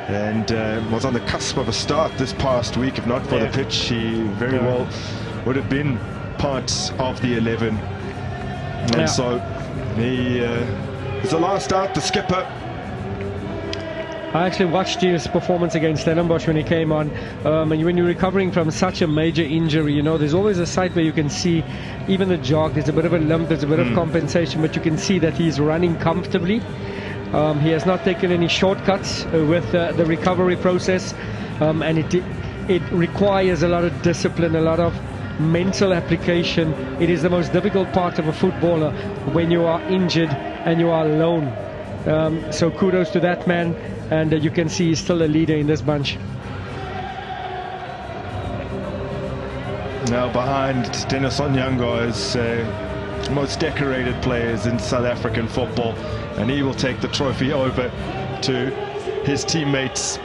and was on the cusp of a start this past week. If not for the pitch, he very well would have been part of the 11. And so he is the last out, the skipper. I actually watched his performance against Stellenbosch when he came on, and when you're recovering from such a major injury, you know, there's always a site where you can see even the jog, there's a bit of a limp, there's a bit of compensation, but you can see that he's running comfortably. He has not taken any shortcuts with the recovery process, and it requires a lot of discipline, a lot of mental application. It is the most difficult part of a footballer when you are injured and you are alone. So kudos to that man, and you can see he's still a leader in this bunch. Now behind Dennis Onyango is most decorated players in South African football, and he will take the trophy over to his teammates.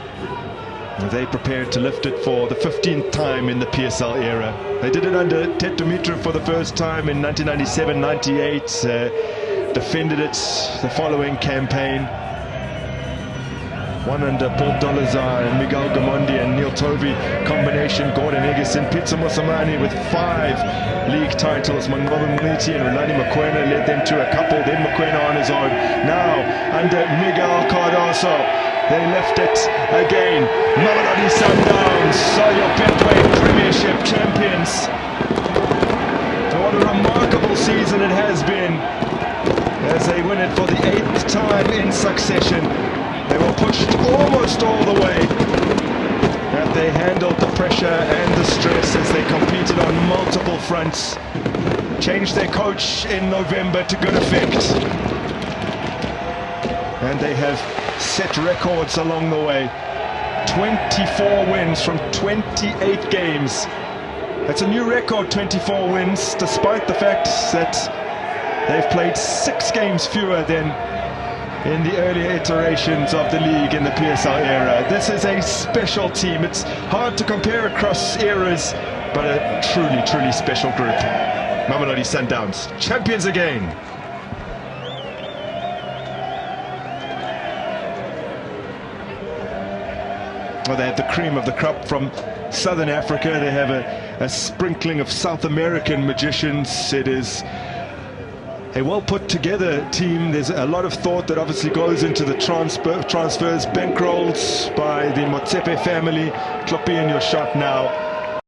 They prepared to lift it for the 15th time in the PSL era. They did it under Ted Dumitru for the first time in 1997-98, defended it the following campaign. One under Paul Dolazar and Miguel Gamondi and Neil Tovey combination. Gordon Egerson, Pizza Musamani with 5 league titles. Mangoba Mwiti and Renani Mokoena led them to a couple. Then Mokoena on his own. Now under Miguel Cardoso, they left it again. Mamelodi Sundowns, so your Betway Premiership champions. What a remarkable season it has been as they win it for the 8th time in succession. They were pushed almost all the way, but they handled the pressure and the stress as they competed on multiple fronts. Changed their coach in November to good effect, and they have set records along the way. 24 wins from 28 games. That's a new record, 24 wins, despite the fact that they've played 6 games fewer than in the earlier iterations of the league in the PSL era. This is a special team. It's hard to compare across eras, but a truly, truly special group. Mamelodi Sundowns, champions again. Well, they have the cream of the crop from Southern Africa. They have a sprinkling of South American magicians. It is a well put together team. There's a lot of thought that obviously goes into the transfers, bankrolls by the Motsepe family. Kloppy in your shot now.